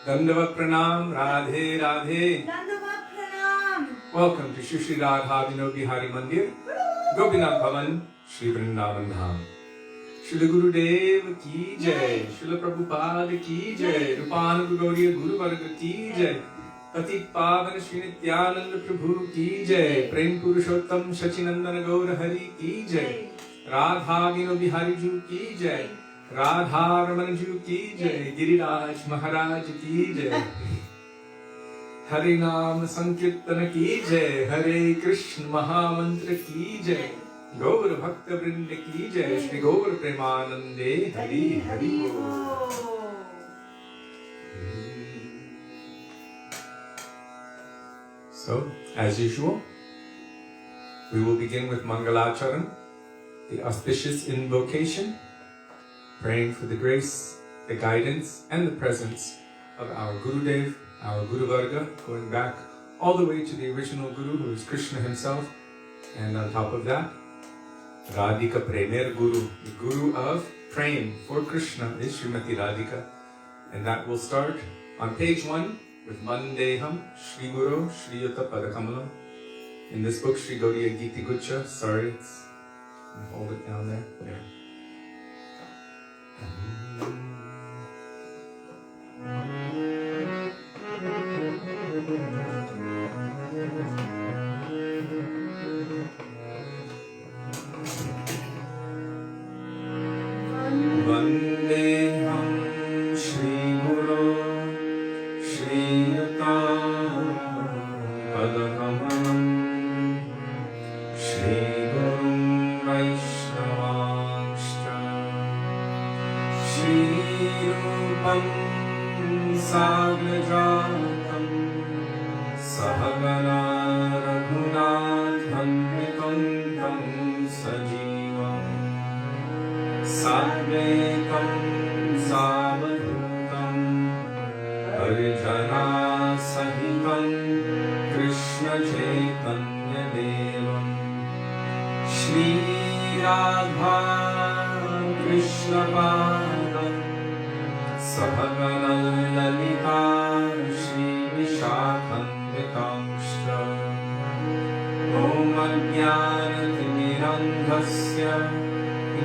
Dandavat Pranam, Radhe Radhe. Dandavat Pranam. Welcome to Shri Radha Vinod Bihari Mandir, Gopinath Bhavan, Shri Vrindavan Dham. Shri Gurudev ki jai, Shri Prabhupada ki jai, Rupanuga Gauriya Guru Varga ki jai, Patit Pavan Shri Nityananda Prabhu ki jai, Prem Purushottam Shachinandana Gaura Hari ki jai, Radha Vinod Bihari Ju ki jai, Radha Raman Ju ki jai, Giriraj Mahārāja ki jai. Hari Nam Sankirtana ki jai, Hare Krishna Mahamantra ki jai, Gaur Bhakta Vrinda ki jai, Shri Gaur Premanande Hari Hari Bol. So, as usual, we will begin with Mangalacharan, the auspicious invocation, praying for the grace, the guidance, and the presence of our Gurudev, our Guru Varga, going back all the way to the original Guru, who is Krishna himself. And on top of that, Radhika Premer Guru, the Guru of Prem for Krishna is Srimati Radhika. And that will start on page 1 with Mandeham, Shri Guru, Shri Yuta Padakamalam. In this book, Shri Gauriya Giti Gucha, sorry, hold it down there. There. Vandeham Shri Guru Shri Yuta Padakamalam Shri Gurum Vaishnavaśta Shri Rupam Sagrajatam Sahagana Raghunatham Vikuntam Sajivam Sadvetam Savadhutam Harijana Sahitam Krishna Chaitanya Devam Shri Radha Krishna Padam Sahagana Lalita Shri Vishakhanvitamshta Om Ajnanatimirandhasya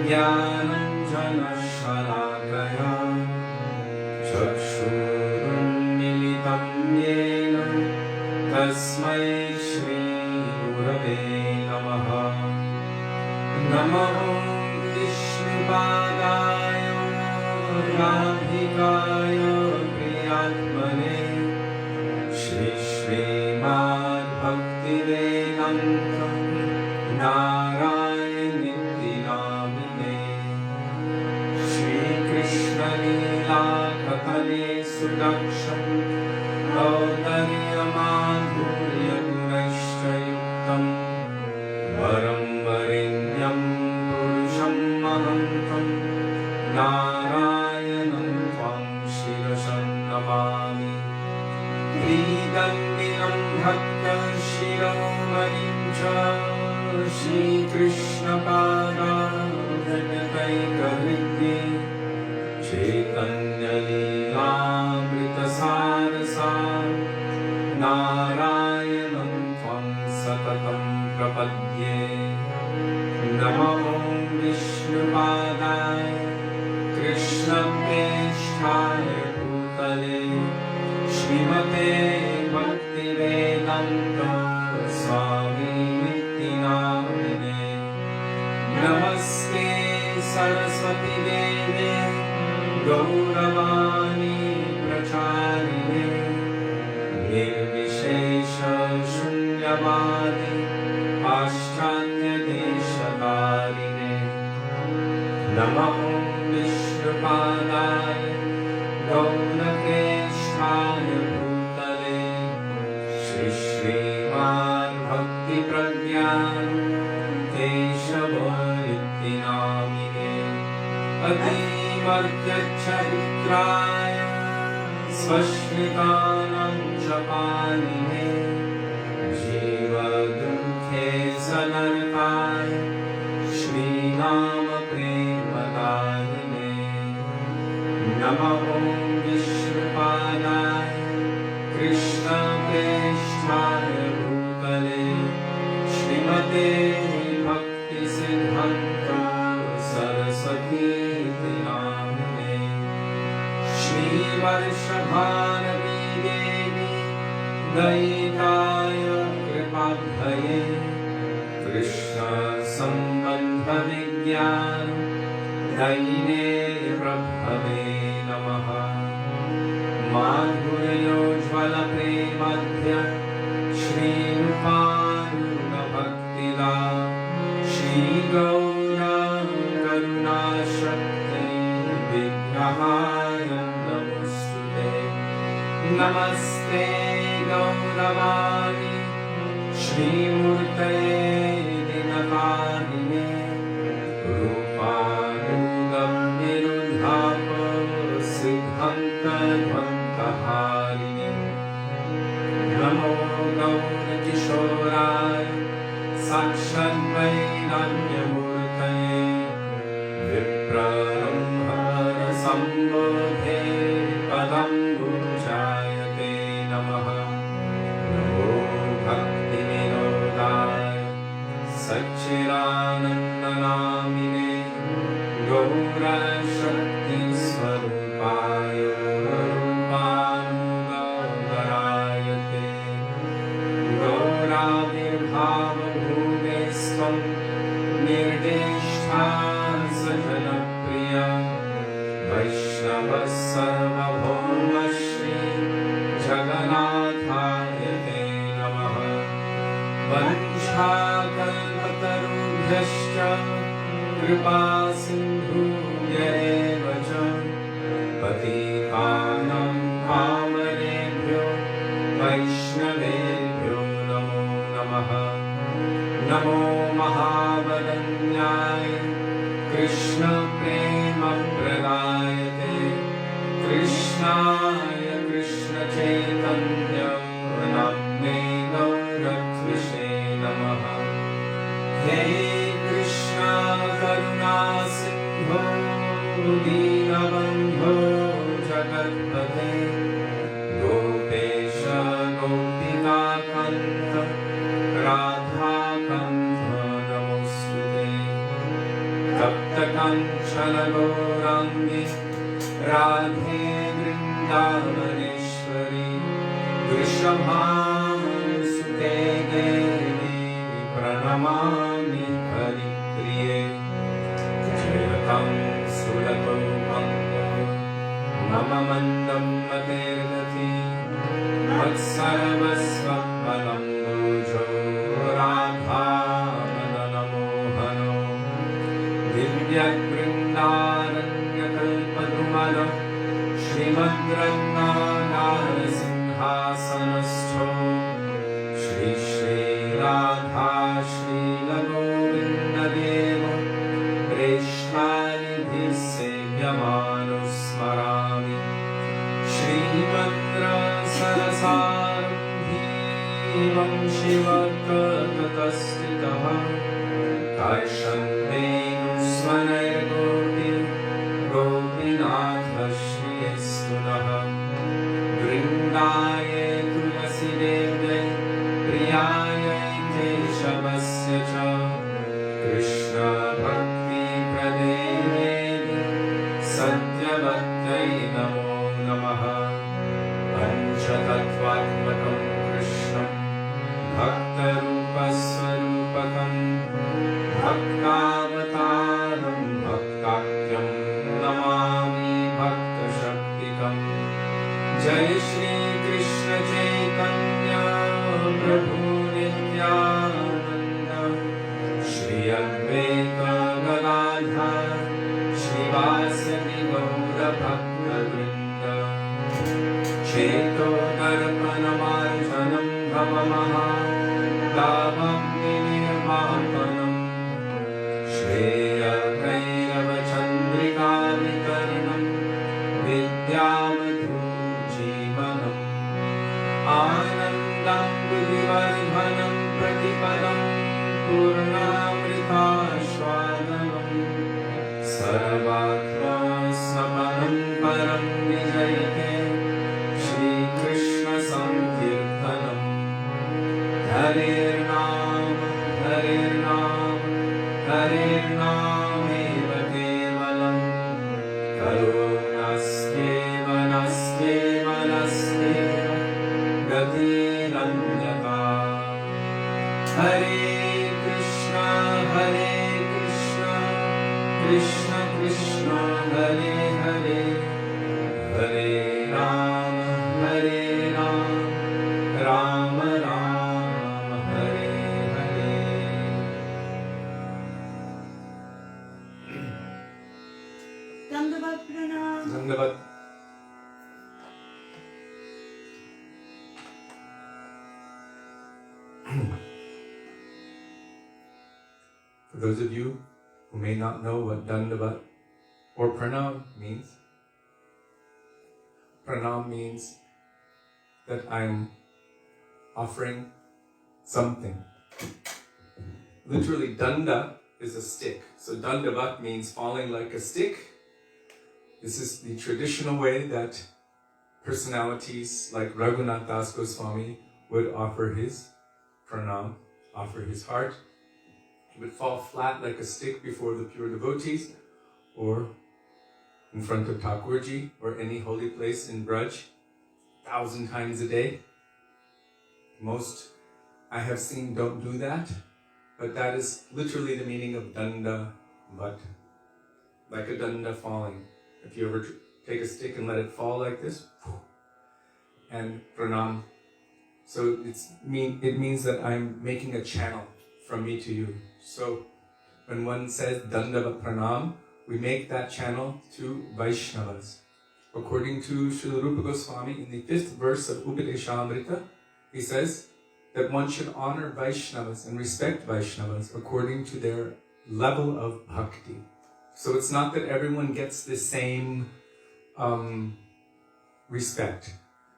Jnananjana Shalakaya Chakshurunmilitam Yena Tasmai Shri Gurave Namaha Namo Vishnupadaya Radhikaya Priyatmane Shri Śrīmad Bhaktivedānta Nārāyaṇa Sudaksham Audariya Madhurya Gunashtrayuktam Varam Varinyam Purusham Mahantam Nārayaṇam Tvam Shirasam Namami Vidandinam Bhakta Shiromanim Cha Shri Krishna Pada Dhanataika Hridye Chaitanya Leelamrita Sarasar Nārayaṇam Tvam Satatam Prapadye Namo Vishnupadaya Krishna Preshthaya Bhutale Śrīmate Bhaktivedānta Gosvāmī Niti Namine Namaste Saraswati Deve Gauravani Pracharine Nirvishesha Shunyavadi Paschatya Deshavarine Namo Vishnupadaya Gaurapreshthaya Bhutale Shri Śrīmad Bhakti Pragyan Deshavayutti Namine Adimartyacharitraya Svashritanam Chapanine Jiva Dukhe Sanarkaya Shri Nama Premadayine Namo Vishnupadaya वर्षभारती देवी दयिताय कृपाभये कृष्ण सम्बन्ध विज्ञान दयिने प्रभवे नमः माधुर्योज्ज्वल प्रेमध्य श्रीरूपानुग भक्तिदा श्री गौराङ्ग करुणाशक्ति विग्रहाय नमोस्तुते नमस्ते गौरवाणी श्रीमूर्तये दिनकारिणे रूपानुगम्यरुधाप सिद्धान्तध्वन्तहारिणे नमो गौरकिशोराय साक्षाद्वैराग्यमूर्तये विप्ररम्भरसम्बोधे पदम्बुजायते नमः नमो भक्तिविनोदाय सच्चिदानन्दनामिने गौरशक्तिस्वरूपाय रूपानुगरायते गौराविर्भावभूमेस्त्वं निर्देष्टा सजनप्रिया वैष्णवः सर्वभौम श्री जगन्नाथाय ते नमः वंशाकल्पतरुभ्यश्च कृपा सिन्धुभ्यैव च पतितानां पावनेभ्यो वैष्णवेभ्यो नमो नमः नमो महावदन्याय कृष्णप्रेमप्रदायते कृष्णाय कृष्णचैतन्य नाम्ने गौरत्विषे नमः हे कृष्ण करुणा सिन्धो दीनबन्धो जगत्पते गोपेश गोपिकान्त राधाकान्त नमोस्तुते तप्तकाञ्चन गौराङ्गी राधे वृन्दावनेश्वरी वृषभानुसुते देवी प्रणमामि हरिप्रिये चिरतं सुरतो भक्तो मम मन्दं मतेर्गति मत्सर्वस्वपदं भुजो राधामदनमोहनो दिव्यवृन्दारण्यकल्पद्रुमद श्रीमद्रङ्गानारसिंहासनस्थो श्री श्री राधा श्रीलगोविन्ददेव प्रेष्ठानिधिः सेव्यमानो स्मरामि श्रीमद्रसरसारम्भीमं शिवततस्थितः कर्षन्तेनुस्मरैर्गोपीं गोपीनाथ श्रीस्तु नः वृन्दाय तुलसीदेव्यै प्रियाय केशवस्य च कृष्णभक्तिप्रदे देवी सत्यवत्यै नमो नमः पञ्चतत्त्वात्मकं कृष्णं भक्तरूपस्वरूपकं भक्तावतारं भक्ताख्यं नमामि भक्तशक्तिकम् जय श्री कृष्ण चैतन्य प्रभु नित्यानंद श्री अद्वैत गदाधर श्रीवासदि गौर भक्तवृन्द चेतो दर्पणमार्जनं भवमहादावं विनिर्वापनं श्रेयकैरवचन्द्रिकावितरणं विद्यामधुजीवनम् आनन्दं बुद्धिवर्धनं प्रतिपदं पूर्णामृतास्वादनं सर्वात्मसमनं परं विजयते श्रीकृष्णसङ्कीर्तनम् हरेर्नाम हरेर्नाम हरेर्नामेव केवलं करुणास्त्येव नास्ति Pranam. Dandavat. For those of you who may not know what Dandavat or Pranam means that I'm offering something. Literally, Danda is a stick. So Dandavat means falling like a stick. This is the traditional way that personalities like Raghunath Das Goswami would offer his pranam, offer his heart. He would fall flat like a stick before the pure devotees, or in front of Thakurji, or any holy place in Braj, 1,000 times a day. Most I have seen don't do that, but that is literally the meaning of danda, but like a danda falling. If you ever take a stick and let it fall like this, and pranam. So it means that I'm making a channel from me to you. So when one says Dandava Pranam, we make that channel to Vaishnavas. According to Śrīla Rupa Goswami, in the 5th verse of Upadeshamrita, he says that one should honor Vaishnavas and respect Vaishnavas according to their level of bhakti. So it's not that everyone gets the same respect.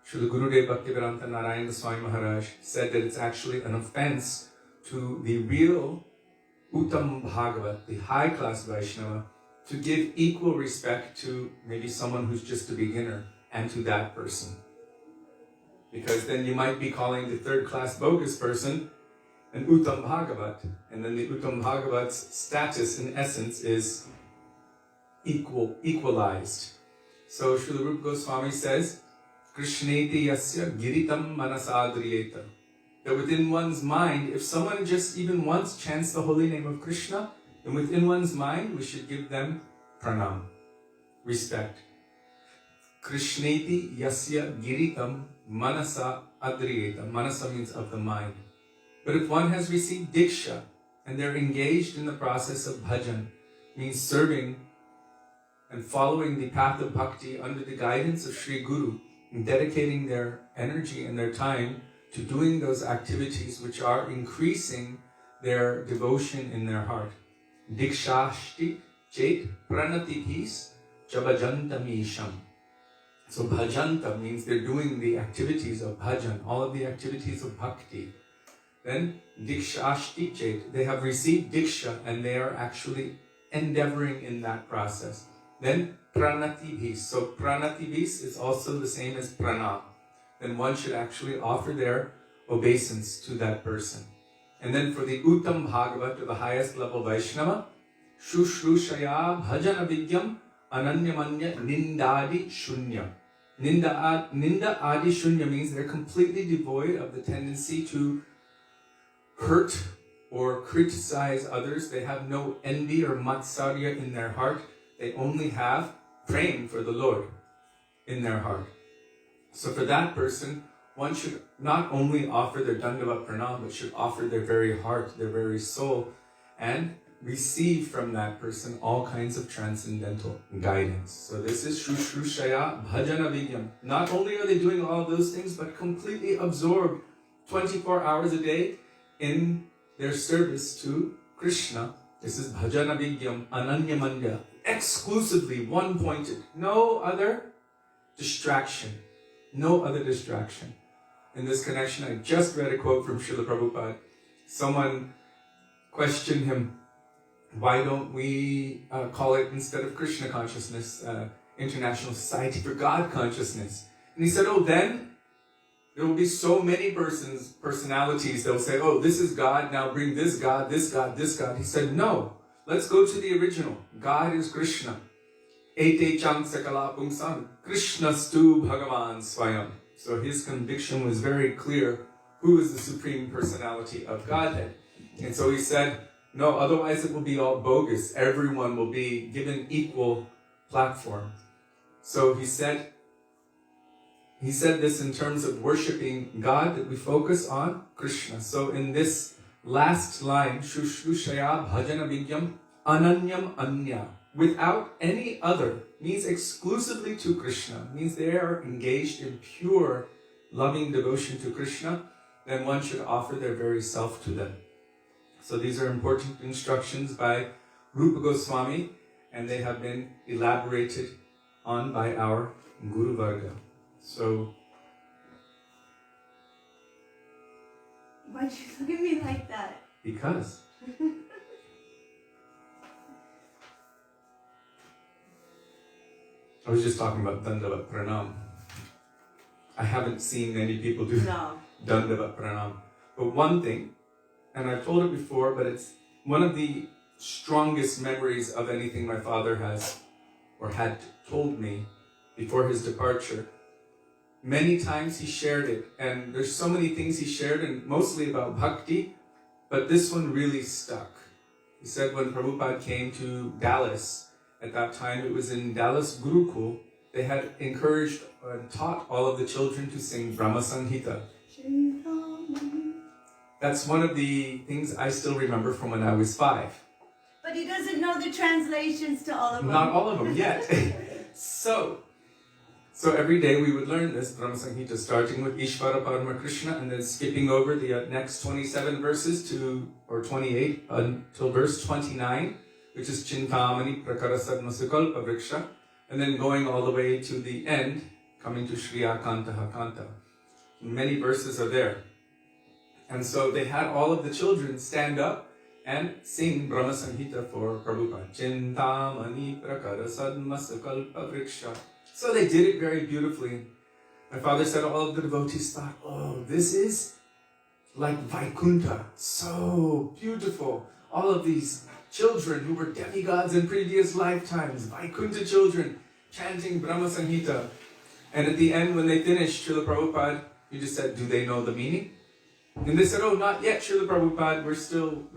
Srila Gurudev Bhaktivedānta Nārāyaṇa Gosvāmī Mahārāja said that it's actually an offense to the real Uttam Bhagavat, the high-class Vaishnava, to give equal respect to maybe someone who's just a beginner and to that person. Because then you might be calling the third-class bogus person an Uttam Bhagavat, and then the Uttam Bhagavat's status in essence is equalized. So Srila Rupa Goswami says, Krishneti yasya giritam manasadriyeta. That within one's mind, if someone just even once chants the holy name of Krishna, then within one's mind, we should give them pranam, respect. Krishneti yasya giritam manasa adriyeta. Manasa means of the mind. But if one has received diksha and they're engaged in the process of bhajan, means serving and following the path of bhakti under the guidance of Sri Guru, and dedicating their energy and their time to doing those activities which are increasing their devotion in their heart. Dikshashti chet pranatibhis chabhajanta misham. So bhajanta means they're doing the activities of bhajan, all of the activities of bhakti. Then dikshashti chet, they have received diksha and they are actually endeavoring in that process. Then pranatibhis. So pranatibhis is also the same as pranam. Then one should actually offer their obeisance to that person. And then for the Uttam Bhagavat, to the highest level Vaishnava, Shushrushaya bhajana vidyam ananyamanya nindadi shunya. Ninda adi shunya means they're completely devoid of the tendency to hurt or criticize others. They have no envy or matsarya in their heart. They only have praying for the Lord in their heart. So for that person, one should not only offer their Dandava Pranam, but should offer their very heart, their very soul, and receive from that person all kinds of transcendental guidance. So this is Shushrushaya Bhajana Vidyam. Not only are they doing all those things, but completely absorbed 24 hours a day in their service to Krishna. This is Bhajana Vidyam Ananyamanya. Exclusively one-pointed. No other distraction. No other distraction. In this connection, I just read a quote from Srila Prabhupada. Someone questioned him, why don't we call it, instead of Krishna consciousness, International Society for God Consciousness? And he said, oh, then there will be so many personalities that will say, oh, this is God, now bring this God, this God, this God. He said, no. Let's go to the original. God is Krishna. Ete chang sakala pungsam. Krishnastu Bhagavan Swayam. So his conviction was very clear. Who is the Supreme Personality of Godhead? And so he said, no, otherwise it will be all bogus. Everyone will be given equal platform. So he said this in terms of worshiping God, that we focus on Krishna. So in this last line, Shushrushaya Bhajana Vidyam Ananyam Anya. without any other, means exclusively to Krishna, means they are engaged in pure loving devotion to Krishna, then one should offer their very self to them. So these are important instructions by Rupa Goswami, and they have been elaborated on by our Guru Varga. So, why'd you look at me like that? Because. I was just talking about Dandavat Pranam. I haven't seen many people do Dandavat Pranam. But one thing, and I've told it before, but it's one of the strongest memories of anything my father has or had told me before his departure. Many times he shared it, and there's so many things he shared, and mostly about bhakti, but this one really stuck. He said when Prabhupada came to Dallas, at that time it was in Dallas Gurukul, they had encouraged and taught all of the children to sing Brahma Sanghita. That's one of the things I still remember from when I was 5. But he doesn't know the translations to all of them. Not all of them yet. So every day we would learn this Brahma Sanghita, starting with Ishvara Parama Krishna and then skipping over the next 27 verses or 28 until verse 29, which is Chintamani Prakarasadma Sukalpa Vriksha, and then going all the way to the end, coming to Shri Akanta Hakanta. Many verses are there. And so they had all of the children stand up and sing Brahma Sanghita for Prabhupada. Chintamani Prakarasadma Sukalpa Vriksha. So they did it very beautifully. My father said all of the devotees thought, oh, this is like Vaikuntha, so beautiful. All of these children who were demigods in previous lifetimes, Vaikuntha children, chanting Brahma Sanghita. And at the end, when they finished, Srila Prabhupada, he just said, do they know the meaning? And they said, oh, not yet, Srila Prabhupada, we're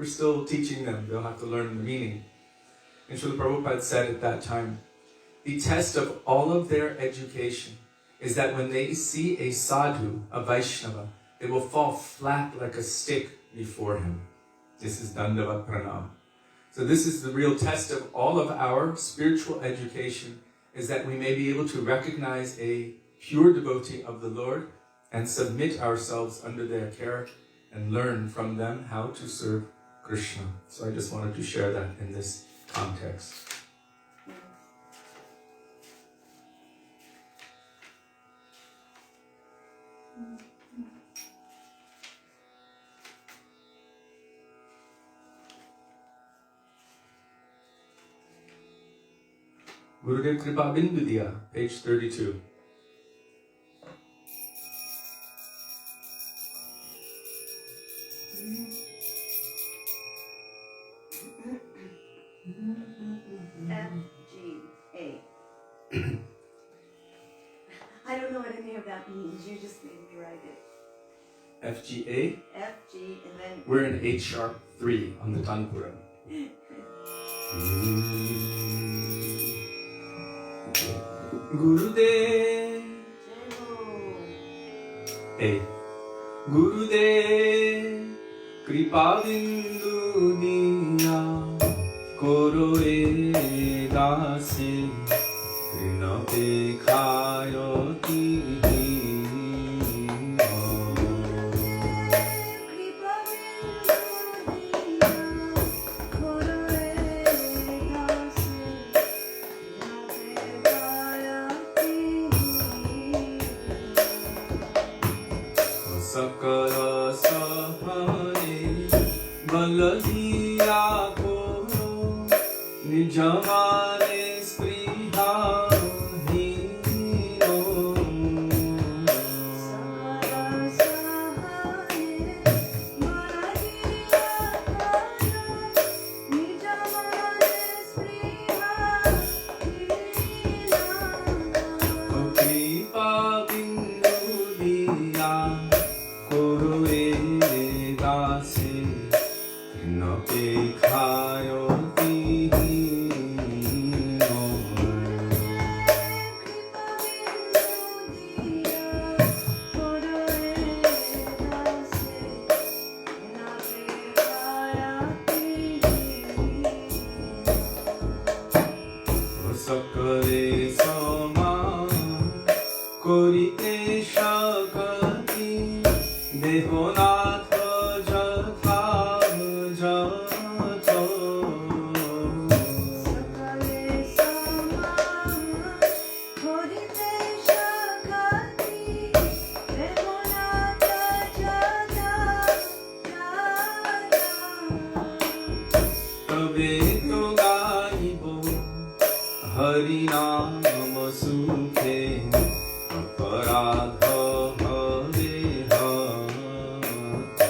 still teaching them. They'll have to learn the meaning. And Srila Prabhupada said at that time, the test of all of their education is that when they see a sadhu, a Vaishnava, they will fall flat like a stick before him. This is Dandavat Pranam. So this is the real test of all of our spiritual education, is that we may be able to recognize a pure devotee of the Lord and submit ourselves under their care and learn from them how to serve Krishna. So I just wanted to share that in this context. Gurudev Kripa Bindu Diya, page 32. FGA. I don't know what any of that means. You just made me write it. FGA? FG and then... We're in H sharp 3 on the Tanpura. Gurudev A. Gurudev Kripa Bindu Diya Koro E Dase Krina Pe Khayoti Sakara Sahare Baladiya Koro Nijamane Spriha Hino Sakara Sahare Baladiya Koro Nijamane Spriha Hino Kripa Bindu Diya Koro E Dase Krina Pe Khayoti করিতে শক্তি দেহনাথ যথা যথ সকলে সমান করিতে শক্তি দেবনাথ যথা তবে তো গাইব হরি নাম সুখে অপরাধ হবে হত।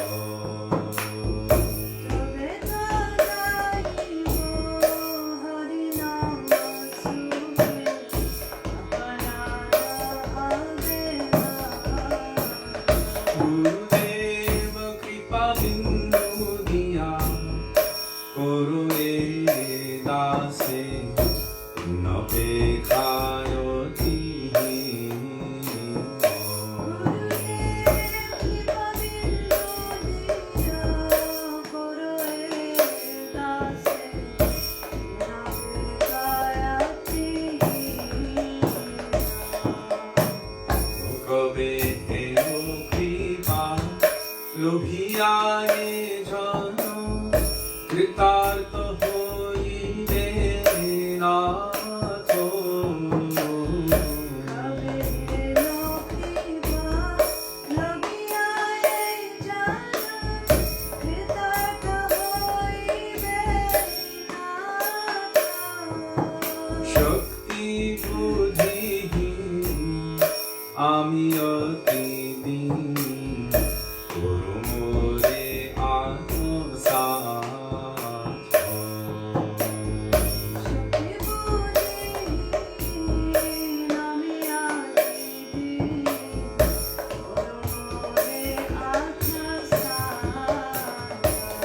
তবে তো গাইব হরি নাম সুখে অপরাধ হবে গুরুদেব কৃপা বিন্দু দিয়া করো এ দাসে নপেক্ষায়তি কবে হেম কৃপা লোভিয়ায়ে জন কৃতার্থ হইবে নাথ। শক্তি বুদ্ধিহীন আমি অতি দীন করো মোরে আত্মসাৎ।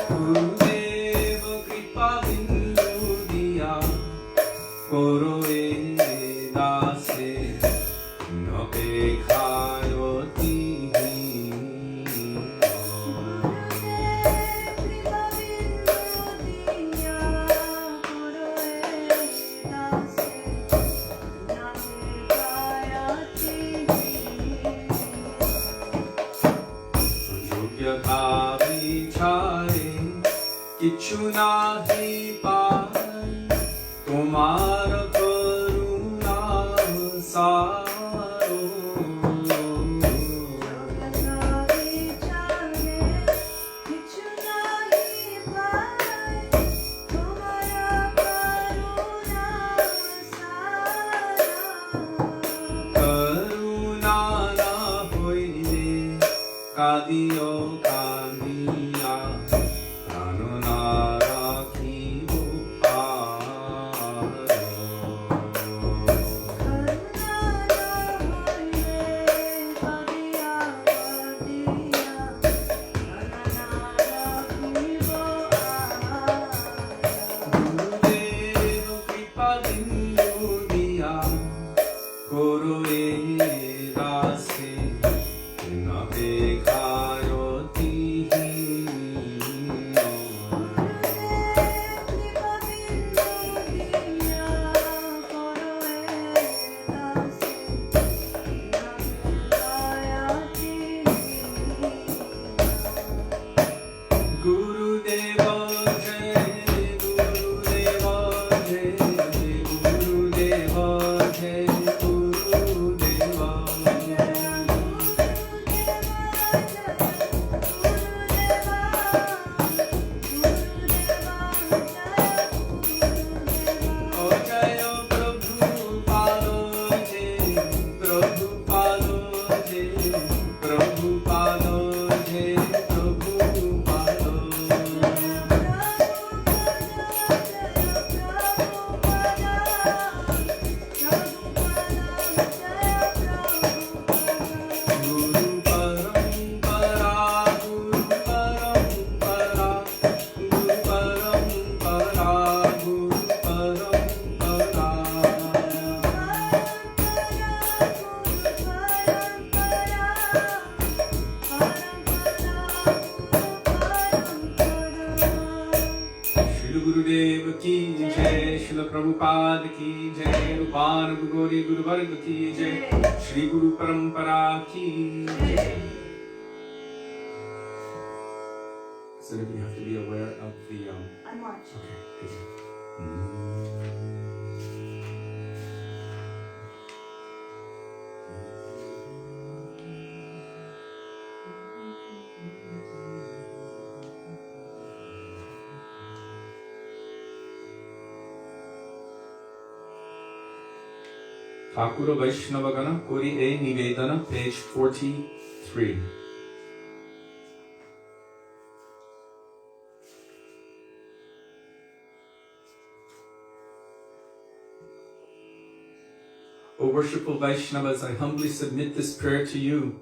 গুরুদেব কৃপা বিন্দু দিয়া করো এ দাসে নপেক্ষায়তি যোগ্যতা বিচারে কিছু নাহি পাই তোমার করুণা সারো। করুণা না হইলে কাঁদিও কাঁদিয়া প্রাণ না রাখিব আরো। গুরুদেব কৃপা বিন্দু দিয়া করো এ দাসে নপেক্ষায়তি গুরুদেব জয় গুরুদেব জয় গুরুদেব জয় গুরুদেব ও জয় প্রভু পালো জয় প্রভু পালো জয় প্রভু পালো জয় প্রভু পালো। গুরু পরম্পরা গুরু পরম্পরা গুরু পরম্পরা গুরু পরম্পরা। श्रील गुरुदेव की जय, श्रील प्रभुपाद की जय, Rupan Guru Guru Varga ki jai, Shri Guru Parampara ki jai. So that we have to be aware of the I'm watching. Okay, good. Thakura Vaishnavagana Kori E Nivedana, page 43. O worshipful Vaishnavas, I humbly submit this prayer to you.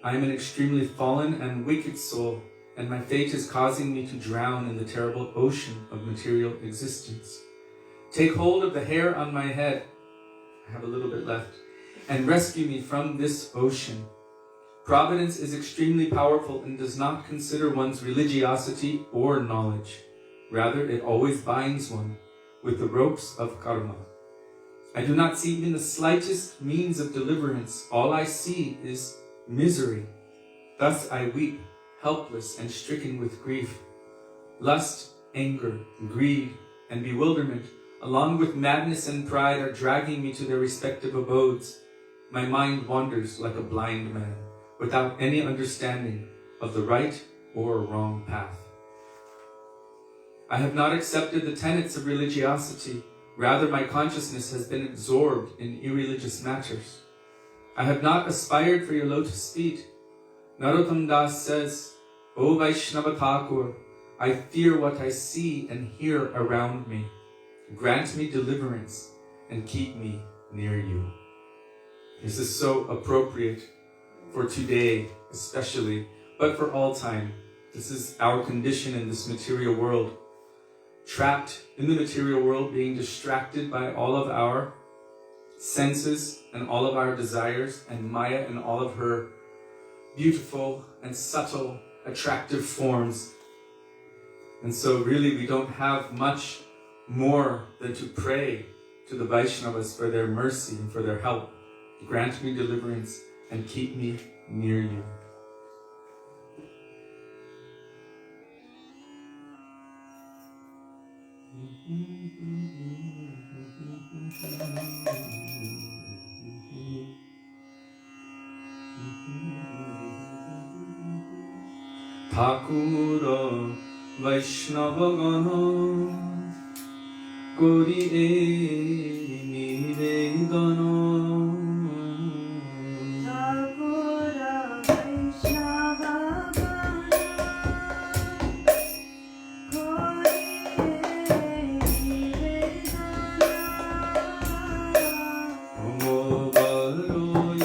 I am an extremely fallen and wicked soul, and my fate is causing me to drown in the terrible ocean of material existence. Take hold of the hair on my head, I have a little bit left, and rescue me from this ocean. Providence is extremely powerful and does not consider one's religiosity or knowledge. Rather, it always binds one with the ropes of karma. I do not see even the slightest means of deliverance. All I see is misery. Thus I weep, helpless and stricken with grief. Lust, anger, greed, and bewilderment, along with madness and pride, are dragging me to their respective abodes. My mind wanders like a blind man, without any understanding of the right or wrong path. I have not accepted the tenets of religiosity. Rather, my consciousness has been absorbed in irreligious matters. I have not aspired for your lotus feet. Narottam Das says, O Vaishnava Thakur, I fear what I see and hear around me. Grant me deliverance and keep me near you. This is so appropriate for today, especially, but for all time. This is our condition in this material world. Trapped in the material world, being distracted by all of our senses and all of our desires, and Maya and all of her beautiful and subtle, attractive forms. And so really we don't have much more than to pray to the Vaishnavas for their mercy and for their help. Grant me deliverance and keep me near you. Thakura Vaishnavagana Kori E Nivedana. Thakura Vaishnavagana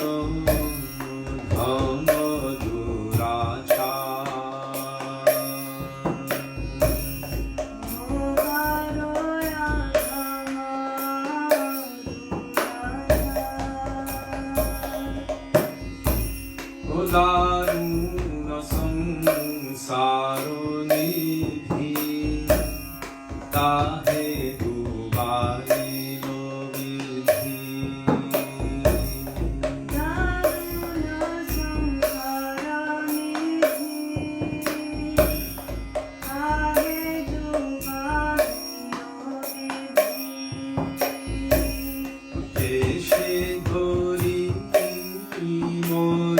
Kori E Nivedana. Daruna samsaro nidhi tahe dubai lo vidhi. Daruna samsara nidhi tahe dubai lo vidhi. Keshe dhori more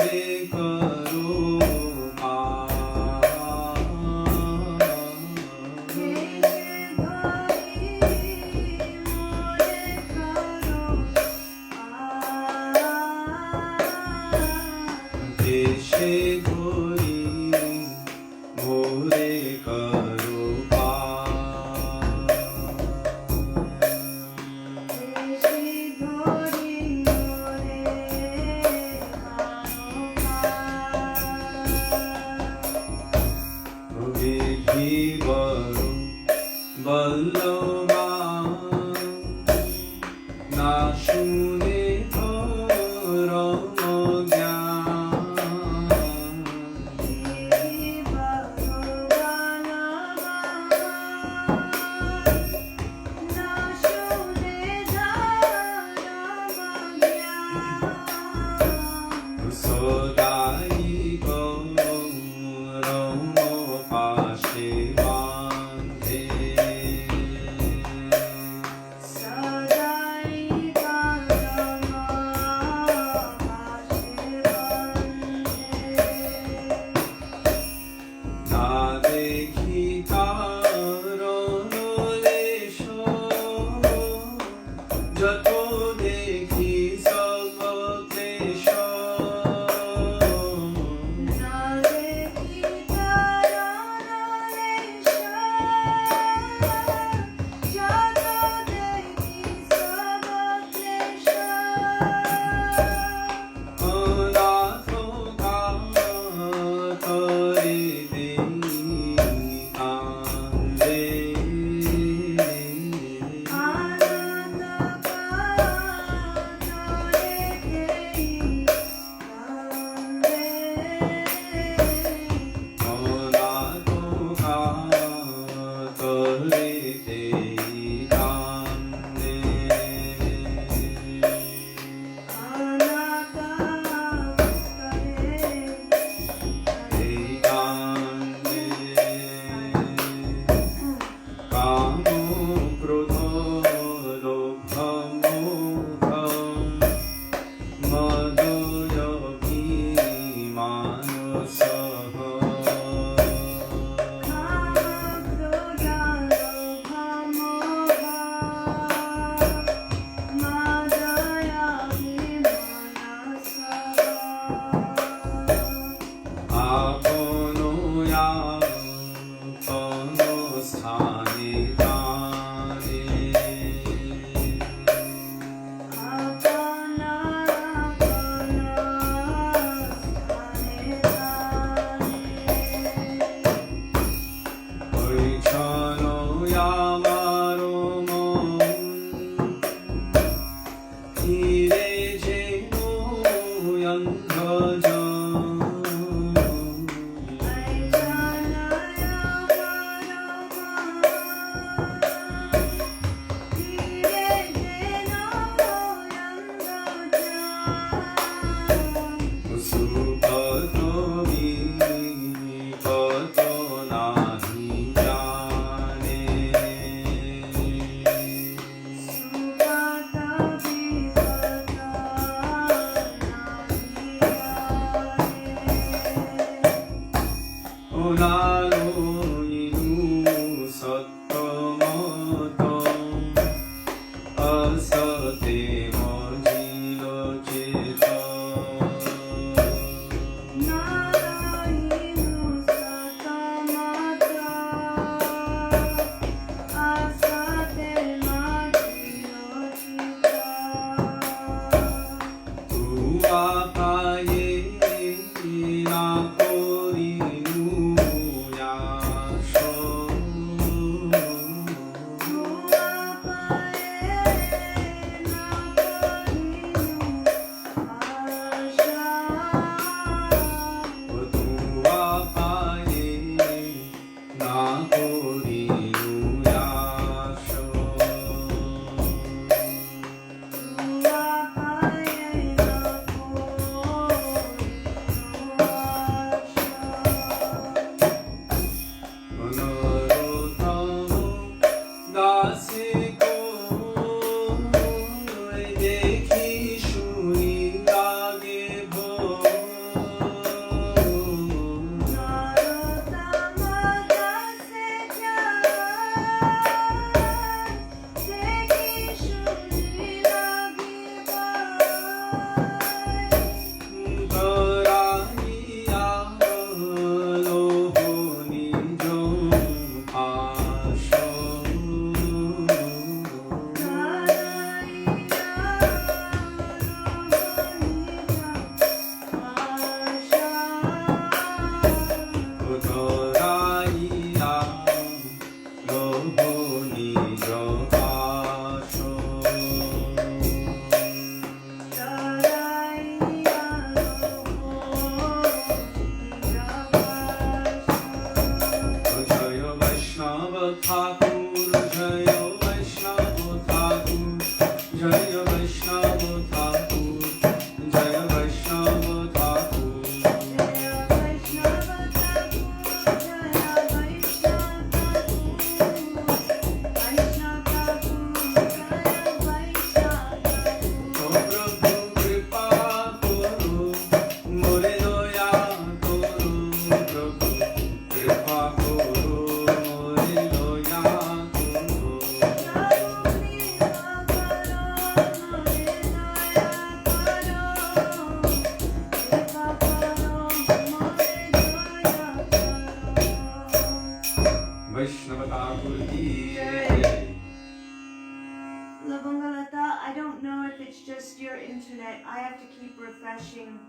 internet. I have to keep refreshing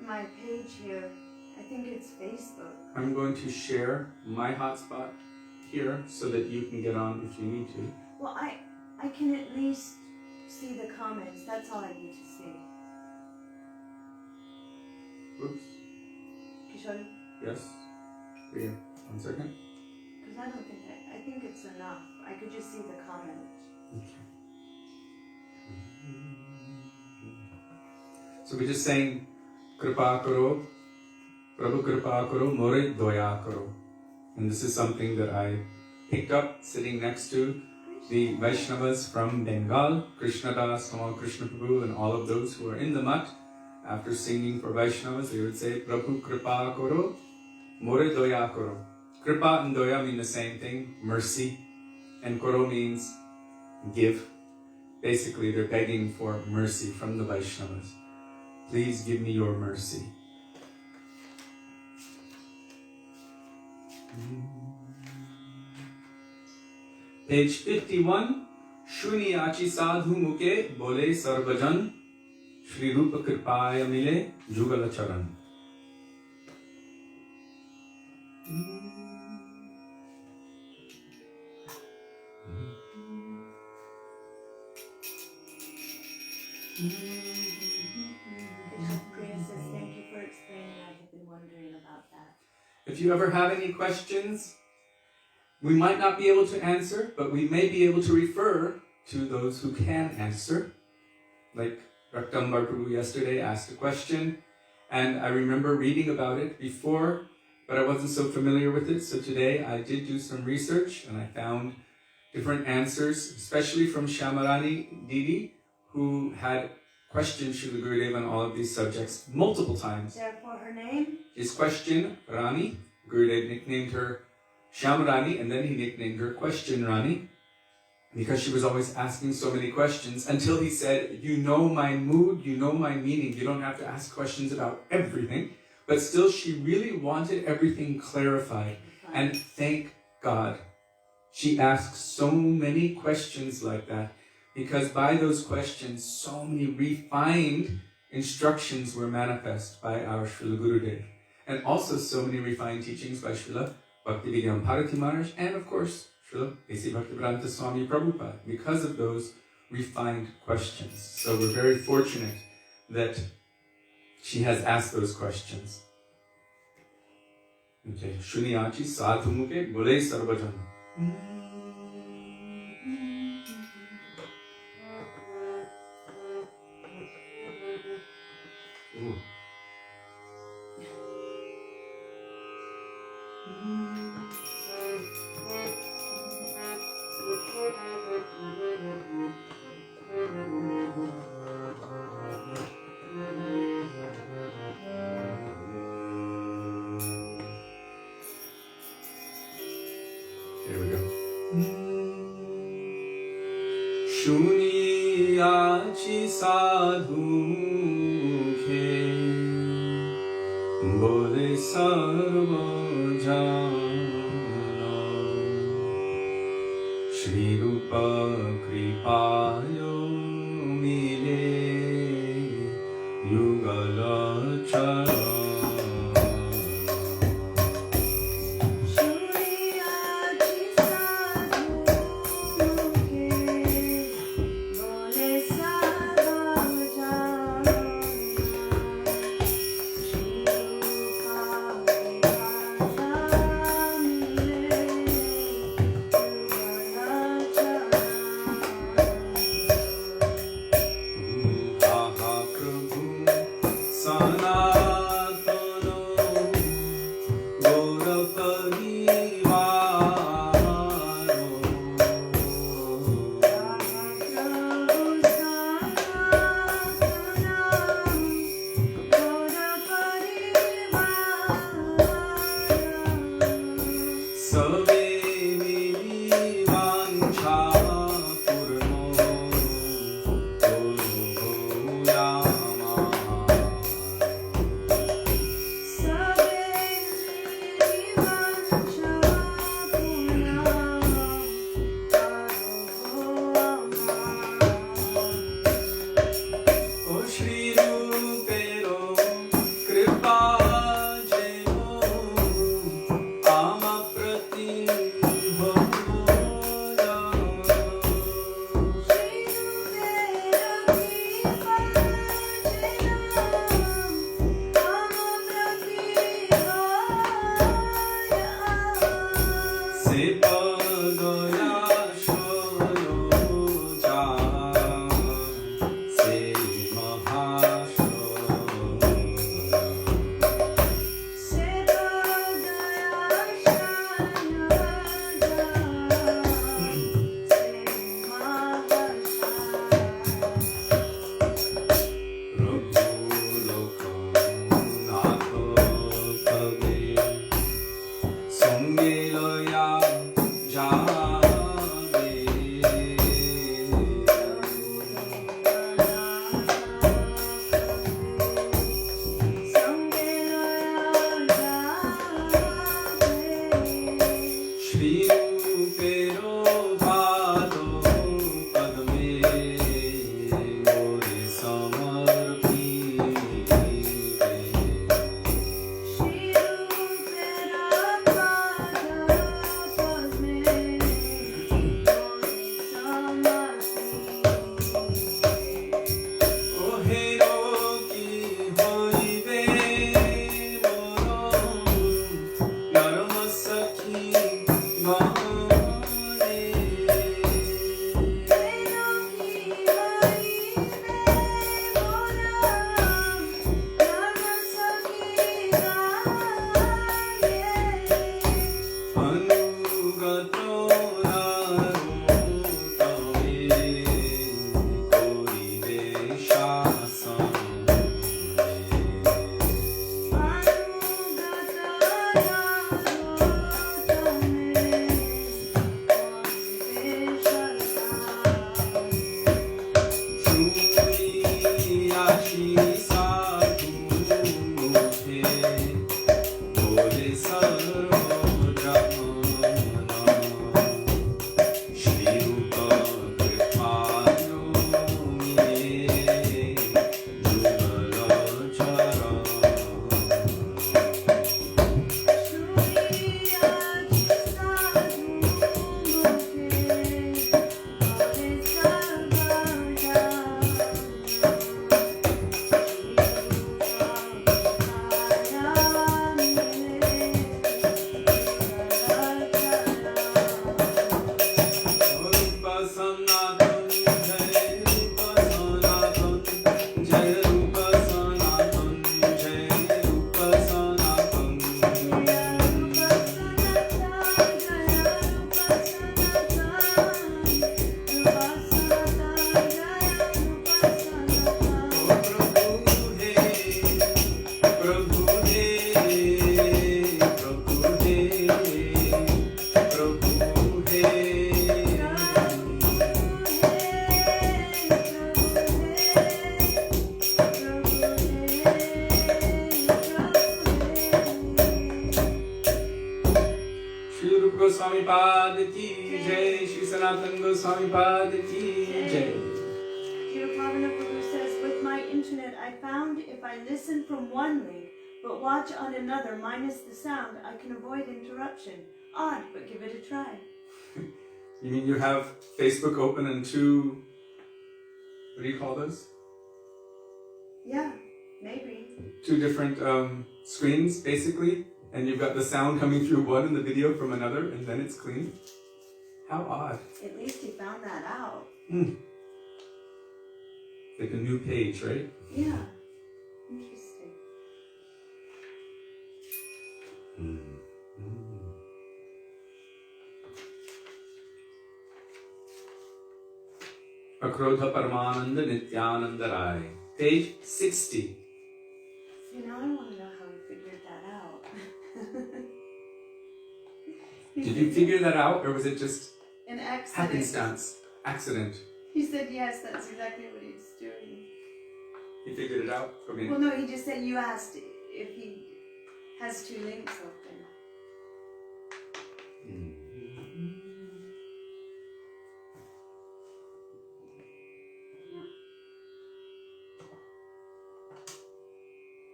my page here. I think it's Facebook. I'm going to share my hotspot here so that you can get on if you need to. Well, I can at least see the comments. That's all I need to see. Oops. Kishori? Yes? Here. 1 second. Because I don't think I think it's enough. I could just see the comments. Okay. So we're just saying, Kripa karo, Prabhu Kripa karo, more doya karo. And this is something that I picked up sitting next to the Vaishnavas from Bengal, Krishnadas, Kamal Krishna Prabhu, and all of those who are in the mutt. After singing for Vaishnavas, they would say, Prabhu Kripa karo, more doya karo. Kripa and doya mean the same thing, mercy. And karo means give. Basically, they're begging for mercy from the Vaishnavas. Please give me your mercy. Page 51. Shuni achi sadhu muke bole sarvajan Shri Rupa Kripaya mile jugala charan. Priya says, thank you for explaining. I have been wondering about that. If you ever have any questions, we might not be able to answer, but we may be able to refer to those who can answer. Like Raktambar Prabhu yesterday asked a question, and I remember reading about it before, but I wasn't so familiar with it. So today I did do some research, and I found different answers, especially from Śrī Didi, who had questioned Srila Gurudev on all of these subjects multiple times. Therefore, her name? His question, Rani, Gurudev nicknamed her Shyamrani, and then he nicknamed her Question Rani, because she was always asking so many questions, until he said, you know my mood, you know my meaning, you don't have to ask questions about everything. But still, she really wanted everything clarified. And thank God, she asked so many questions like that, because by those questions, so many refined instructions were manifest by our Srila Gurudev. And also so many refined teachings by Srila Bhaktivedānta Maharaj, and of course, Srila Bhaktivedānta Swami Prabhupada, because of those refined questions. So we're very fortunate that she has asked those questions. Okay, Shuniyachi sadhu muke bole sarvajan. Here we go. Shuniyachi sadhu mukhe bole sarvajana Shri Rupa Kripayo mile yugala chara. Sanātana Gosvāmī Pāda Ki Jai. Śrīla Prabhu says, with my internet, I found if I listen from one link but watch on another minus the sound, I can avoid interruption. Odd, but give it a try. You mean you have Facebook open and two, what do you call those? Yeah, maybe. Two different screens, basically, and you've got the sound coming through one and the video from another, and then it's clean? How odd. At least he found that out. Like a new page, right? Yeah. Interesting. Akrodha Paramananda Nityananda Rai. Page 60. See, now I want to know how he figured that out. Did you figure that out, or was it just an accident? happenstance? Accident. He said yes, that's exactly what he's doing. He figured it out? Okay. Well, no, he just said you asked if he has two links open.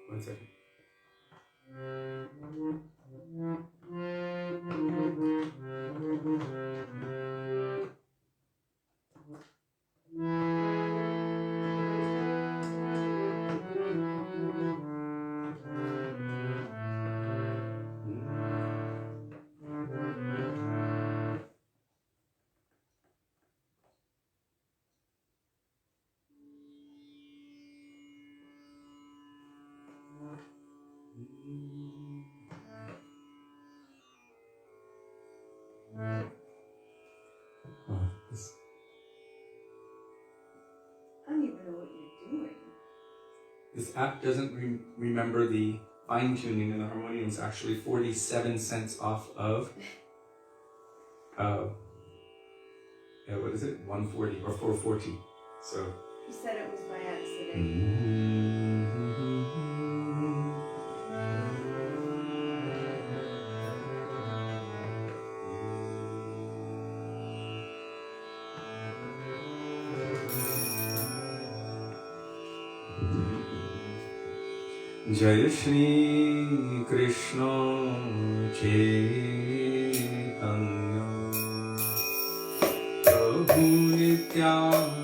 One second. I don't even know what you're doing. This app doesn't remember the fine-tuning, and the harmonium is actually 47 cents off of, what is it? 140 or 440. So. He said it was by accident. Jai Shri Krishna Chaitanya Prabhu Nityananda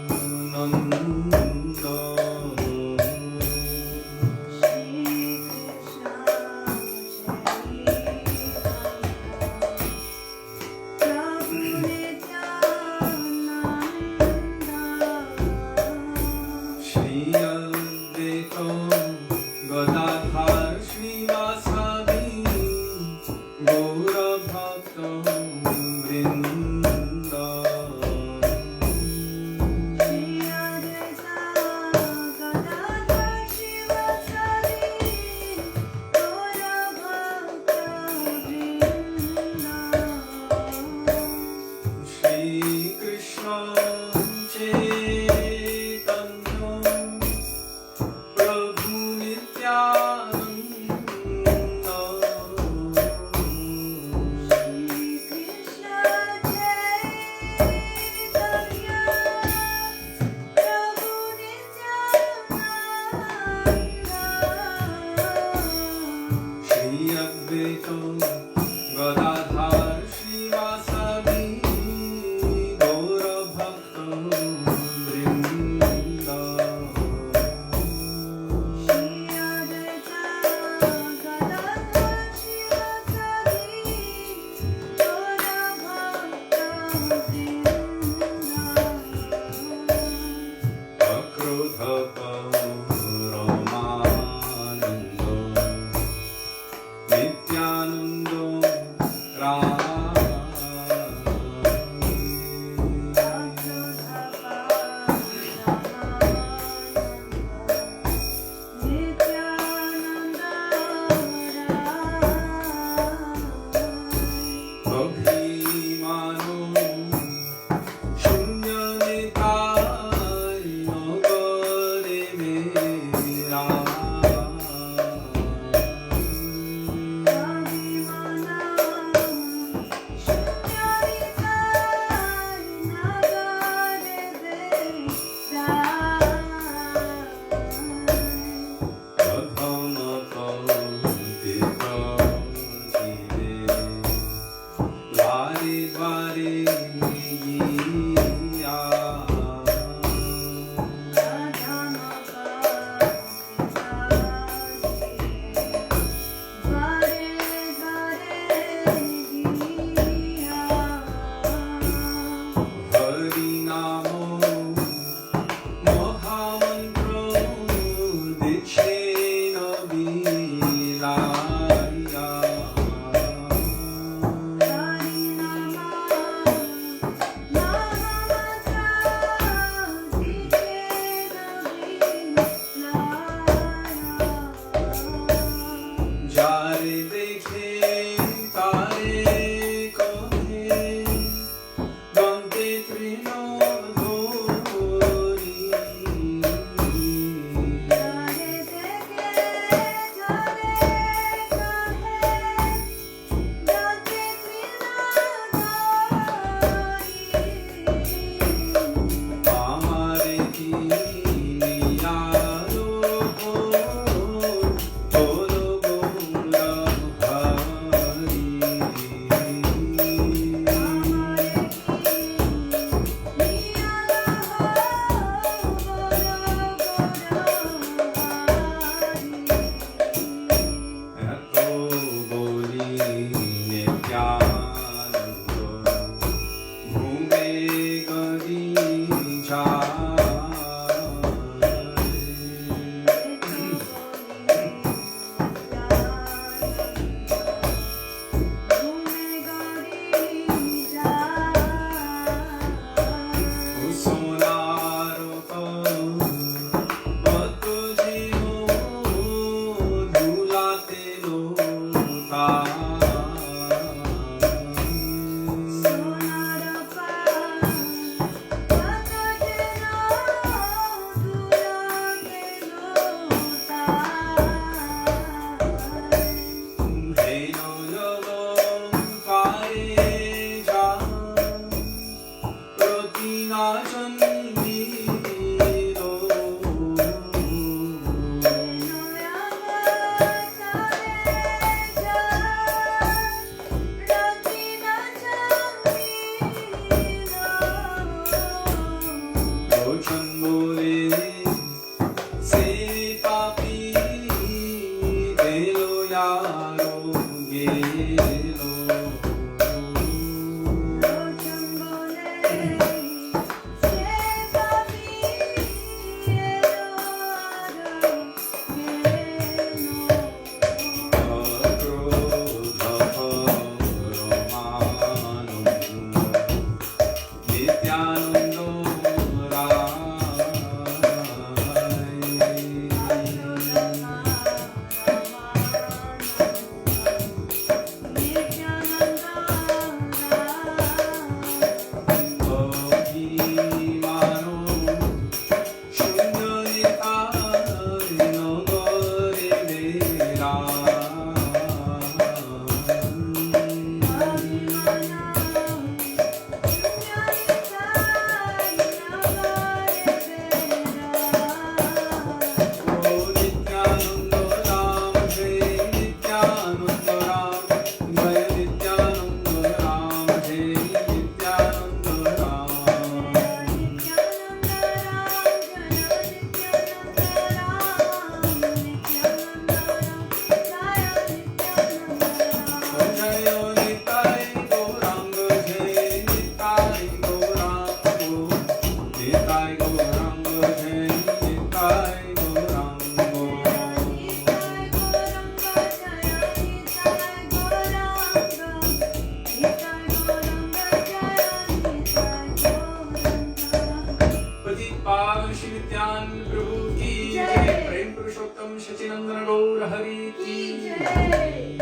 Purushottam Shachinandana Gaur Hari Ki Jai.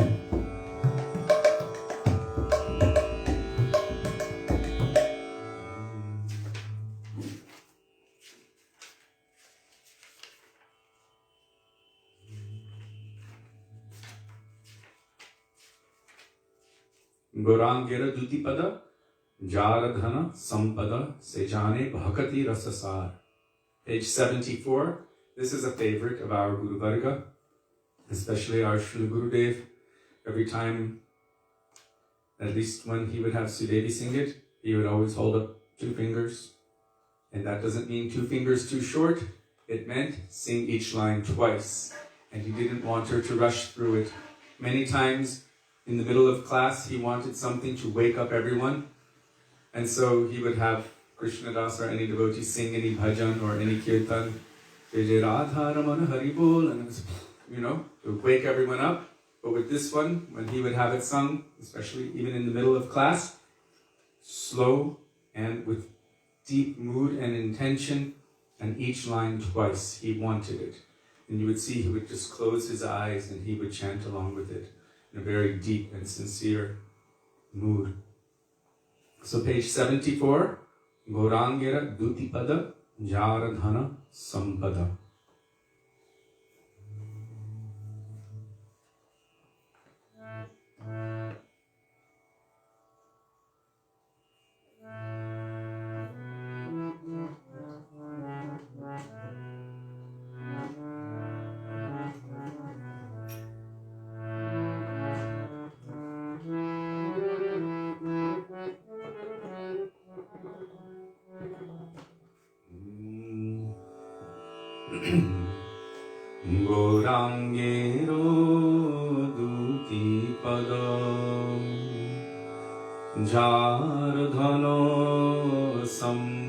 Gaurangera Dutipada Jaradhana Sampada Sejane Bhakati Rasasar. Page 74. This is a favorite of our Guru Varga, especially our Srila Gurudev. Every time, at least when he would have Sudevi sing it, he would always hold up 2 fingers. And that doesn't mean 2 fingers too short. It meant sing each line twice. And he didn't want her to rush through it. Many times, in the middle of class, he wanted something to wake up everyone. And so he would have Krishna Das or any devotee sing any bhajan or any kirtan. Jai Jai Radha Ramana Hari Bol, and it was, it would wake everyone up. But with this one, when he would have it sung, especially even in the middle of class, slow and with deep mood and intention, and each line twice, he wanted it. And you would see he would just close his eyes and he would chant along with it in a very deep and sincere mood. So page 74, Gaurangera Dutipada Jaradhana Sampada. Gaurangero Dutipada Jaradhana Sampada.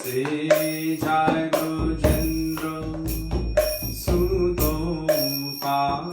Se jai Brajendra Suto Pa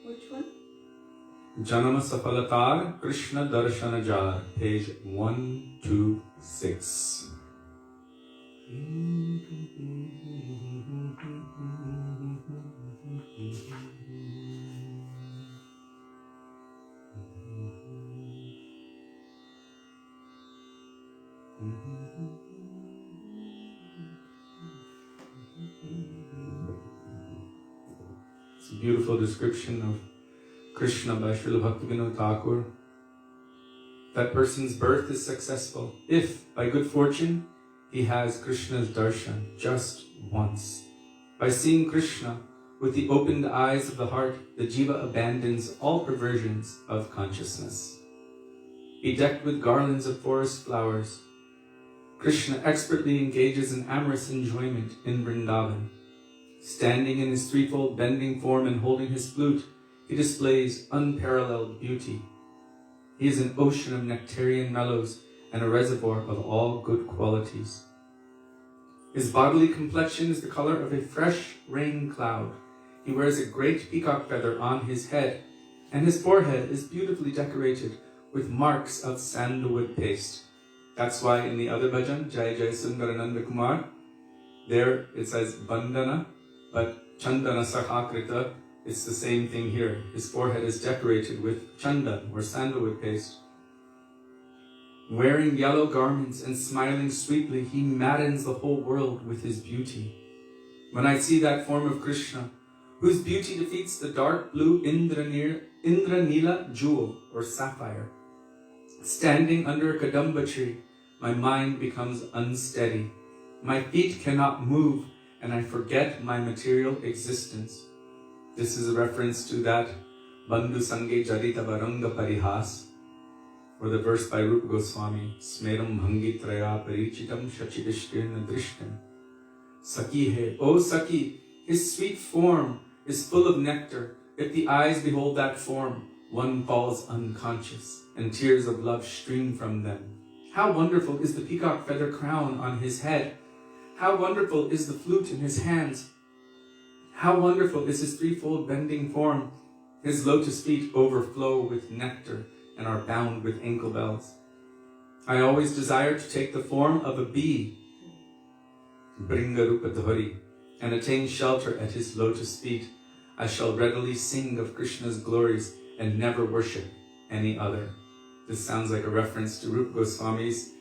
Which one? Janama Safalatar Krishna Darshana Jar, page 126. It's a beautiful description of Krishna by Srila Bhaktivedānta. That person's birth is successful if, by good fortune, he has Krishna's darshan just once. By seeing Krishna With the opened eyes of the heart, the jiva abandons all perversions of consciousness. Bedecked with garlands of forest flowers, Krishna expertly engages in amorous enjoyment in Vrindavan. Standing in his threefold bending form and holding his flute, he displays unparalleled beauty. He is an ocean of nectarian mellows and a reservoir of all good qualities. His bodily complexion is the color of a fresh rain cloud. He wears a great peacock feather on his head, and his forehead is beautifully decorated with marks of sandalwood paste. That's why in the other bhajan, Jai Jai Sundarananda Kumar, there it says bandana, but chandana sahakrita, it's the same thing here. His forehead is decorated with chandan or sandalwood paste. Wearing yellow garments and smiling sweetly, he maddens the whole world with his beauty. When I see that form of Krishna, whose beauty defeats the dark blue Indranila jewel or sapphire, standing under a kadamba tree, my mind becomes unsteady. My feet cannot move, and I forget my material existence. This is a reference to that Bandhu Sange Jarita Varanga Parihas, or the verse by Rupa Goswami, Smeram Bhangi Traya Parichitam Shachidishtirna Drishtam. Saki hai, O Saki, his sweet form is full of nectar. If the eyes behold that form, one falls unconscious, and tears of love stream from them. How wonderful is the peacock feather crown on his head! How wonderful is the flute in his hands! How wonderful is his threefold bending form! His lotus feet overflow with nectar and are bound with ankle bells. I always desire to take the form of a bee, Bringa Rupa Dhari, and attain shelter at his lotus feet. I shall readily sing of Krishna's glories and never worship any other. This sounds like a reference to Rupa Goswami's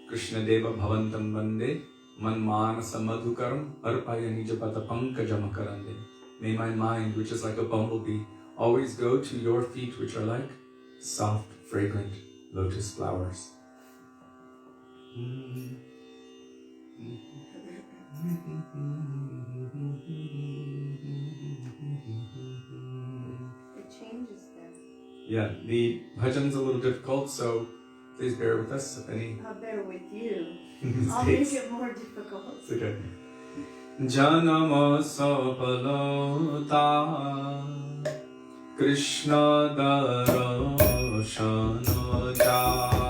Krishna Deva Bhavantam Vande Manmanasa Madhukaram Arpaya Nijapata Pankajamakarande. May my mind, which is like a bumblebee, always go to your feet, which are like soft, fragrant lotus flowers. It changes there. Yeah, the bhajan's a little difficult, so please bear with us if any. I'll bear with you. mistakes. I'll make it more difficult. It's okay. Janama sapalota Krishna darashana ja.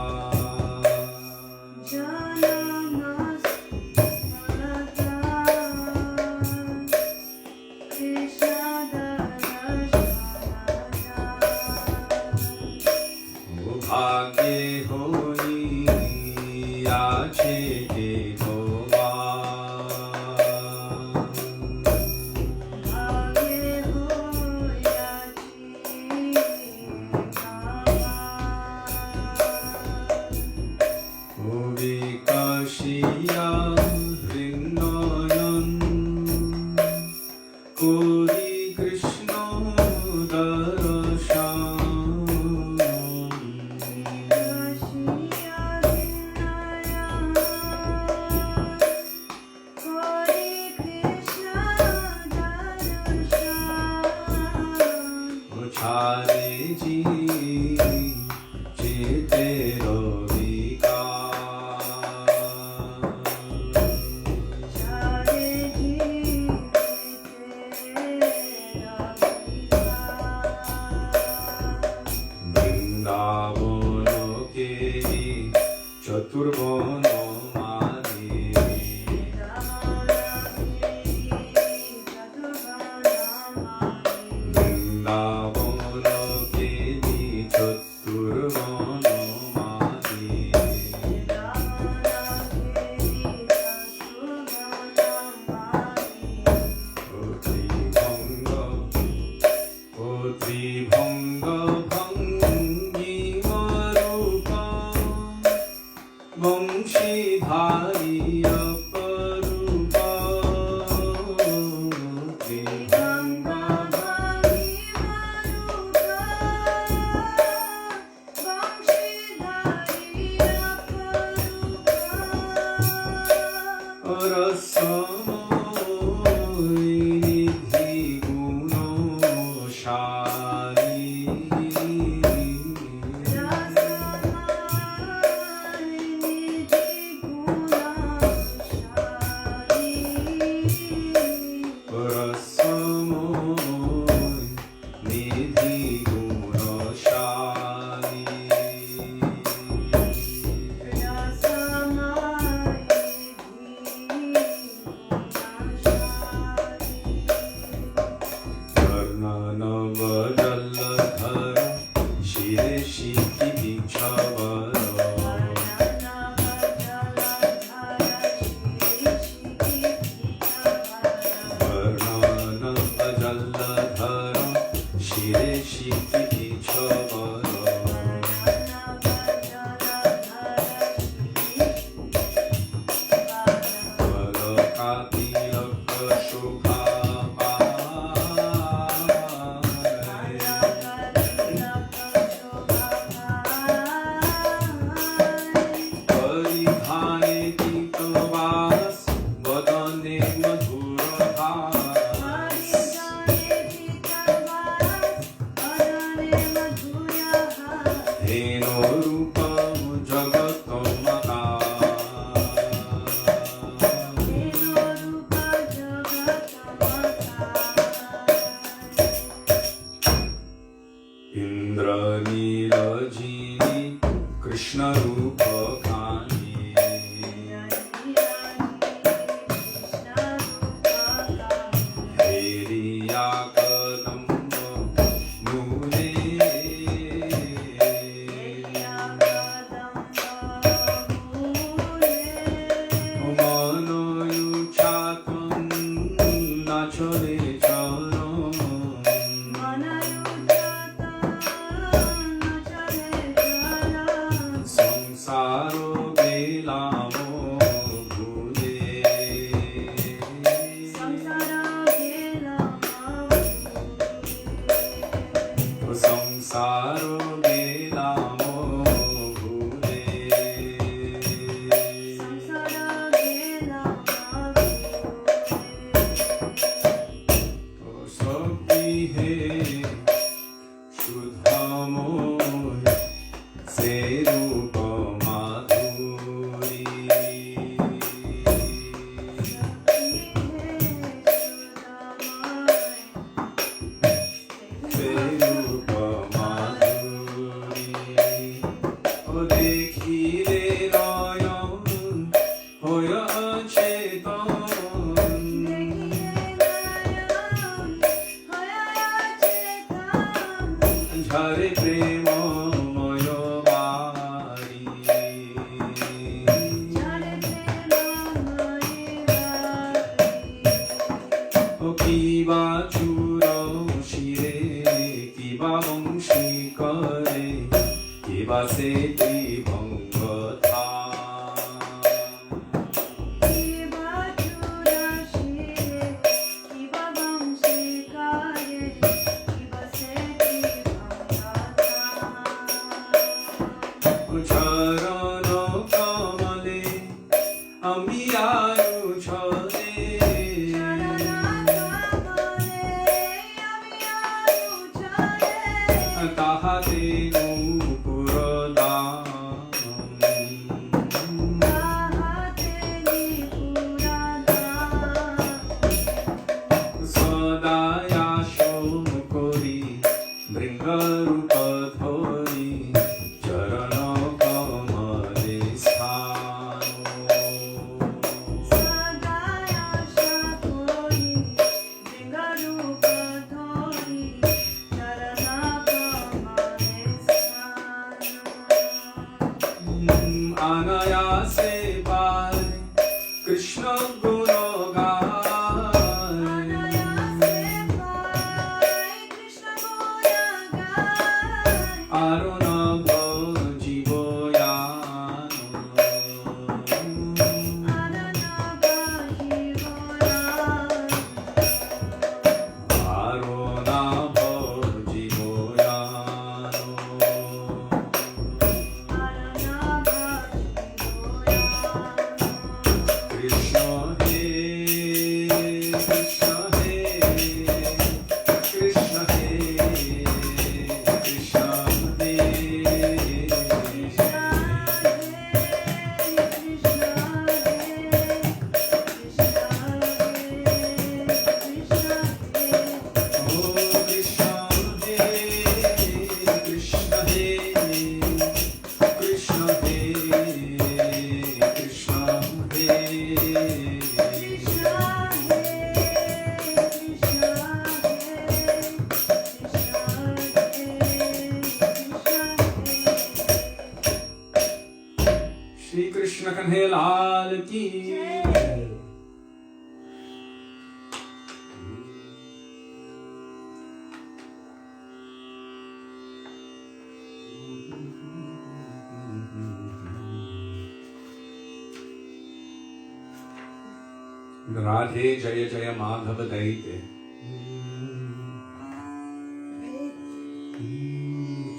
Radhe Jaya Jaya Madhava Daite.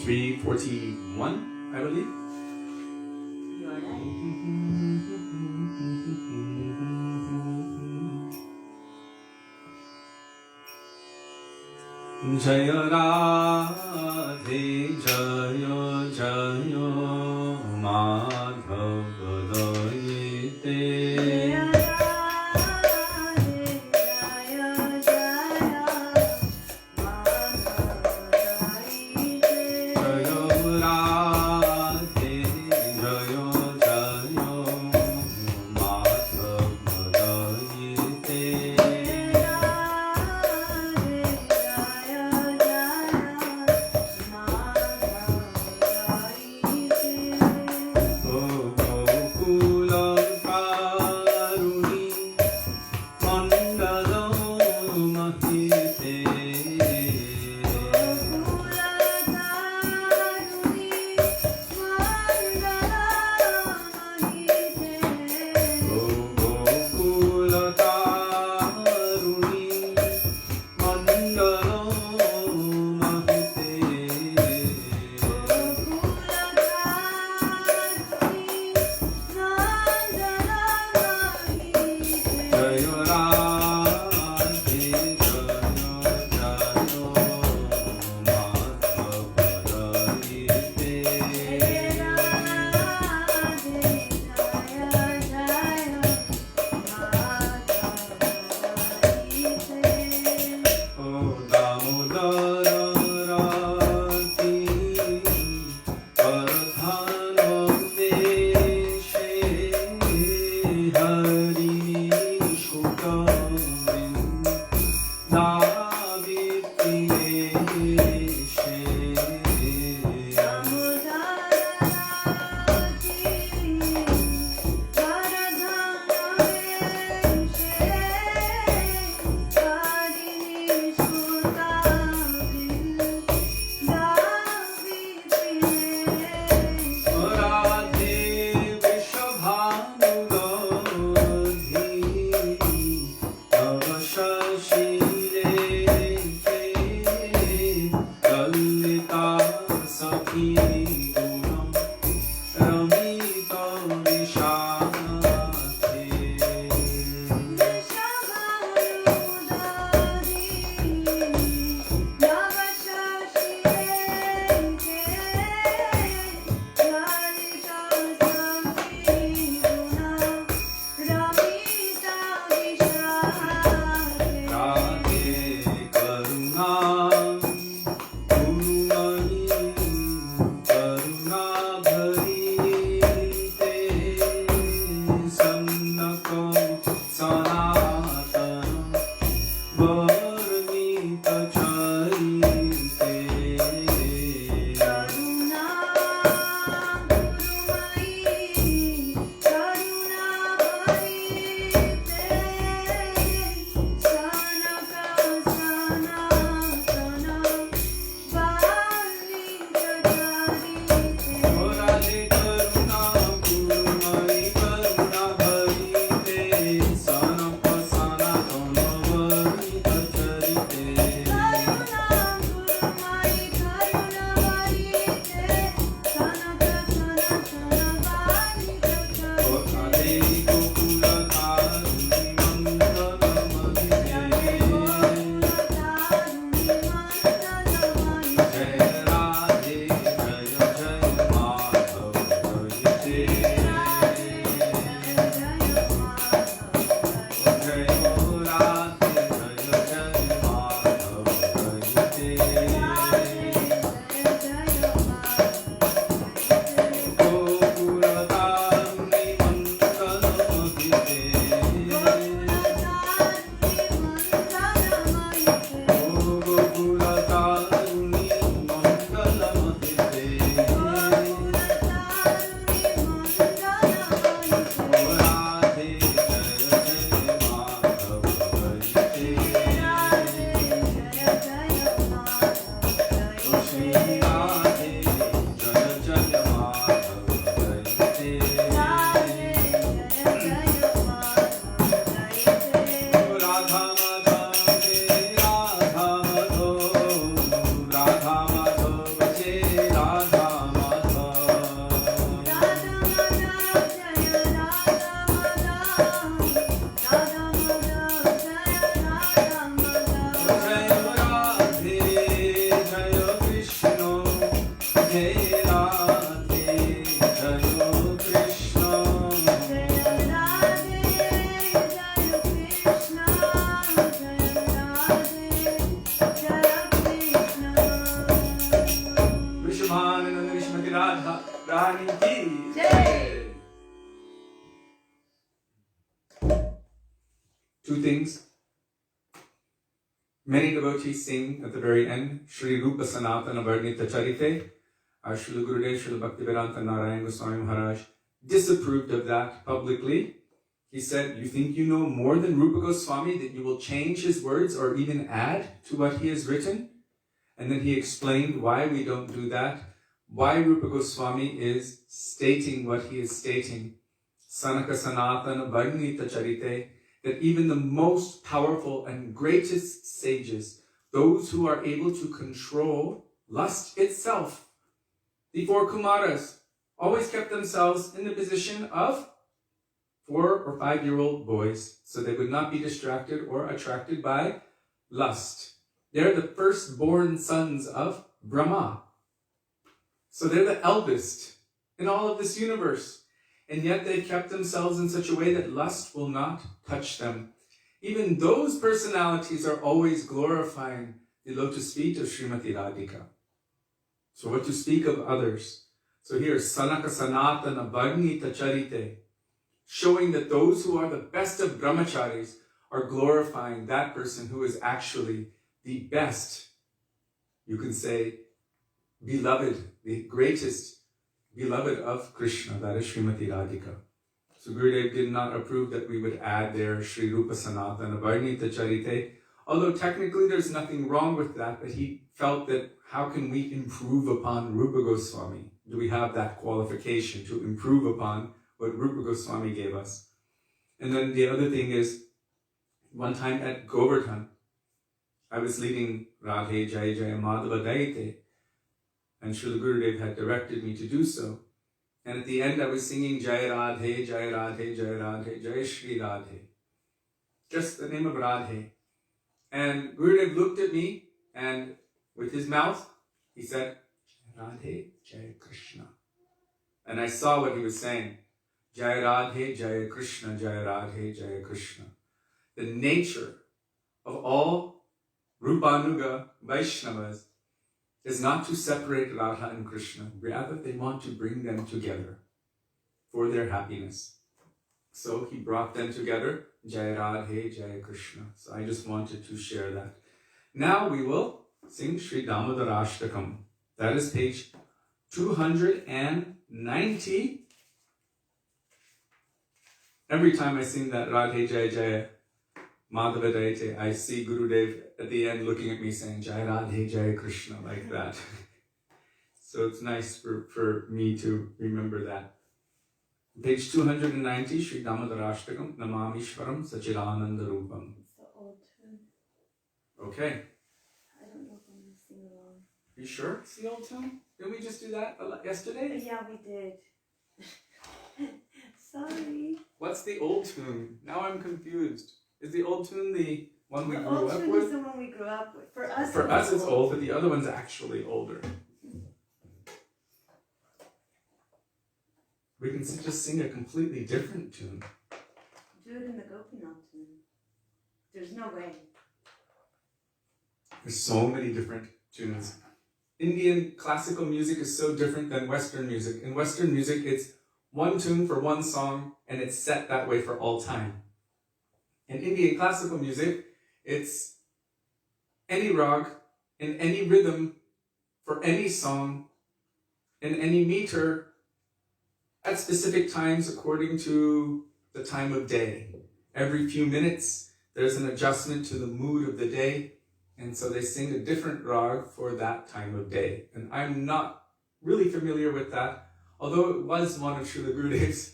341, I believe. You're right. Jaya Radhe Jaya Jaya Madhava Daite. Two things. Many devotees sing at the very end, Śrī Sanātana Gosvāmī. Our Srila Gurudev, Srila Bhaktivedānta, Nārāyaṇa Gosvāmī Mahārāja disapproved of that publicly. He said, you think you know more than Rupa Goswami, that you will change his words or even add to what he has written? And then he explained why we don't do that, why Rupa Goswami is stating what he is stating. Sanaka Sanatana Varnita Charite, that even the most powerful and greatest sages, those who are able to control lust itself, the four Kumaras, always kept themselves in the position of 4 or 5-year-old boys, so they would not be distracted or attracted by lust. They're the firstborn sons of Brahma. So they're the eldest in all of this universe. And yet they kept themselves in such a way that lust will not touch them. Even those personalities are always glorifying the lotus feet of Srimati Radhika. So what to speak of others? So here, Sanaka Sanatana Varnita Charite, showing that those who are the best of brahmacharis are glorifying that person who is actually the best, you can say, beloved, the greatest beloved of Krishna, that is Srimati Radhika. So Gurudev did not approve that we would add there Śrī Sanātana Varnita Charite, although technically there's nothing wrong with that, but he felt that how can we improve upon Rupa Goswami? Do we have that qualification to improve upon what Rupa Goswami gave us? And then the other thing is, one time at Govardhan, I was leading Radhe Jaya Jaya Madhava Daite, and Srila Gurudev had directed me to do so. And at the end I was singing Jaya Radhe, Jaya Radhe, Jaya Radhe, Jaya Śrī Radhe. Just the name of Radhe. And Gurudev looked at me, and with his mouth, he said, Radhe, Jaya Krishna. And I saw what he was saying. Jaya Radhe, Jaya Krishna, Jaya Radhe, Jaya Krishna. The nature of all Rupanuga Vaishnavas is not to separate Radha and Krishna. Rather, they want to bring them together for their happiness. So he brought them together, Jaya Radhe, Jaya Krishna. So I just wanted to share that. Now we will sing Śrī Dāmodarāṣṭakam. That is page 290. Every time I sing that Radhe Jaya Jaya Madhava Daite, I see Gurudev at the end looking at me saying Jaya Radhe Jaya Krishna, like that. So it's nice for me to remember that. Page 290, Śrī Dāmodarāṣṭakam, Namāmishvaram Sachidananda Rupam. It's the old tune. Okay. I don't know if I'm going to sing along. You sure it's the old tune? Didn't we just do that yesterday? Yeah, we did. Sorry. What's the old tune? Now I'm confused. Is the old tune the one we grew up with? The old tune is the one we grew up with. For us, it's old, but the other one's actually older. We can just sing a completely different tune. Do it in the Gopinath tune. There's no way. There's so many different tunes. Indian classical music is so different than Western music. In Western music, it's one tune for one song, and it's set that way for all time. In Indian classical music, it's any rag, in any rhythm, for any song, in any meter, at specific times according to the time of day. Every few minutes, there's an adjustment to the mood of the day, and so they sing a different rag for that time of day. And I'm not really familiar with that, although it was one of Srila Gurudev's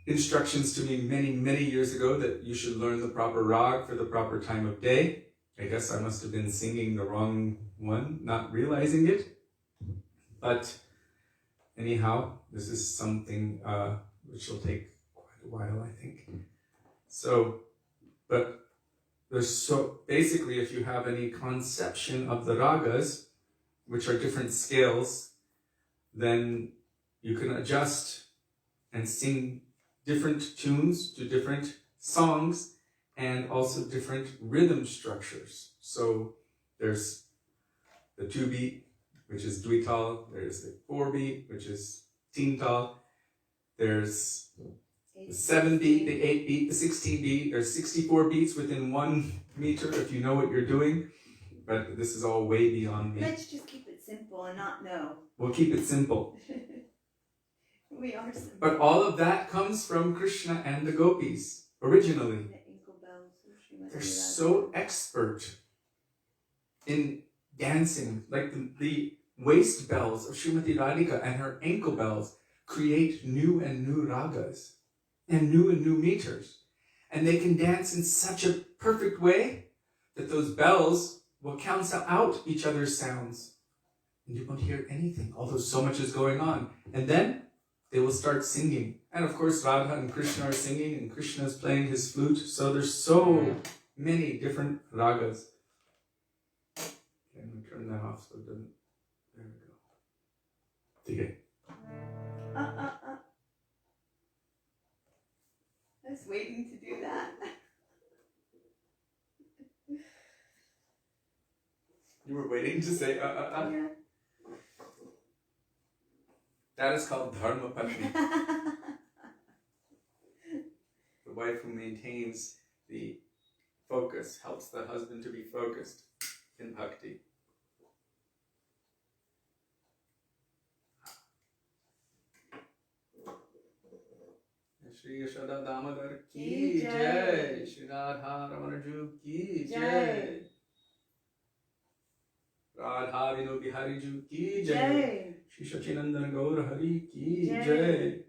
instructions to me many, many years ago that you should learn the proper rag for the proper time of day. I guess I must have been singing the wrong one, not realizing it. But anyhow, this is something which will take quite a while, I think. So, but basically, if you have any conception of the ragas, which are different scales then you can adjust and sing different tunes to different songs and also different rhythm structures. So there's the 2-beat, which is Dvital. There's the 4-beat, which is Tintal. There's the 7-beat, the 8-beat, the 16-beat. There's 64 beats within 1 meter if you know what you're doing. But this is all way beyond me. Let's just keep it simple and not know. We'll keep it simple. We are simple. But all of that comes from Krishna and the gopis, originally. The ankle bells of Śrīmad They're Radhika. so expert in dancing. Like the waist bells of Śrīmati Radhika and her ankle bells create new and new ragas and new meters. And they can dance in such a perfect way that those bells will cancel out each other's sounds. And you won't hear anything, although so much is going on. And then they will start singing. And of course, Radha and Krishna are singing, and Krishna is playing his flute. So there's so many different ragas. Okay, I'm going to turn that off so it doesn't... There we go. Okay. I was waiting to do that. You were waiting to say Yeah. That is called Dharma Patni. The wife who maintains the focus, helps the husband to be focused in bhakti. Śrī Dāmodara ki jai, Śrī Radha ki jai, Radha Vino Bihari Ju ki jai, Śrī Satyavrata Muni ki jai,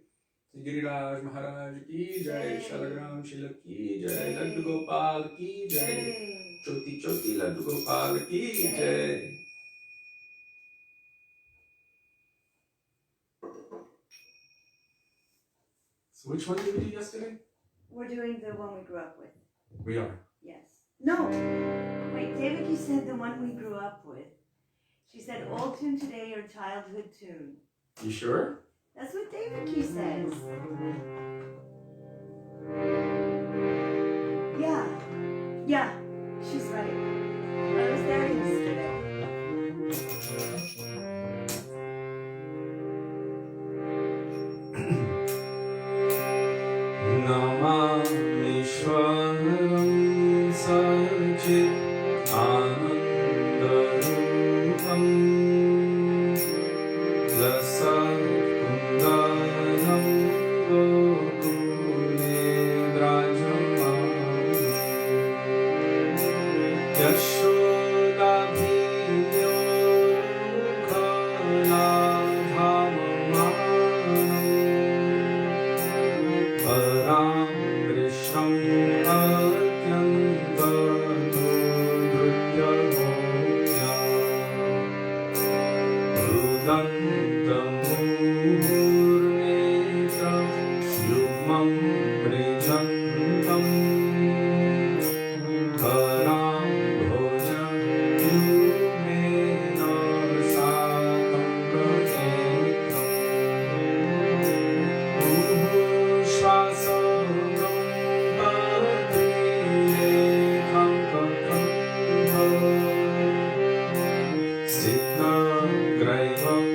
Giriraj Mahārāja ki jai, Shalagram Shila ki jai, Laddu Gopal ki jai, Choti Choti Laddu Gopal ki jai. So which one did we do yesterday? We're doing the one we grew up with. We are. Yes. No. Wait, Devaki said the one we grew up with. She said, old tune today or childhood tune. You sure? That's what Devaki says. Yeah, she's right. I was there yesterday. Namami Shwaram Sajit Anandarupam Lasat Kundaram Gokule Brajamam Yashodabhiyo Kaladhamam Param Vrisham Atyanta Nudrutya Bhojya Rudanta Murnetra Yugmam Vrijantam Param Bhoja Yumena Satam Kajetam Shvasam Bhakti-rekam kakam Siddha Graivam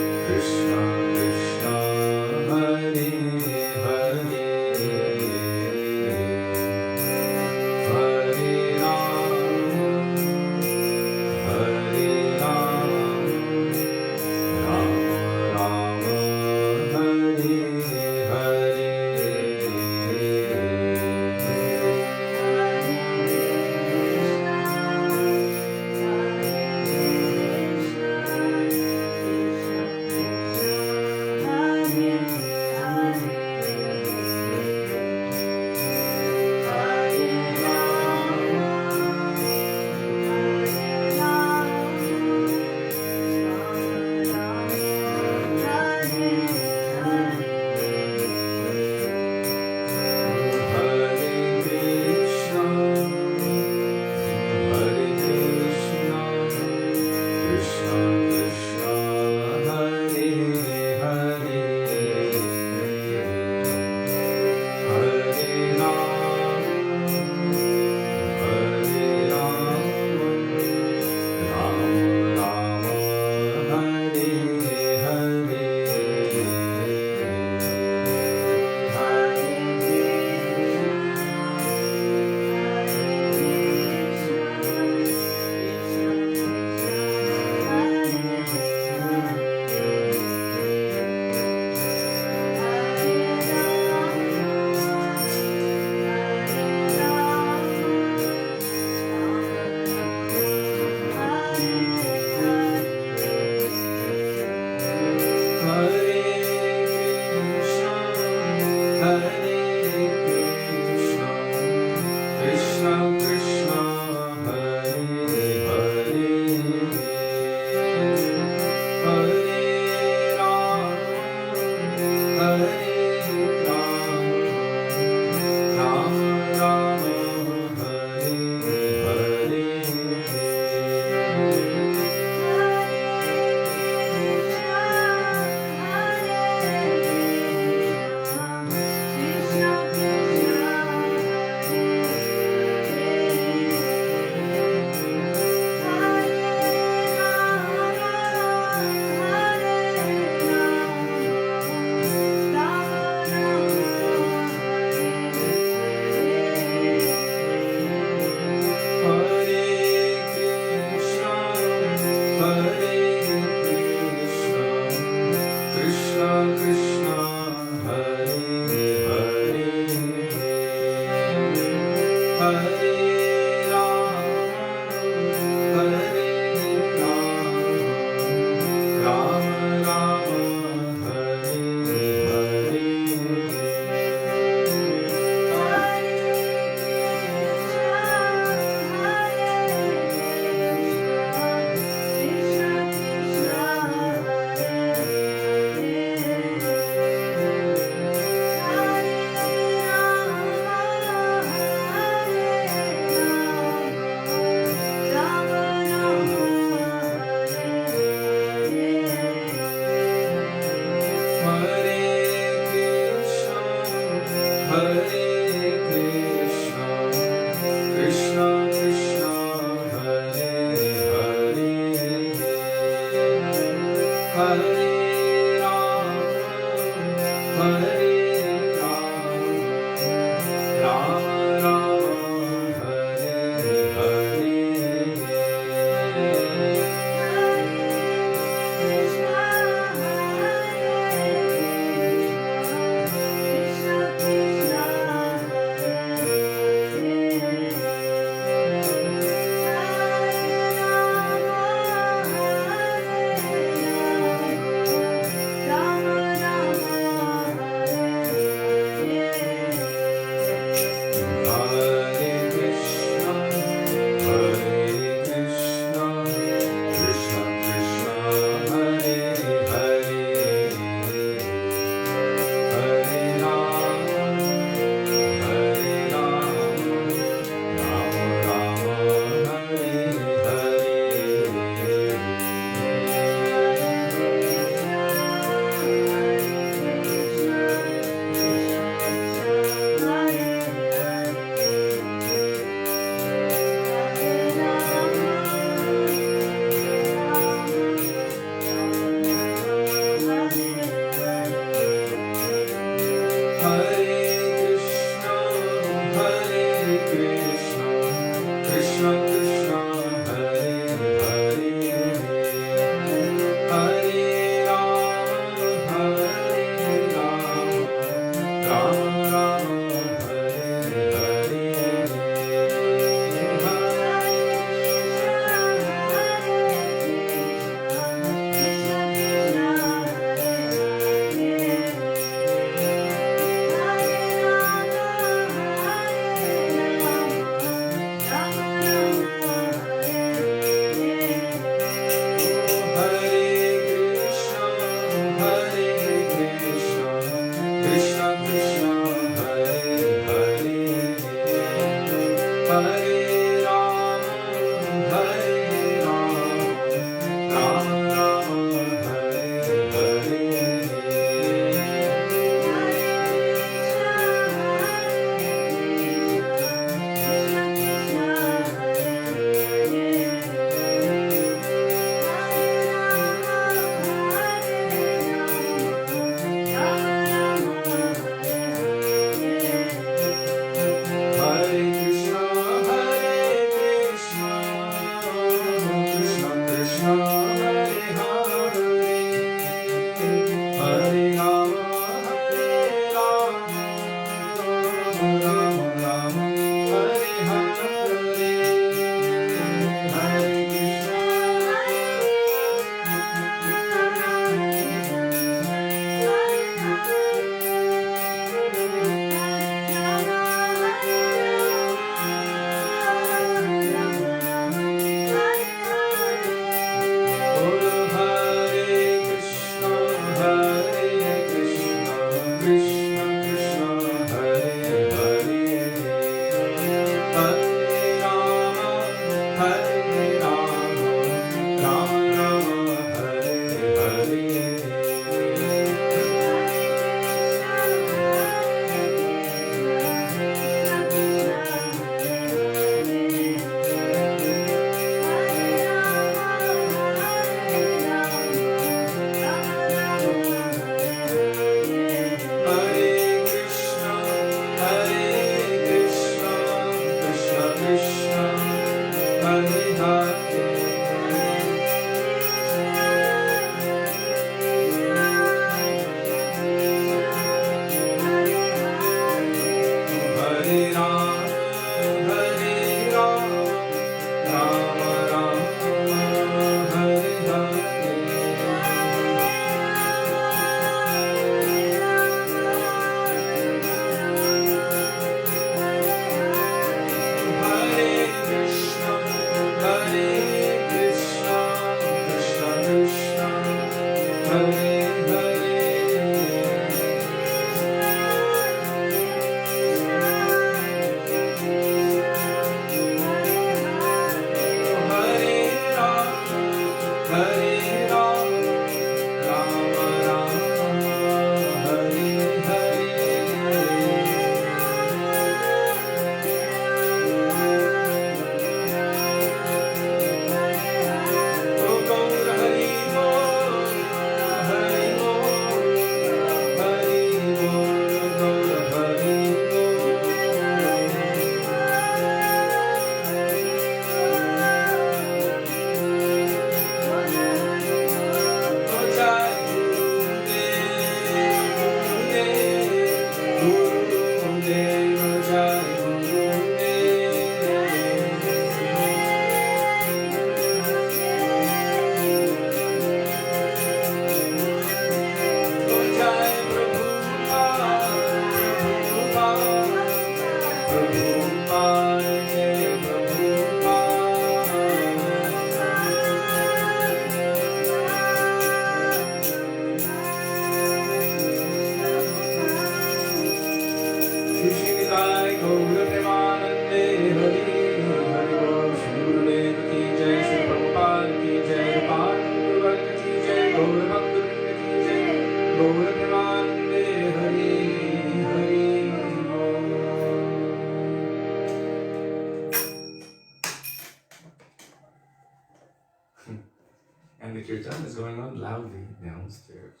And the kirtan is going on loudly downstairs.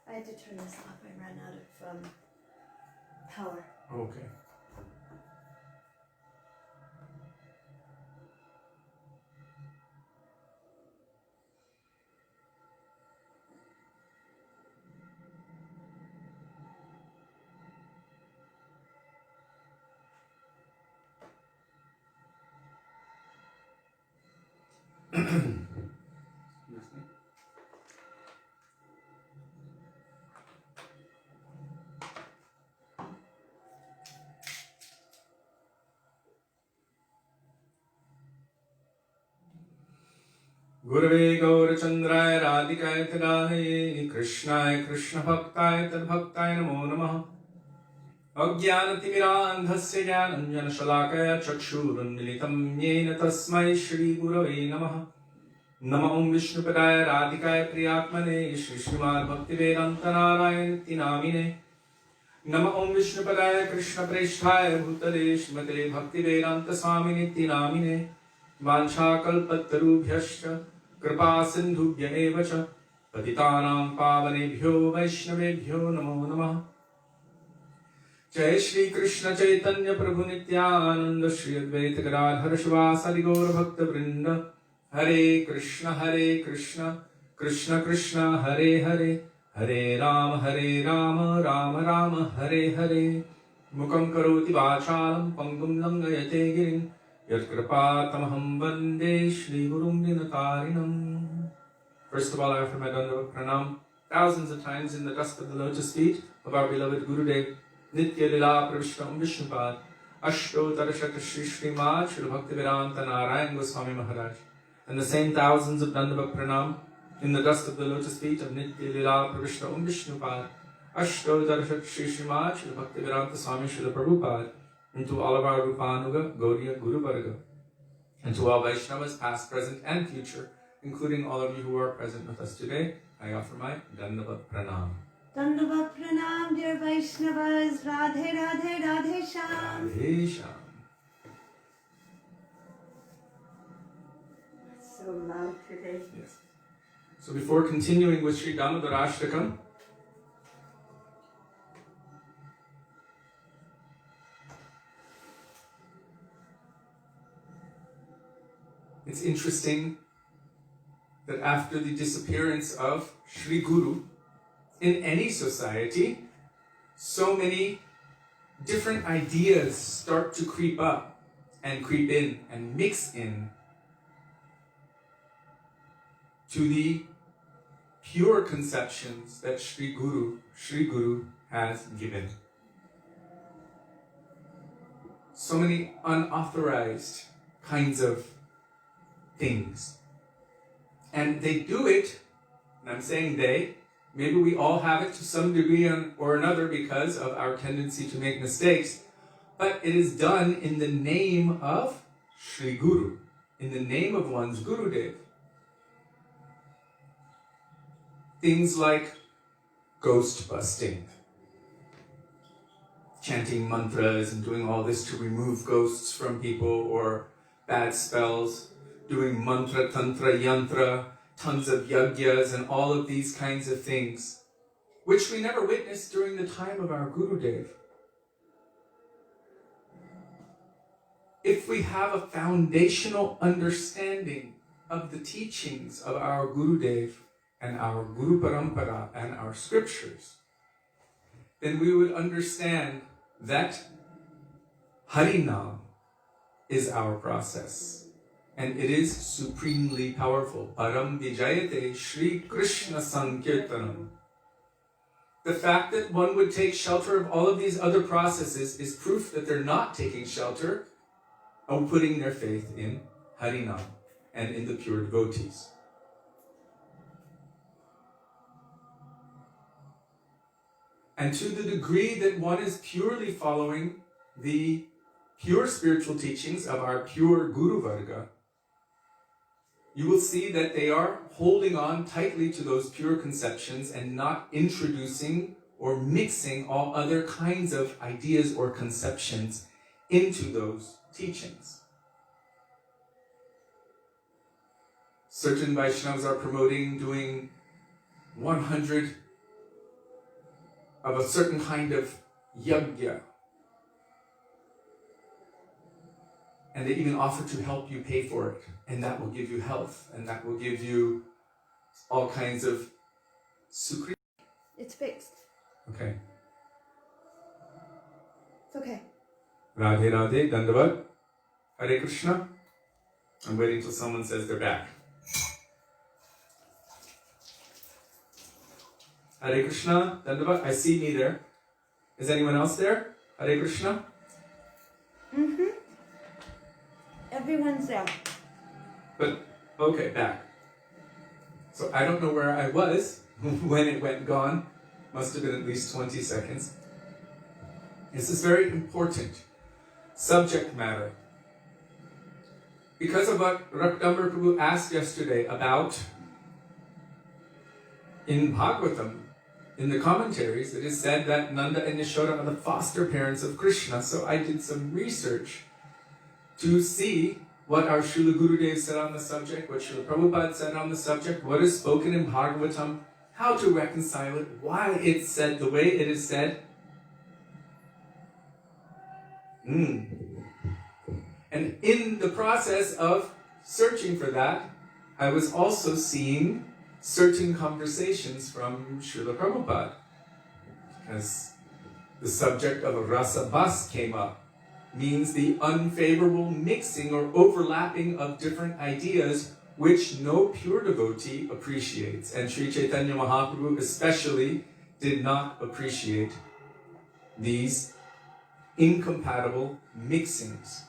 I had to turn this off. I ran out of power. Okay. Gurave Gaurachandraya Radhikaya Tadahaya Krishnaya Krishna Bhaktaya Tadbhaktaya Namo Namaha Ajnanatimiraandhasya Jnananjana Shalakaya Chakshurunmilitam Yena Tasmai Shri Gurave Namaha Nama Om Vishnupadaya Radhikaya Priyatmane Śrīmad Bhaktivedānta Nārāyaṇa Namine Nama Om Vishnupadaya Krishna Presthaya Bhutale Śrīmate Bhaktivedānta Swamine Namine Vanchakalpatarubhyascha Kripa Sindhubhya eva cha Patitanam Pavanebhyo Vaishnavebhyo Namo Namah Jai Shri Krishna Chaitanya Prabhu Nityananda Shri Advaita Gadadhara Shivasari Gaura Bhakta Vrinda Hare Krishna Krishna Krishna Hare Hare, Hare Rama, Rama Rama, Hare Hare. Mukam karoti vācālam, pangum langayate girim, yat kripatamaham vande Shri Gurum Dinatarinam. First of all, I offer my Dandava Pranam thousands of times in the dust of the lotus feet of our beloved Gurudev, Nitya Lila Pravishtam Vishnupad, Ashto Tarashata Shri Śrīmad, Śrī Bhaktivedānta Nārāyaṇa Gosvāmī Mahārāja. And the same thousands of Dandava Pranam in the dust of the lotus feet of Nitya Lila Pravishtam Vishnupad, Ashto Tarashata Shri Śrīmad, Śrī Bhaktivedānta Swami Śrīla Prabhupada, and to all of our Rupanuga, Gaudiya, Guru Varga, and to all Vaishnavas, past, present, and future, including all of you who are present with us today, I offer my Dandava Pranam. Dandava Pranam, dear Vaishnavas, Radhe Radhe Radhe Sham. Radhe Sham. It's so loud today. Yes. So before continuing with Śrī Dāmodarāṣṭakam, it's interesting that after the disappearance of Shri Guru, in any society, so many different ideas start to creep up and creep in and mix in to the pure conceptions that Shri Guru has given. So many unauthorized kinds of things. And they do it, and I'm saying they, maybe we all have it to some degree or another because of our tendency to make mistakes, but it is done in the name of Shri Guru, in the name of one's Gurudev. Things like ghost busting, chanting mantras and doing all this to remove ghosts from people or bad spells, doing mantra, tantra, yantra, tons of yagyas and all of these kinds of things, which we never witnessed during the time of our Gurudev. If we have a foundational understanding of the teachings of our Gurudev and our Guru Parampara and our scriptures, then we would understand that Harinam is our process. And it is supremely powerful. Param Vijayate Shri Krishna Sankirtanam. The fact that one would take shelter of all of these other processes is proof that they're not taking shelter of putting their faith in Harinam and in the pure devotees. And to the degree that one is purely following the pure spiritual teachings of our pure Guru Varga, you will see that they are holding on tightly to those pure conceptions and not introducing or mixing all other kinds of ideas or conceptions into those teachings. Certain Vaishnavas are promoting doing 100 of a certain kind of yajna. And they even offer to help you pay for it. And that will give you health. And that will give you all kinds of sukri. It's fixed. Okay. It's okay. Radhe Radhe, Dandavad. Hare Krishna. I'm waiting till someone says they're back. Hare Krishna, Dandavad. I see me there. Is anyone else there? Hare Krishna. Mm-hmm. Everyone's there. But, okay, back. So I don't know where I was when it went gone. Must have been at least 20 seconds. This is very important subject matter. Because of what Rakdambar Prabhu asked yesterday about, in Bhagavatam, in the commentaries, it is said that Nanda and Yashoda are the foster parents of Krishna. So I did some research to see what our Srila Gurudev said on the subject, what Srila Prabhupada said on the subject, what is spoken in Bhagavatam, how to reconcile it, why it's said the way it is said. And in the process of searching for that, I was also seeing certain conversations from Srila Prabhupada. As the subject of a rasa bus came up, means the unfavorable mixing or overlapping of different ideas which no pure devotee appreciates. And Sri Chaitanya Mahaprabhu especially did not appreciate these incompatible mixings.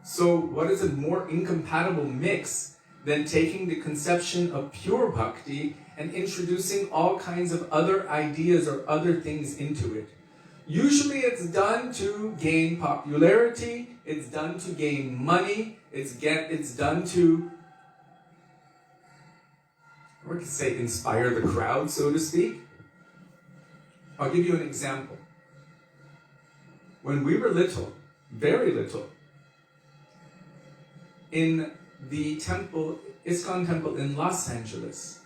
So what is a more incompatible mix than taking the conception of pure bhakti and introducing all kinds of other ideas or other things into it? Usually it's done to gain popularity, it's done to gain money, it's done to, or we could say inspire the crowd, so to speak. I'll give you an example. When we were little, very little, in the temple, ISKCON temple in Los Angeles,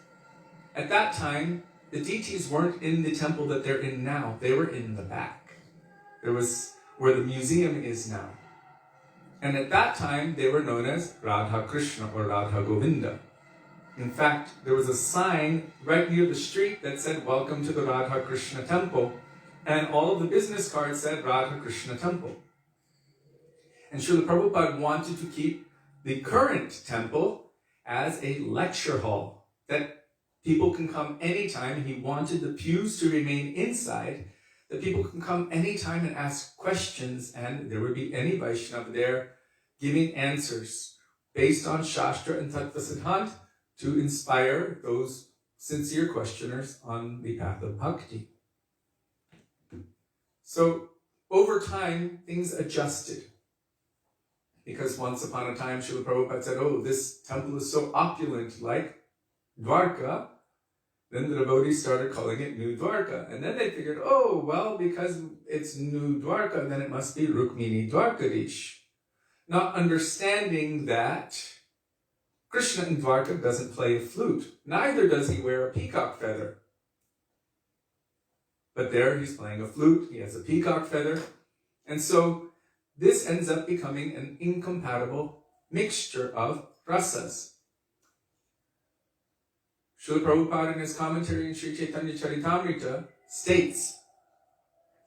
at that time, the deities weren't in the temple that they're in now. They were in the back. There was where the museum is now. And at that time, they were known as Radha Krishna or Radha Govinda. In fact, there was a sign right near the street that said, "Welcome to the Radha Krishna temple." And all of the business cards said Radha Krishna temple. And Srila Prabhupada wanted to keep the current temple as a lecture hall that people can come anytime. He wanted the pews to remain inside, that people can come anytime and ask questions, and there would be any Vaishnava there giving answers based on Shastra and Tattva Siddhant to inspire those sincere questioners on the path of bhakti. So over time, things adjusted. Because once upon a time, Srila Prabhupada said, "Oh, this temple is so opulent, like Dwarka." Then the devotees started calling it New Dwarka. And then they figured, oh, well, because it's New Dwarka, then it must be Rukmini Dwarkadish. Not understanding that Krishna in Dwarka doesn't play a flute. Neither does he wear a peacock feather. But there he's playing a flute, he has a peacock feather. And so this ends up becoming an incompatible mixture of rasas. Srila Prabhupada in his commentary in Sri Chaitanya Charitamrita states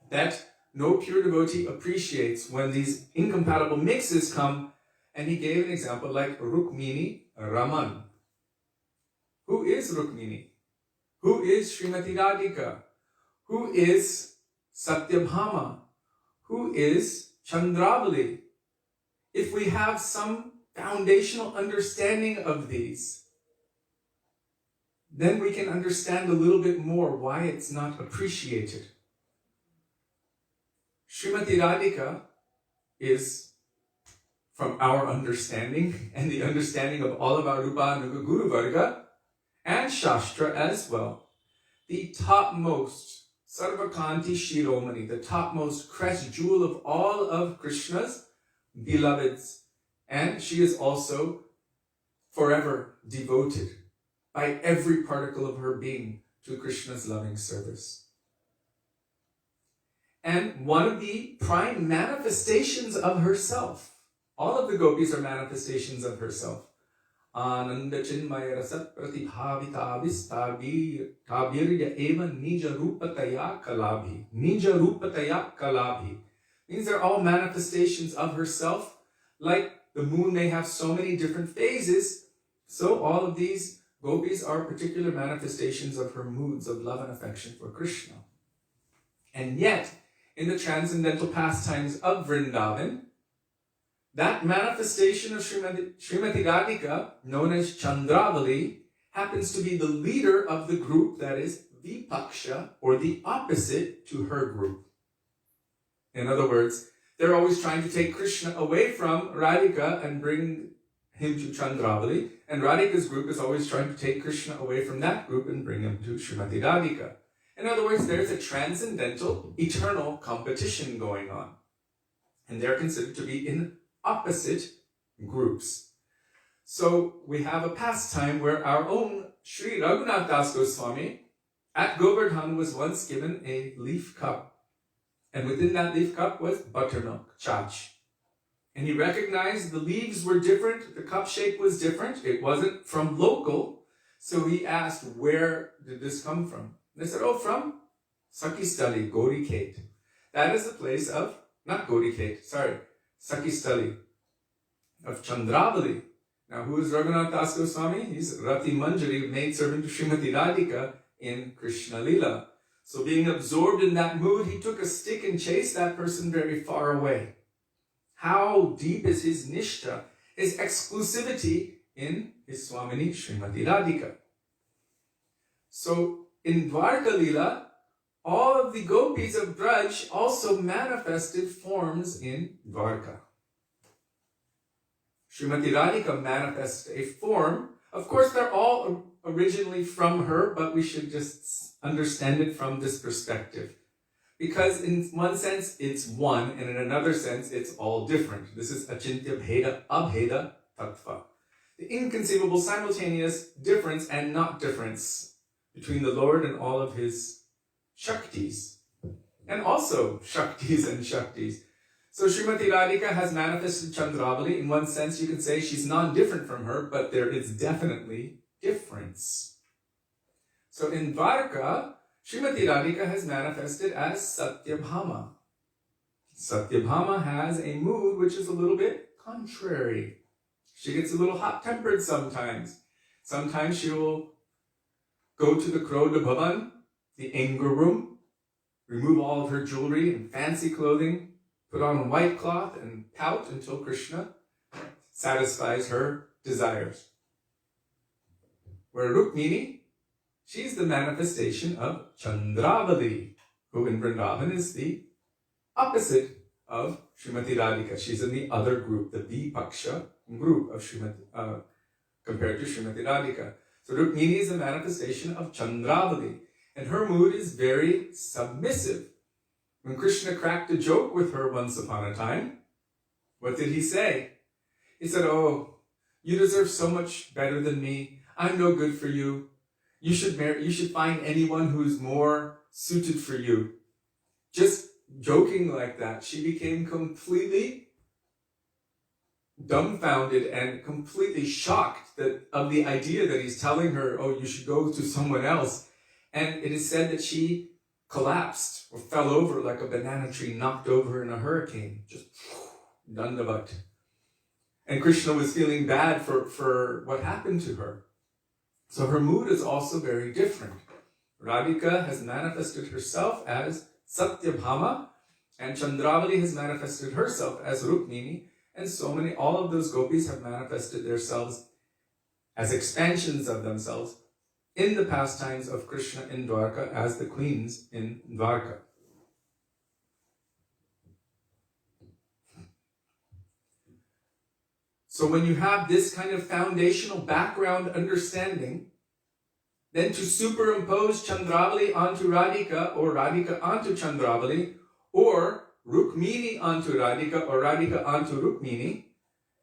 that no pure devotee appreciates when these incompatible mixes come, and he gave an example like Rukmini Raman. Who is Rukmini? Who is Srimati Radhika? Who is Satyabhama? Who is Chandravali? If we have some foundational understanding of these, then we can understand a little bit more why it's not appreciated. Srimati Radhika is, from our understanding and the understanding of all of our Rupa-nuga Guru Varga and Shastra as well, the topmost Sarvakanti Shiromani, the topmost crest jewel of all of Krishna's beloveds. And she is also forever devoted by every particle of her being to Krishna's loving service. And one of the prime manifestations of herself, all of the gopis are manifestations of herself. Ananda chinmaya rasat pratibhavitavis tabirya eva nija rupataya kalabhi. Nija rupataya kalabhi means they're all manifestations of herself. Like the moon may have so many different phases, so all of these gopis are particular manifestations of her moods of love and affection for Krishna. And yet, in the transcendental pastimes of Vrindavan, that manifestation of Srimati Radhika, known as Chandravali, happens to be the leader of the group that is Vipaksha, or the opposite to her group. In other words, they're always trying to take Krishna away from Radhika and bring him to Chandravali, and Radhika's group is always trying to take Krishna away from that group and bring him to Srimati Radhika. In other words, there's a transcendental, eternal competition going on. And they're considered to be in opposite groups. So we have a pastime where our own Śrī Raghunath Das Goswami at Govardhan was once given a leaf cup. And within that leaf cup was buttermilk, chach. And he recognized the leaves were different, the cup shape was different. It wasn't from local, So he asked, where did this come from? They said, oh, from Sakistali, Gaurikhet. That is the place of, not Gaurikhet, sorry, Sakistali, of Chandravali. Now, who is Raghunath Das Goswami? He's Rati Manjari, maidservant to Srimati Radhika in Krishna Lila. So being absorbed in that mood, he took a stick and chased that person very far away. How deep is his nishtha, his exclusivity in his Swamini Srimati Radhika. So in Dwarka Lila, all of the gopis of Braj also manifested forms in Dwarka. Srimati Radhika manifests a form. Of course, they're all originally from her, but we should just understand it from this perspective. Because in one sense, it's one, and in another sense, it's all different. This is achintya bheda abheda tattva. The inconceivable simultaneous difference and not difference between the Lord and all of his Shaktis. And also Shaktis and Shaktis. So Srimati Radhika has manifested Chandravali. In one sense, you can say she's non-different from her, but there is definitely difference. So in Dwarka, Srimati Radhika has manifested as Satyabhama. Satyabhama has a mood which is a little bit contrary. She gets a little hot-tempered sometimes. Sometimes she will go to the Krodha Bhavan, the anger room, remove all of her jewelry and fancy clothing, put on white cloth and pout until Krishna satisfies her desires. Where Rukmini, she's the manifestation of Chandravali, who in Vrindavan is the opposite of Srimati Radhika. She's in the other group, the Vipaksha group of Srimati, compared to Srimati Radhika. So Rukmini is a manifestation of Chandravali, and her mood is very submissive. When Krishna cracked a joke with her once upon a time, what did he say? He said, oh, you deserve so much better than me. I'm no good for you. You should find anyone who's more suited for you. Just joking like that, she became completely dumbfounded and completely shocked of the idea that he's telling her, oh, you should go to someone else. And it is said that she collapsed or fell over like a banana tree knocked over in a hurricane. Just dandavat. And Krishna was feeling bad for what happened to her. So her mood is also very different. Radhika has manifested herself as Satyabhama, and Chandravali has manifested herself as Rukmini, and all of those gopis have manifested themselves as expansions of themselves in the pastimes of Krishna in Dwarka as the queens in Dwarka. So when you have this kind of foundational background understanding, then to superimpose Chandravali onto Radhika, or Radhika onto Chandravali, or Rukmini onto Radhika, or Radhika onto Rukmini,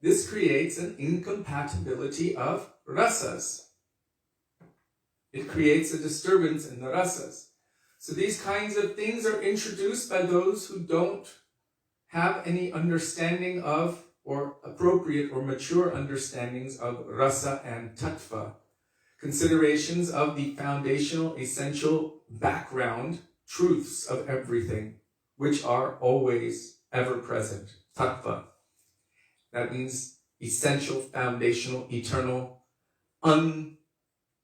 this creates an incompatibility of rasas. It creates a disturbance in the rasas. So these kinds of things are introduced by those who don't have any understanding of, or appropriate or mature understandings of rasa and tattva. Considerations of the foundational, essential background truths of everything, which are always ever present. Tattva. That means essential, foundational, eternal,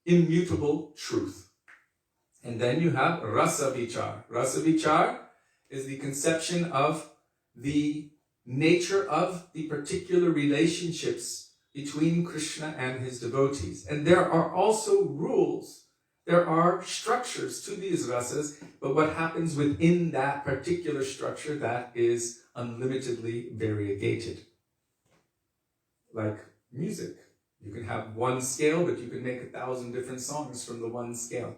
immutable truth. And then you have rasa vichar. Rasa vichar is the conception of the nature of the particular relationships between Krishna and his devotees. And there are also rules. There are structures to these rasas, but what happens within that particular structure, that is unlimitedly variegated. Like music. You can have one scale, but you can make 1,000 different songs from the one scale.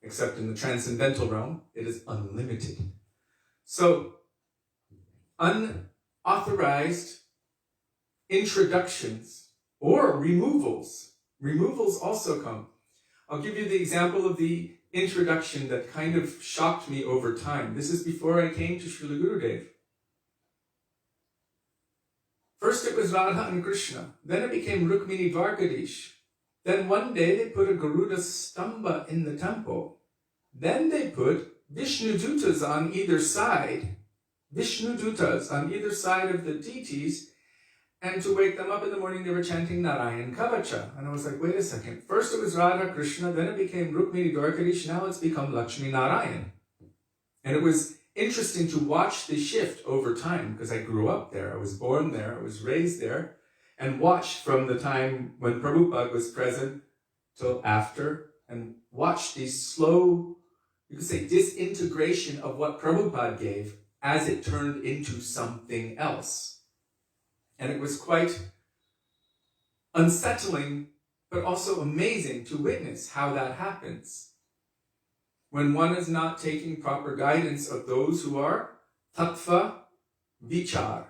Except in the transcendental realm, it is unlimited. So, unauthorized introductions or removals. Removals also come. I'll give you the example of the introduction that kind of shocked me over time. This is before I came to Srila Gurudev. First it was Radha and Krishna. Then it became Rukmini Dwarkadish. Then one day they put a Garuda Stamba in the temple. Then they put Vishnudutas on either side, Vishnudutas on either side of the deities, and to wake them up in the morning they were chanting Nārāyaṇa Kavacha. And I was like, wait a second, first it was Radha Krishna, then it became Rukmini Dwarkadish, now it's become Lakshmi Narayan. And it was interesting to watch the shift over time, because I grew up there, I was born there, I was raised there, and watched from the time when Prabhupada was present till after, and watched these slow, you could say, disintegration of what Prabhupada gave as it turned into something else. And it was quite unsettling, but also amazing to witness how that happens. When one is not taking proper guidance of those who are tattva vichar,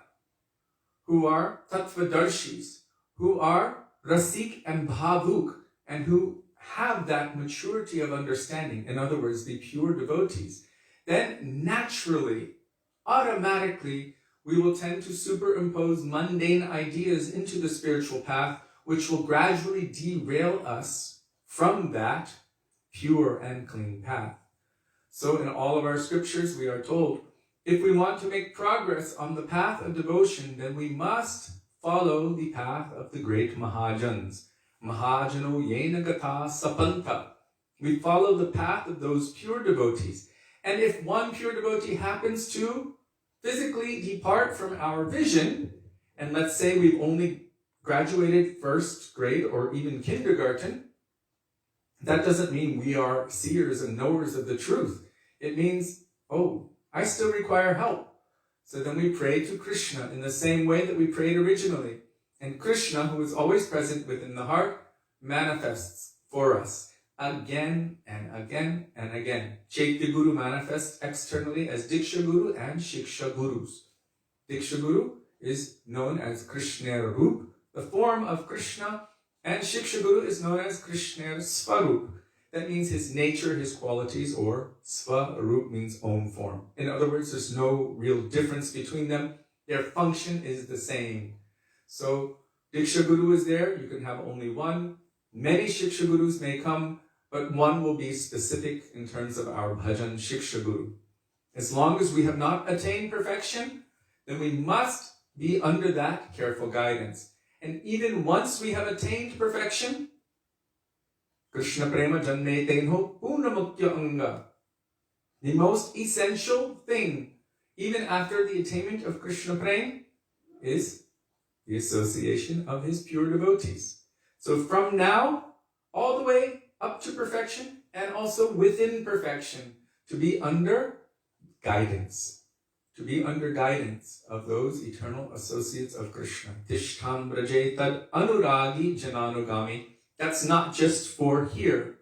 who are tattva darshis, who are rasik and bhavuk, and who have that maturity of understanding, in other words, the pure devotees, then naturally, automatically, we will tend to superimpose mundane ideas into the spiritual path, which will gradually derail us from that pure and clean path. So in all of our scriptures, we are told, if we want to make progress on the path of devotion, then we must follow the path of the great Mahājans. Mahājano yena gata sapanta. We follow the path of those pure devotees. And if one pure devotee happens to physically depart from our vision, and let's say we've only graduated first grade or even kindergarten, that doesn't mean we are seers and knowers of the truth. It means, oh, I still require help. So then we pray to Krishna in the same way that we prayed originally. And Krishna, who is always present within the heart, manifests for us again and again and again. Chaitya Guru manifests externally as Diksha Guru and Shiksha Gurus. Diksha Guru is known as Krishna Roop, the form of Krishna, and Shiksha Guru is known as Krishna Svarup. That means his nature, his qualities, or Svarup means own form. In other words, there's no real difference between them. Their function is the same. So Diksha Guru is there, you can have only one. Many Shiksha Gurus may come, but one will be specific in terms of our bhajan Shiksha Guru. As long as we have not attained perfection, then we must be under that careful guidance. And even once we have attained perfection, Krishna Prema Janme Tenho Punamukya Anga. The most essential thing, even after the attainment of Krishna Prema, is the association of his pure devotees. So from now, all the way up to perfection, and also within perfection, to be under guidance. To be under guidance of those eternal associates of Krishna. Tishtham Braje Tad Anuragi Jananugami. That's not just for here.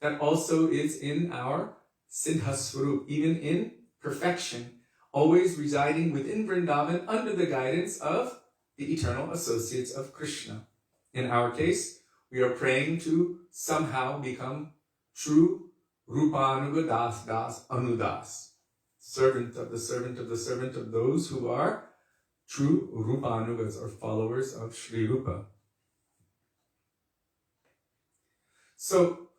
That also is in our Siddhaswarup, even in perfection, always residing within Vrindavan under the guidance of the eternal associates of Krishna. In our case, we are praying to somehow become true Rupanuga Das Das Anudas, servant of the servant of the servant of those who are true Rupanugas, or followers of Sri Rupa. So,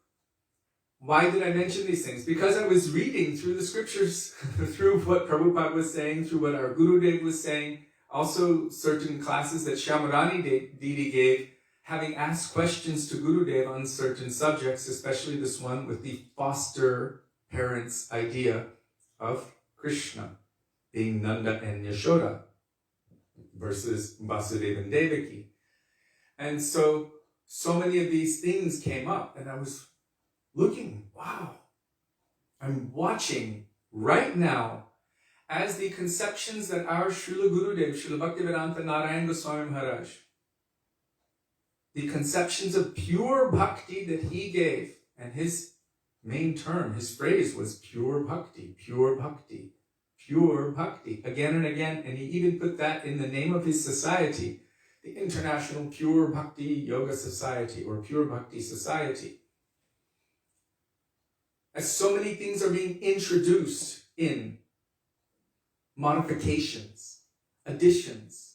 why did I mention these things? Because I was reading through the scriptures, through what Prabhupada was saying, through what our Gurudev was saying, also certain classes that Shamarani Didi gave, having asked questions to Gurudev on certain subjects, especially this one with the foster parents idea of Krishna being Nanda and Yashoda versus Vasudeva and Devaki. And so many of these things came up, and I was looking, wow, I'm watching right now as the conceptions that our Srila Gurudev, Srila Bhaktivedānta Nārāyaṇa Gosvāmī Mahārāja, the conceptions of pure bhakti that he gave, and his main term, his phrase was pure bhakti, pure bhakti, pure bhakti, again and again, and he even put that in the name of his society, the International Pure Bhakti Yoga Society, or Pure Bhakti Society. As so many things are being introduced in modifications, additions,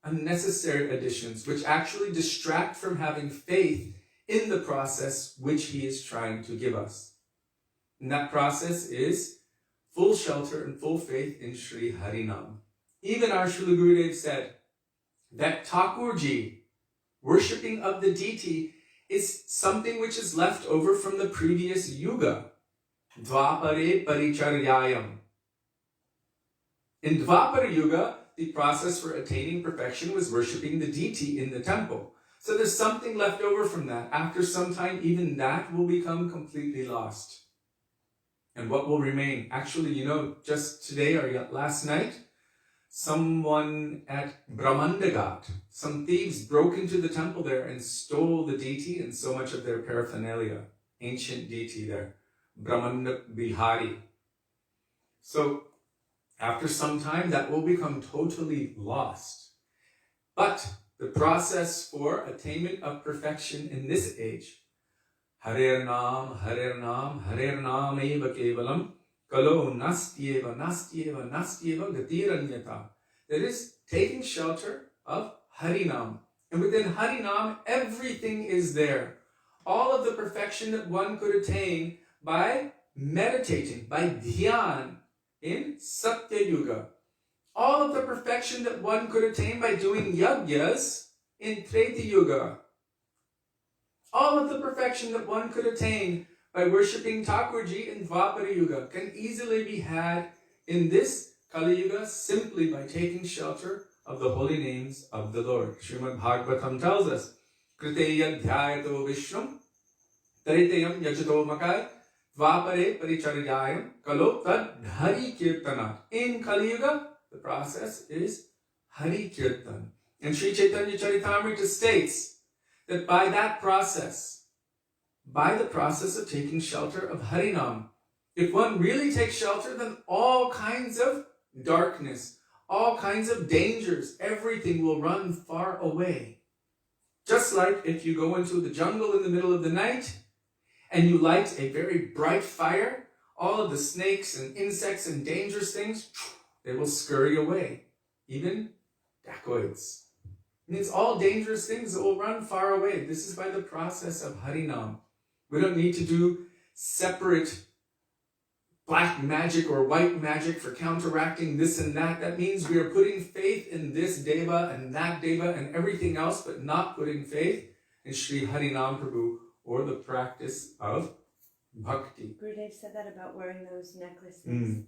unnecessary additions, which actually distract from having faith in the process which he is trying to give us. And that process is full shelter and full faith in Sri Harinam. Even our Srila Gurudev said that Thakurji, worshipping of the deity, is something which is left over from the previous yuga. Dvapare paricharyayam. In Dvapara Yuga, the process for attaining perfection was worshipping the deity in the temple. So there's something left over from that. After some time, even that will become completely lost. And what will remain? Actually, just today or last night, someone at Brahmandagat, some thieves broke into the temple there and stole the deity and so much of their paraphernalia. Ancient deity there, Brahmanda Bihari. So after some time, that will become totally lost. But the process for attainment of perfection in this age, Harer Nam, Harer Nam, Harer Nam eva kevalam, Kalo nastyeva, nastyeva, nastyeva gatiranyata. That is taking shelter of Harinam. And within Harinam, everything is there. All of the perfection that one could attain by meditating, by dhyan in Satya Yuga. All of the perfection that one could attain by doing yagyas in Treta Yuga. All of the perfection that one could attain by worshipping Thakurji in Dvapara Yuga can easily be had in this Kali Yuga simply by taking shelter of the holy names of the Lord. Śrīmad Bhagavatam tells us, Kriteya dhyayato vishnum, taritayam yajato makar, Dvapare paricharyayam, kalo tad hari kirtanat. In Kali Yuga, the process is Hari Kirtan. And Sri Chaitanya Charitamrita states that by that process, by the process of taking shelter of Harinam, if one really takes shelter, then all kinds of darkness, all kinds of dangers, everything will run far away. Just like if you go into the jungle in the middle of the night and you light a very bright fire, all of the snakes and insects and dangerous things, they will scurry away. Even dacoits. And it's all dangerous things that will run far away. This is by the process of Harinam. We don't need to do separate black magic or white magic for counteracting this and that. That means we are putting faith in this deva and that deva and everything else, but not putting faith in Sri Harinam Prabhu or the practice of bhakti. Gurudev said that about wearing those necklaces.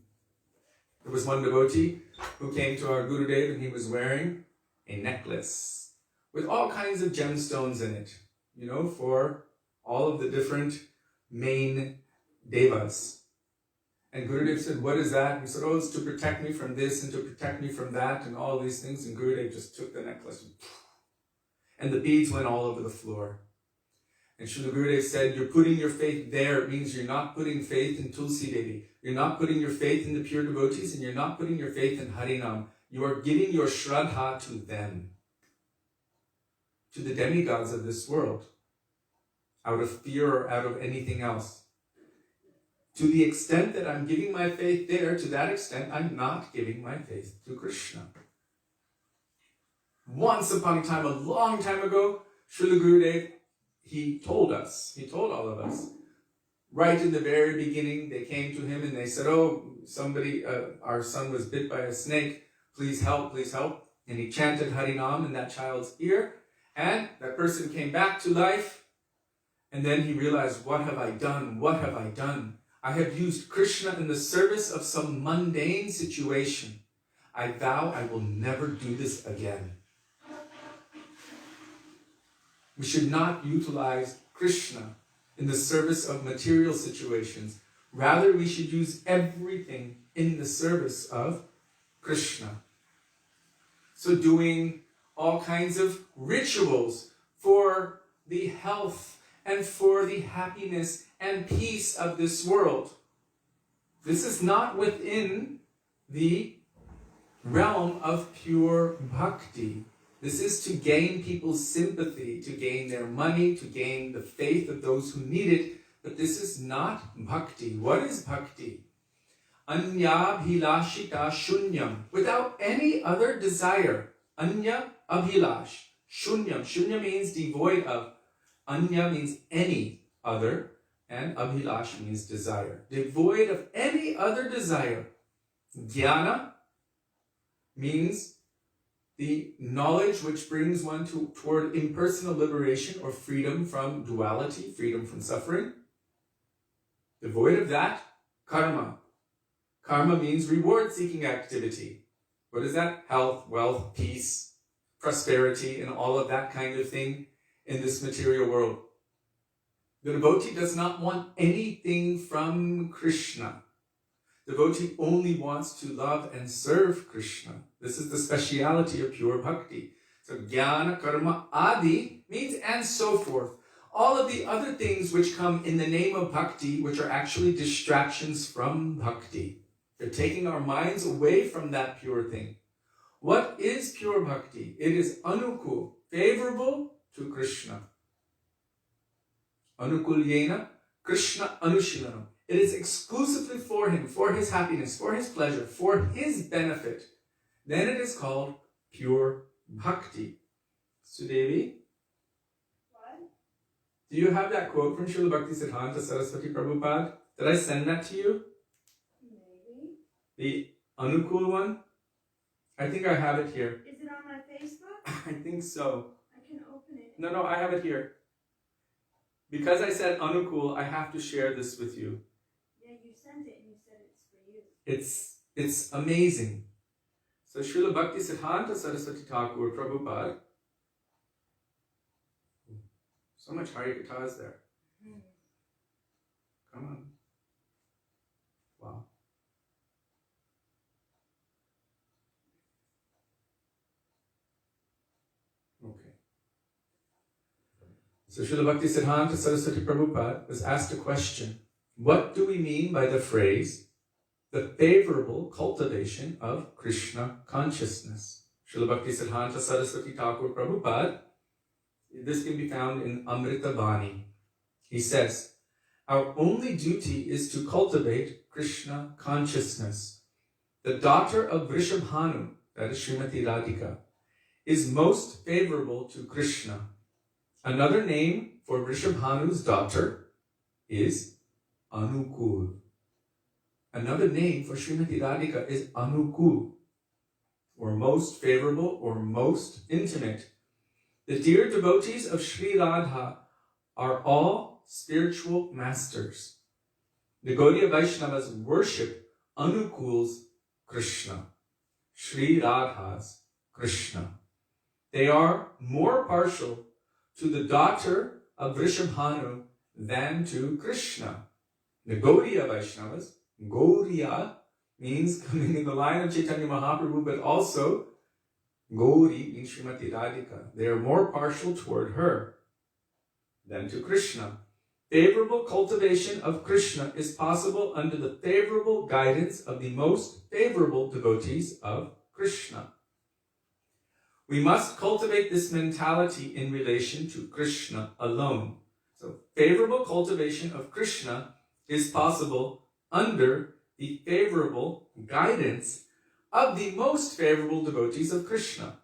There was one devotee who came to our Gurudev and he was wearing a necklace with all kinds of gemstones in it, for all of the different main devas. And Gurudev said, what is that? And he said, it's to protect me from this and to protect me from that and all these things. And Gurudev just took the necklace and the beads went all over the floor. And Srila Gurudev said, you're putting your faith there. It means you're not putting faith in Tulsi Devi. You're not putting your faith in the pure devotees, and you're not putting your faith in Harinam. You are giving your shraddha to them, to the demigods of this world, out of fear or out of anything else. To the extent that I'm giving my faith there, to that extent, I'm not giving my faith to Krishna. Once upon a time, a long time ago, Srila Gurudev, he told all of us, right in the very beginning, they came to him and they said, somebody, our son was bit by a snake, please help, please help. And he chanted Harinam in that child's ear, and that person came back to life. And then he realized, what have I done? What have I done? I have used Krishna in the service of some mundane situation. I vow I will never do this again. We should not utilize Krishna in the service of material situations. Rather, we should use everything in the service of Krishna. So doing all kinds of rituals for the health and for the happiness and peace of this world. This is not within the realm of pure bhakti. This is to gain people's sympathy, to gain their money, to gain the faith of those who need it. But this is not bhakti. What is bhakti? Anya bhilashita shunyam. Without any other desire. Anya abhilash. Shunyam. Shunya means devoid of. Anya means any other, and abhilash means desire. Devoid of any other desire. Jnana means the knowledge which brings one toward impersonal liberation or freedom from duality, freedom from suffering. Devoid of that, karma. Karma means reward-seeking activity. What is that? Health, wealth, peace, prosperity, and all of that kind of thing in this material world. The devotee does not want anything from Krishna. The devotee only wants to love and serve Krishna. This is the speciality of pure bhakti. So jnana, karma, adi means and so forth. All of the other things which come in the name of bhakti, which are actually distractions from bhakti. They're taking our minds away from that pure thing. What is pure bhakti? It is anukul, favorable to Krishna. Anukulyena, Krishna anushilanam. It is exclusively for him, for his happiness, for his pleasure, for his benefit. Then it is called pure bhakti. Sudevi? What? Do you have that quote from Srila Bhaktivedānta Saraswati Prabhupada? Did I send that to you? Maybe. The Anukul one? I think I have it here. Is it on my Facebook? I think so. I can open it. No, I have it here. Because I said Anukul, I have to share this with you. Yeah, you sent it and you said it's for you. It's amazing. So Srila Bhaktivedānta Saraswati Thakur Prabhupada. So much Harikatha there. Come on. Wow. Okay. So Srila Bhaktivedānta Saraswati Prabhupada was asked a question. What do we mean by the phrase, the favorable cultivation of Krishna consciousness? Srila Bhaktivedānta Saraswati Thakur Prabhupada, this can be found in Amrita Bani. He says, our only duty is to cultivate Krishna consciousness. The daughter of Vrishabhanu, that is Srimati Radhika, is most favorable to Krishna. Another name for Vrishabhanu's daughter is Anukul. Another name for Srimati Radhika is Anukul, or most favorable or most intimate. The dear devotees of Śrī Radha are all spiritual masters. The Gaudiya Vaishnavas worship Anukul's Krishna, Śrī Radha's Krishna. They are more partial to the daughter of Vrishabhanu than to Krishna. The Gaudiya Vaishnavas, Gauriya means coming in the line of Chaitanya Mahaprabhu, but also Gauri means Srimati Radhika. They are more partial toward her than to Krishna. Favorable cultivation of Krishna is possible under the favorable guidance of the most favorable devotees of Krishna. We must cultivate this mentality in relation to Krishna alone. So favorable cultivation of Krishna is possible under the favorable guidance of the most favorable devotees of Krishna.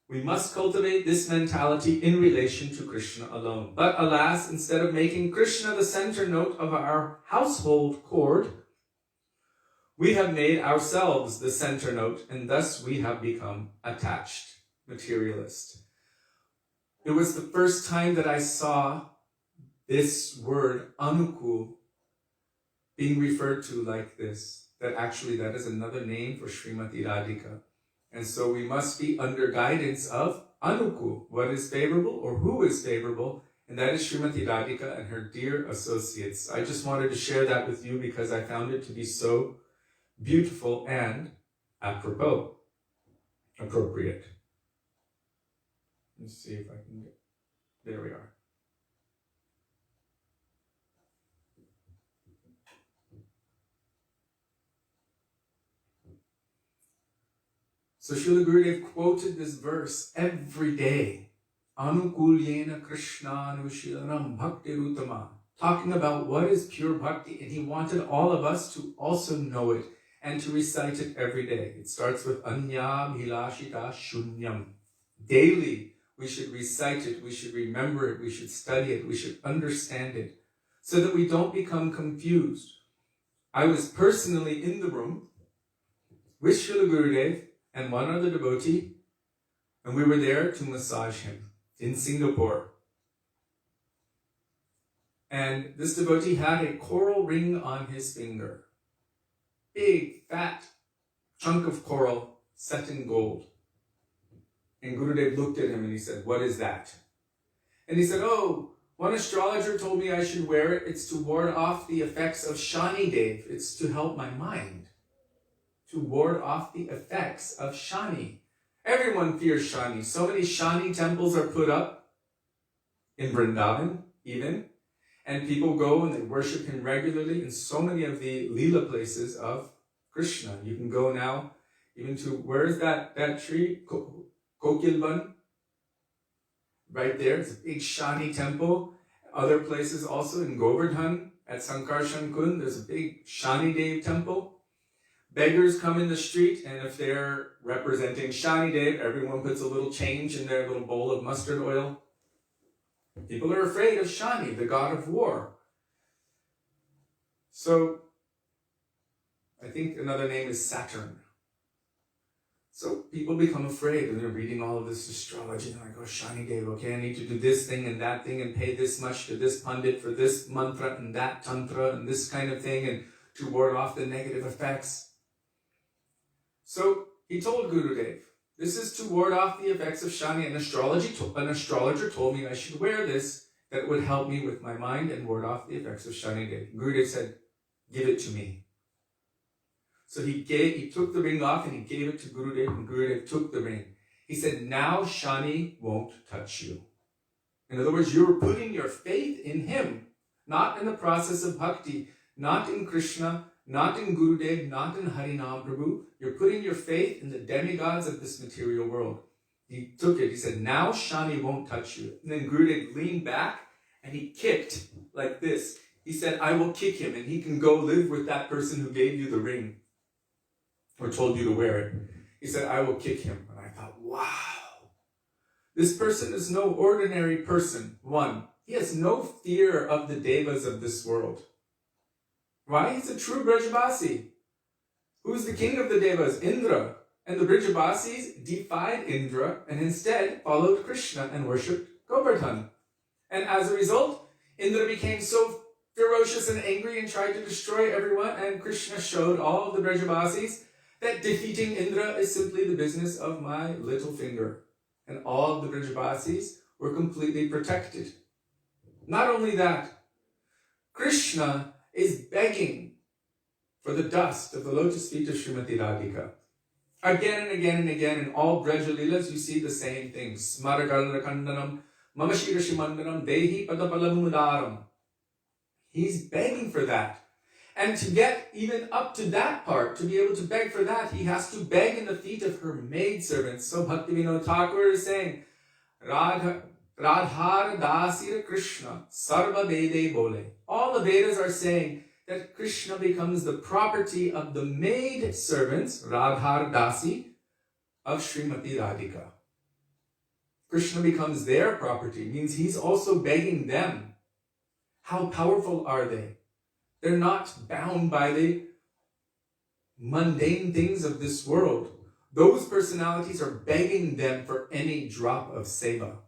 We must cultivate this mentality in relation to Krishna alone. But alas, instead of making Krishna the center note of our household chord, we have made ourselves the center note, and thus we have become attached, materialist. It was the first time that I saw this word, Anukul, being referred to like this, that actually that is another name for Srimati Radhika. And so we must be under guidance of Anukul, what is favorable or who is favorable, and that is Srimati Radhika and her dear associates. I just wanted to share that with you because I found it to be so beautiful and apropos, appropriate. Let's see if I can get, there we are. So Srila Gurudev quoted this verse every day. Anukulyena Krishna Anushilanam Bhakti Rutama. Talking about what is pure bhakti, and he wanted all of us to also know it and to recite it every day. It starts with Anya Bhilashita Shunyam. Daily, we should recite it, we should remember it, we should study it, we should understand it, so that we don't become confused. I was personally in the room with Srila Gurudev and one other devotee, and we were there to massage him in Singapore. And this devotee had a coral ring on his finger. Big, fat chunk of coral set in gold. And Gurudev looked at him and he said, "What is that?" And he said, "Oh, one astrologer told me I should wear it. It's to ward off the effects of Shani Dev. It's to help my mind. To ward off the effects of Shani." Everyone fears Shani. So many Shani temples are put up in Vrindavan, even. And people go and they worship him regularly in so many of the Leela places of Krishna. You can go now even to, where is that tree? Kokilban. Right there. It's a big Shani temple. Other places also in Govardhan at Sankarshan Kund, there's a big Shani Dev temple. Beggars come in the street, and if they're representing Shani Dev, everyone puts a little change in their little bowl of mustard oil. People are afraid of Shani, the god of war. So, I think another name is Saturn. So people become afraid and they're reading all of this astrology and they're like, "Oh, Shani Dev, okay, I need to do this thing and that thing and pay this much to this pundit for this mantra and that tantra and this kind of thing and to ward off the negative effects." So he told Gurudev, "This is to ward off the effects of Shani. An astrologer told me I should wear this, that it would help me with my mind and ward off the effects of Shani Dev." Gurudev said, "Give it to me." So he took the ring off and he gave it to Gurudev, and Gurudev took the ring. He said, "Now Shani won't touch you." In other words, you're putting your faith in him, not in the process of bhakti, not in Krishna, not in Gurudev, not in Harinam Prabhu. You're putting your faith in the demigods of this material world. He took it. He said, "Now Shani won't touch you." And then Gurudev leaned back and he kicked like this. He said, "I will kick him and he can go live with that person who gave you the ring or told you to wear it." He said, "I will kick him." And I thought, wow, this person is no ordinary person. One, he has no fear of the devas of this world. Why? He's a true Brajabasi. Who's the king of the devas? Indra. And the Brajabasis defied Indra and instead followed Krishna and worshipped Govardhan. And as a result, Indra became so ferocious and angry and tried to destroy everyone, and Krishna showed all of the Brajabasis that defeating Indra is simply the business of my little finger. And all of the Brajabasis were completely protected. Not only that, Krishna is begging for the dust of the lotus feet of Srimati Radhika. Again and again and again, in all Braja Leelas, you see the same thing. Smaragalra Kandanam, Mamashirashimandanam, Dehi Padapalamudaram. He's begging for that. And to get even up to that part, to be able to beg for that, he has to beg in the feet of her maidservants. So Bhaktivedānta Thakur is saying, Radhar Dasira Krishna, Sarva Vede Bole. All the Vedas are saying that Krishna becomes the property of the maid servants, Radhar Dasi, of Srimati Radhika. Krishna becomes their property, means he's also begging them. How powerful are they? They're not bound by the mundane things of this world. Those personalities are begging them for any drop of seva.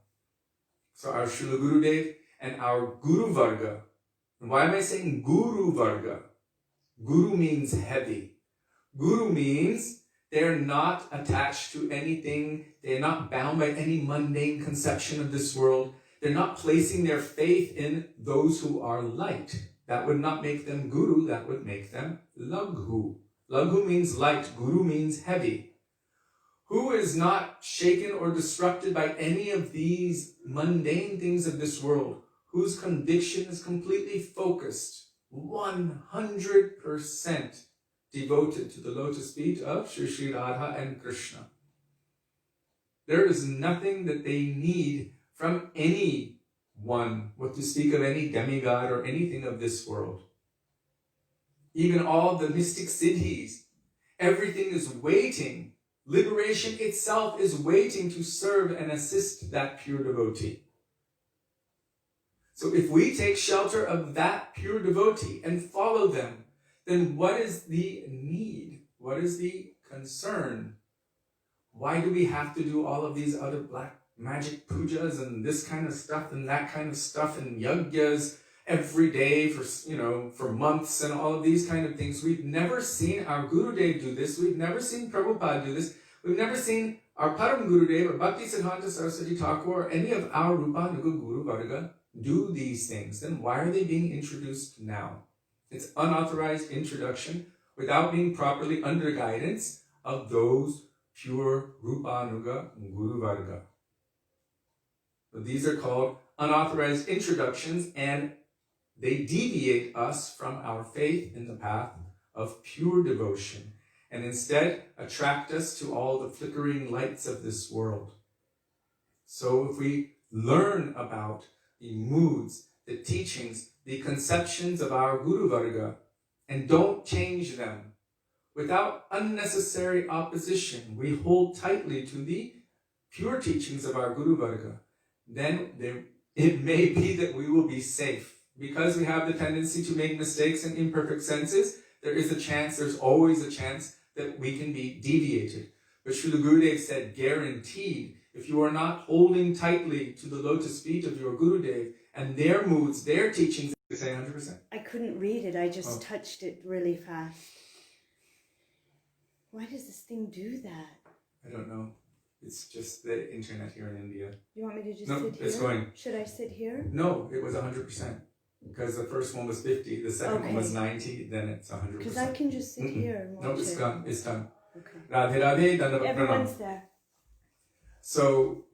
So our Srila Gurudev and our Guru Varga. And why am I saying Guru Varga? Guru means heavy. Guru means they're not attached to anything. They're not bound by any mundane conception of this world. They're not placing their faith in those who are light. That would not make them guru, that would make them laghu. Laghu means light, guru means heavy. Who is not shaken or disrupted by any of these mundane things of this world, whose conviction is completely focused, 100% devoted to the lotus feet of Shri Radha and Krishna. There is nothing that they need from anyone, what to speak of any demigod or anything of this world. Even all the mystic siddhis, everything is waiting Liberation itself is waiting to serve and assist that pure devotee. So if we take shelter of that pure devotee and follow them, then what is the need? What is the concern? Why do we have to do all of these other black magic pujas and this kind of stuff and that kind of stuff and yajnas every day for months and all of these kind of things? We've never seen our Gurudev do this. We've never seen Prabhupada do this. We've never seen our Param Gurudev or Bhaktisiddhanta Saraswati Thakur or any of our Rupanuga Guru Varga do these things. Then why are they being introduced now? It's unauthorized introduction without being properly under guidance of those pure Rupanuga Guru Varga. So these are called unauthorized introductions, and they deviate us from our faith in the path of pure devotion and instead attract us to all the flickering lights of this world. So if we learn about the moods, the teachings, the conceptions of our Guru Varga and don't change them without unnecessary opposition, we hold tightly to the pure teachings of our Guru Varga, then it may be that we will be safe. Because we have the tendency to make mistakes and imperfect senses, there's always a chance that we can be deviated. But Srila Gurudev said, guaranteed, if you are not holding tightly to the lotus feet of your Gurudev and their moods, their teachings, you say 100%. I couldn't read it, I just touched it really fast. Why does this thing do that? I don't know. It's just the internet here in India. You want me to just sit here? No, it's going. Should I sit here? No, it was 100%. Because the first one was 50, the second one was 90, then it's 100%. Because I can just sit here and watch it. No, it's done. It's done. Okay. Radhe Radhe Dandava Everyone's Pranam. there. So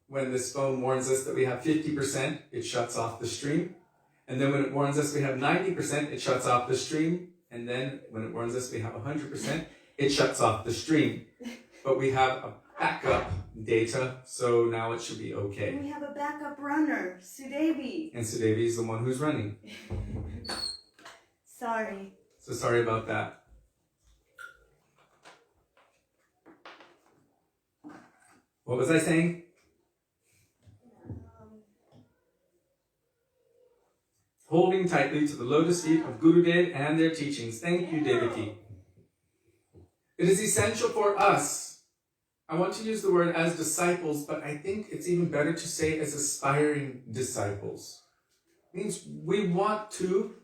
when this phone warns us that we have 50%, it shuts off the stream. And then when it warns us we have 90%, it shuts off the stream. And then when it warns us we have 100%, it shuts off the stream. But we have a backup data, so now it should be okay. And we have a backup runner, Sudevi. And Sudevi is the one who's running. Sorry. So sorry about that. What was I saying? Holding tightly to the lotus feet of Gurudev and their teachings. Thank you, Devaki. It is essential for us. I want to use the word as disciples, but I think it's even better to say as aspiring disciples. It means we want to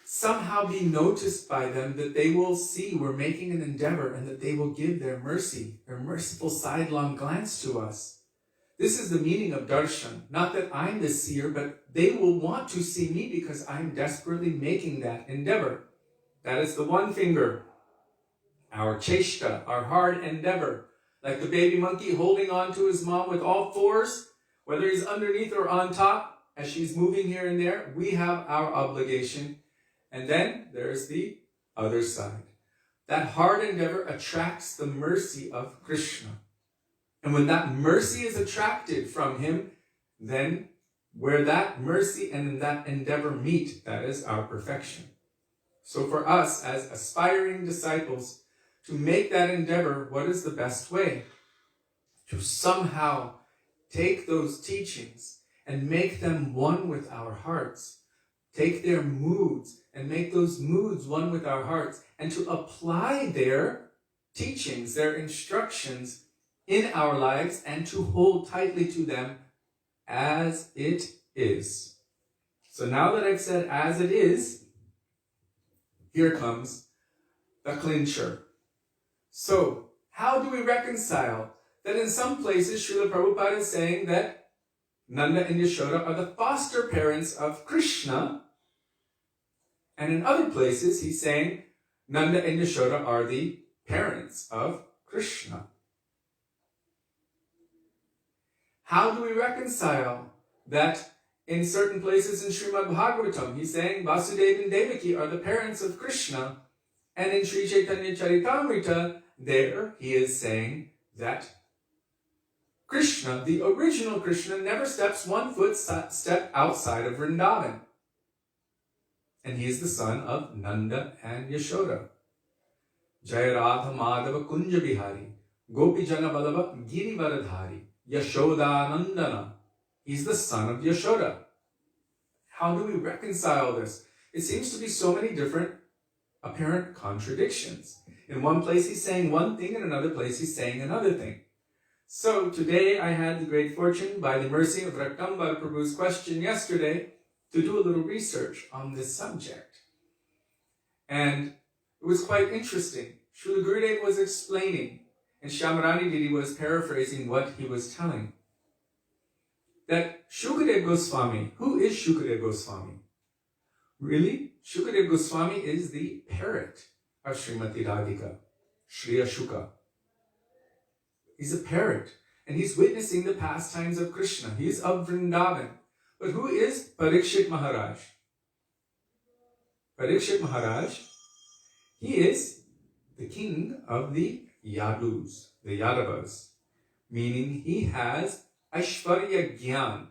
somehow be noticed by them, that they will see we're making an endeavor and that they will give their mercy, their merciful sidelong glance to us. This is the meaning of darshan. Not that I'm the seer, but they will want to see me because I'm desperately making that endeavor. That is the one finger. Our cheshta, our hard endeavor. Like the baby monkey holding on to his mom with all fours, whether he's underneath or on top, as she's moving here and there, we have our obligation. And then there's the other side. That hard endeavor attracts the mercy of Krishna. And when that mercy is attracted from him, then where that mercy and that endeavor meet, that is our perfection. So for us as aspiring disciples, to make that endeavor, what is the best way? To somehow take those teachings and make them one with our hearts. Take their moods and make those moods one with our hearts, and to apply their teachings, their instructions in our lives, and to hold tightly to them as it is. So now that I've said as it is, here comes the clincher. So, how do we reconcile that in some places Srila Prabhupada is saying that Nanda and Yashoda are the foster parents of Krishna, and in other places he's saying Nanda and Yashoda are the parents of Krishna? How do we reconcile that in certain places in Śrīmad Bhagavatam he's saying Vasudeva and Devaki are the parents of Krishna, and in Sri Chaitanya Charitamrita, there he is saying that Krishna, the original Krishna, never steps one step outside of Vrindavan. And he is the son of Nanda and Yashoda. Jaya Radha Madhava Kunja Bihari. Gopi Jana Vallabha Girivaradhari Yashodanandana. He's the son of Yashoda. How do we reconcile this? It seems to be so many different apparent contradictions. In one place he's saying one thing, in another place he's saying another thing. So today I had the great fortune, by the mercy of Rakamba Prabhu's question yesterday, to do a little research on this subject. And it was quite interesting. Srila Gurudev was explaining, and Shyamarani Didi was paraphrasing what he was telling. That Shukadeva Gosvāmī, who is Shukadeva Gosvāmī? Really? Shukadeva Gosvāmī is the parrot of Srimati Radhika, Shri Ashuka. He's a parrot, and he's witnessing the pastimes of Krishna. He's of Vrindavan. But who is Parikshit Maharaj? Parikshit Maharaj, he is the king of the Yadus, the Yadavas, meaning he has Aishwarya Gyan.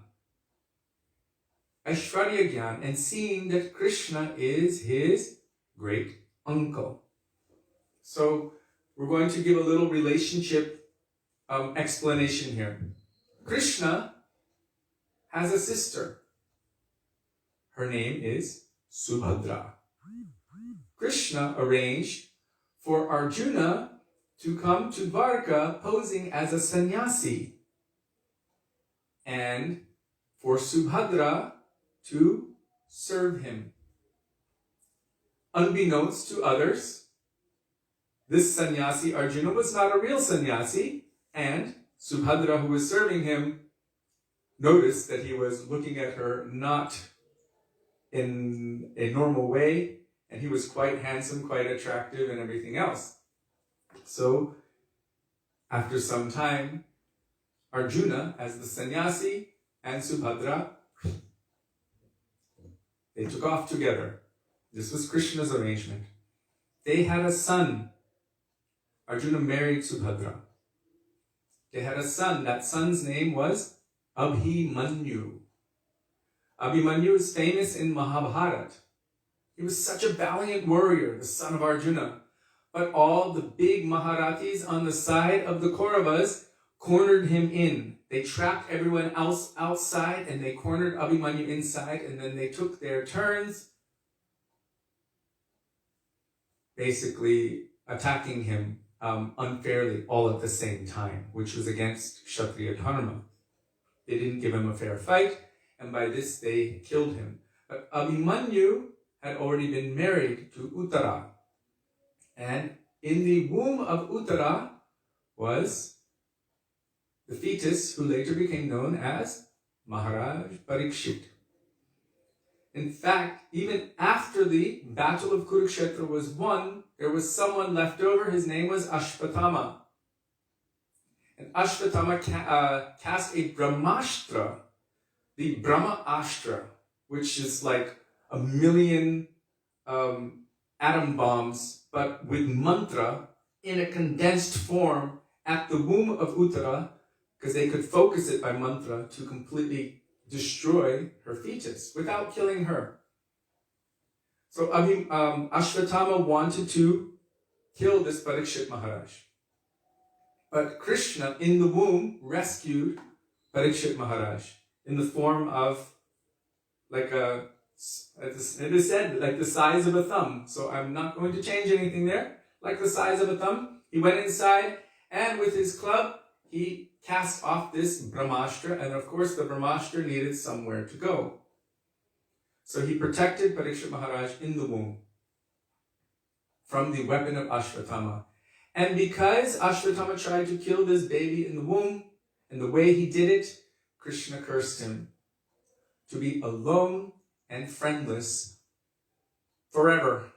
Aishwarya Gyan, and seeing that Krishna is his great uncle. So we're going to give a little relationship explanation here. Krishna has a sister. Her name is Subhadra. Krishna arranged for Arjuna to come to Dwarka posing as a sannyasi, and for Subhadra to serve him. Unbeknownst to others, this sannyasi Arjuna was not a real sannyasi, and Subhadra, who was serving him, noticed that he was looking at her not in a normal way, and he was quite handsome, quite attractive, and everything else. So, after some time, Arjuna, as the sannyasi, and Subhadra, they took off together. This was Krishna's arrangement. They had a son. Arjuna married Subhadra. They had a son. That son's name was Abhimanyu. Abhimanyu is famous in Mahabharata. He was such a valiant warrior, the son of Arjuna. But all the big Maharathis on the side of the Kauravas cornered him in. They trapped everyone else outside, and they cornered Abhimanyu inside, and then they took their turns basically attacking him unfairly all at the same time, which was against Kshatriya Dharma. They didn't give him a fair fight, and by this they killed him. But Abhimanyu had already been married to Uttara, and in the womb of Uttara was the fetus who later became known as Mahārāja Parikshit. In fact, even after the battle of Kurukshetra was won, there was someone left over. His name was Ashvatthama. And Ashvatthama cast a Brahmastra, the Brahma Astra, which is like 1,000,000 atom bombs, but with mantra in a condensed form at the womb of Uttara, because they could focus it by mantra to completely destroy her fetus without killing her. So Ashvatthama wanted to kill this Parikshit Maharaj. But Krishna, in the womb, rescued Parikshit Maharaj in the form of like a, it is said, like the size of a thumb. So I'm not going to change anything there. Like the size of a thumb. He went inside, and with his club, he cast off this Brahmastra, and of course the Brahmastra needed somewhere to go. So he protected Parikshit Maharaj in the womb from the weapon of Ashvatthama. And because Ashvatthama tried to kill this baby in the womb, and the way he did it, Krishna cursed him to be alone and friendless forever.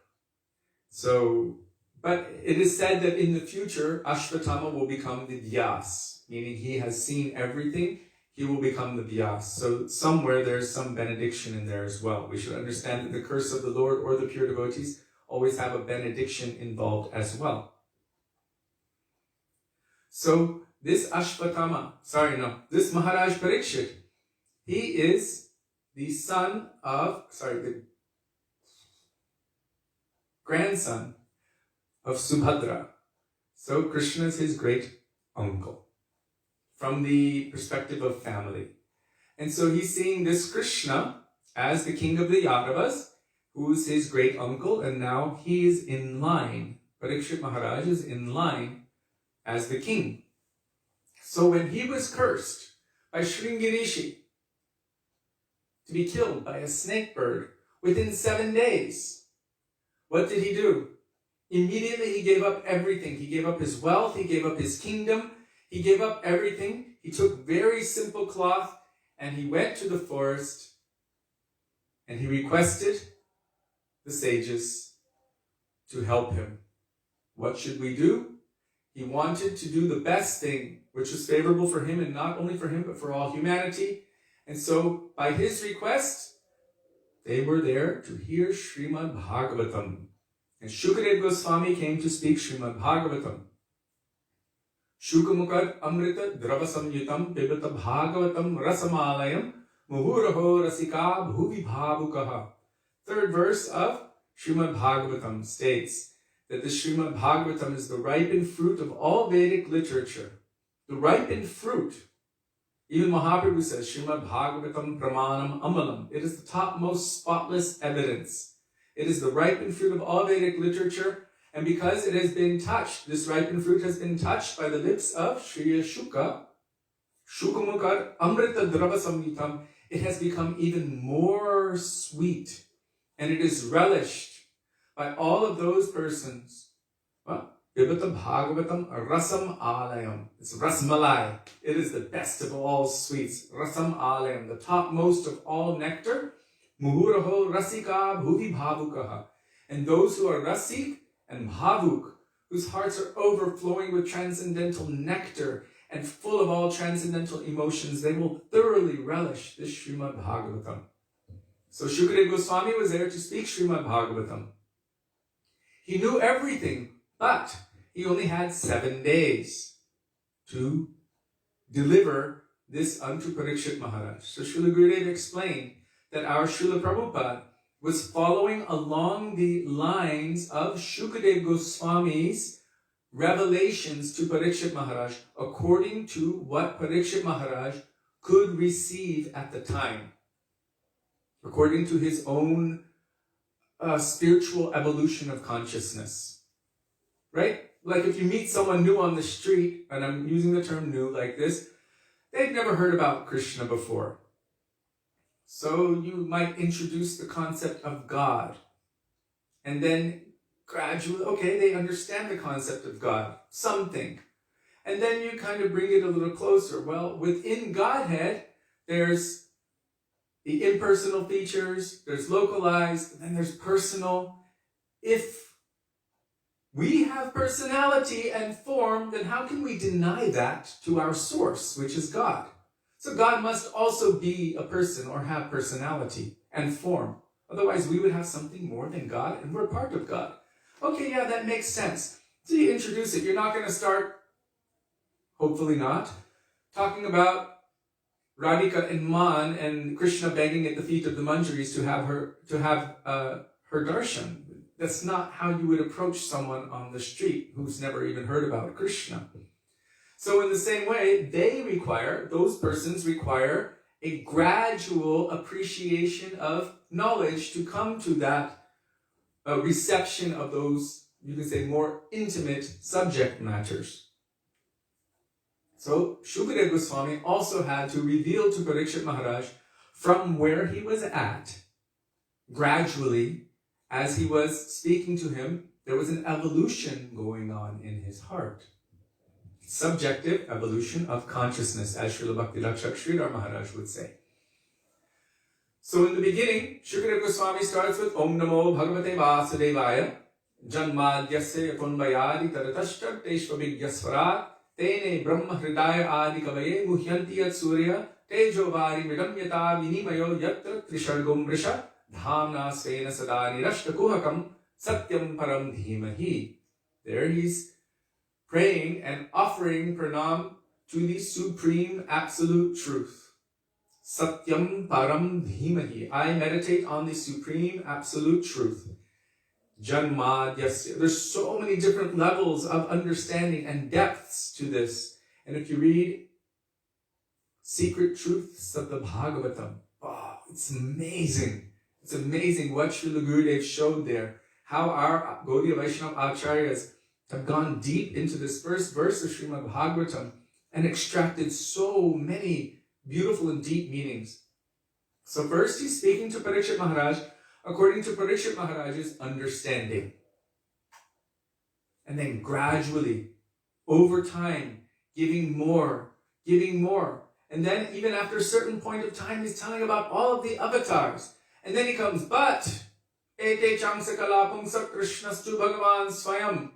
So, but it is said that in the future, Ashvatthama will become the Vyas, meaning he has seen everything, he will become the Vyas. So somewhere there's some benediction in there as well. We should understand that the curse of the Lord or the pure devotees always have a benediction involved as well. So this Ashvatthama, this Mahārāja Parikshit, he is the son of, the grandson of Subhadra. So Krishna is his great uncle, from the perspective of family. And so he's seeing this Krishna as the king of the Yadavas, who's his great uncle, and now he is in line. Parikshit Maharaj is in line as the king. So when he was cursed by Shringirishi to be killed by a snake bird within 7 days, what did he do? Immediately he gave up everything. He gave up his wealth, he gave up his kingdom, he gave up everything. He took very simple cloth and he went to the forest and he requested the sages to help him. What should we do? He wanted to do the best thing, which was favorable for him, and not only for him, but for all humanity. And so, by his request, they were there to hear Śrīmad Bhagavatam. And Shukadeva Goswami came to speak Śrīmad Bhagavatam. Shukamukad Amrita Dravasamyutam Pibata Bhagavatam Rasamalayam Muhuraho Rasika Bhuvi Bhavukaha. Third verse of Śrīmad Bhagavatam states that the Śrīmad Bhagavatam is the ripened fruit of all Vedic literature. The ripened fruit. Even Mahaprabhu says, Śrīmad Bhagavatam Pramanam Amalam. It is the topmost spotless evidence. It is the ripened fruit of all Vedic literature, and because it has been touched, this ripened fruit has been touched by the lips of Shriya Shuka, Shukamukar Amrita Drava Samhitam, it has become even more sweet, and it is relished by all of those persons. Vibhata Bhagavatam Rasam Alayam. It's Rasmalai. It is the best of all sweets. Rasam Alayam, the topmost of all nectar. Muhuraho Rasika Bhuvi Bhavukaha. And those who are Rasik and Bhavuk, whose hearts are overflowing with transcendental nectar and full of all transcendental emotions, they will thoroughly relish this Śrīmad Bhagavatam. So Shukadeva Goswami was there to speak Śrīmad Bhagavatam. He knew everything, but he only had 7 days to deliver this unto Parikshit Maharaj. So Srila Gurudev explained that our Srila Prabhupada was following along the lines of Shukadeva Goswami's revelations to Parikshit Maharaj according to what Parikshit Maharaj could receive at the time, according to his own spiritual evolution of consciousness. Right? Like if you meet someone new on the street, and I'm using the term new like this, they've never heard about Krishna before. So you might introduce the concept of God. And then gradually, okay, they understand the concept of God, something. And then you kind of bring it a little closer. Well, within Godhead, there's the impersonal features, there's localized, and then there's personal. If we have personality and form, then how can we deny that to our source, which is God? So God must also be a person or have personality and form. Otherwise, we would have something more than God, and we're part of God. Okay, yeah, that makes sense. So you introduce it. You're not going to start, hopefully not, talking about Radhika and Man and Krishna begging at the feet of the Manjaris to have her darshan. That's not how you would approach someone on the street who's never even heard about Krishna. So in the same way, those persons require a gradual appreciation of knowledge to come to that reception of those, you can say, more intimate subject matters. So Shukadeva Goswami also had to reveal to Parikshit Maharaj from where he was at, gradually, as he was speaking to him, there was an evolution going on in his heart. Subjective evolution of consciousness, as Srila Bhaktivedānta Sridhar Maharaj would say. So in the beginning, Shukadeva Goswami starts with Om Namo Bhagavate Vasudevaya Janmadyasya Yatunvayadi Taratashta Teshvavigyasvarat Tene Brahma Hridaya Adi Kavaye Muhyanti Yat Surya Tejovari Midam Yata Vinimayo Yatra Trishargum Vrisha Dhamna Svena Sadani Rashtakuhakam Satyam Param Dhimahi. There he's praying and offering pranam to the supreme absolute truth. Satyam Param Dhimahi. I meditate on the supreme absolute truth. Janmadyasya. There's so many different levels of understanding and depths to this. And if you read Secret Truths of the Bhagavatam, wow, it's amazing. It's amazing what Srila Gurudev showed there. How our Gaudiya Vaishnava Acharyas have gone deep into this first verse of Śrīmad Bhagavatam and extracted so many beautiful and deep meanings. So first he's speaking to Parikshit Maharaj according to Parikshit Maharaj's understanding. And then gradually, over time, giving more. And then even after a certain point of time, he's telling about all of the avatars. And then he comes, but ete chamsakala pungsa krishnastu bhagavan swayam.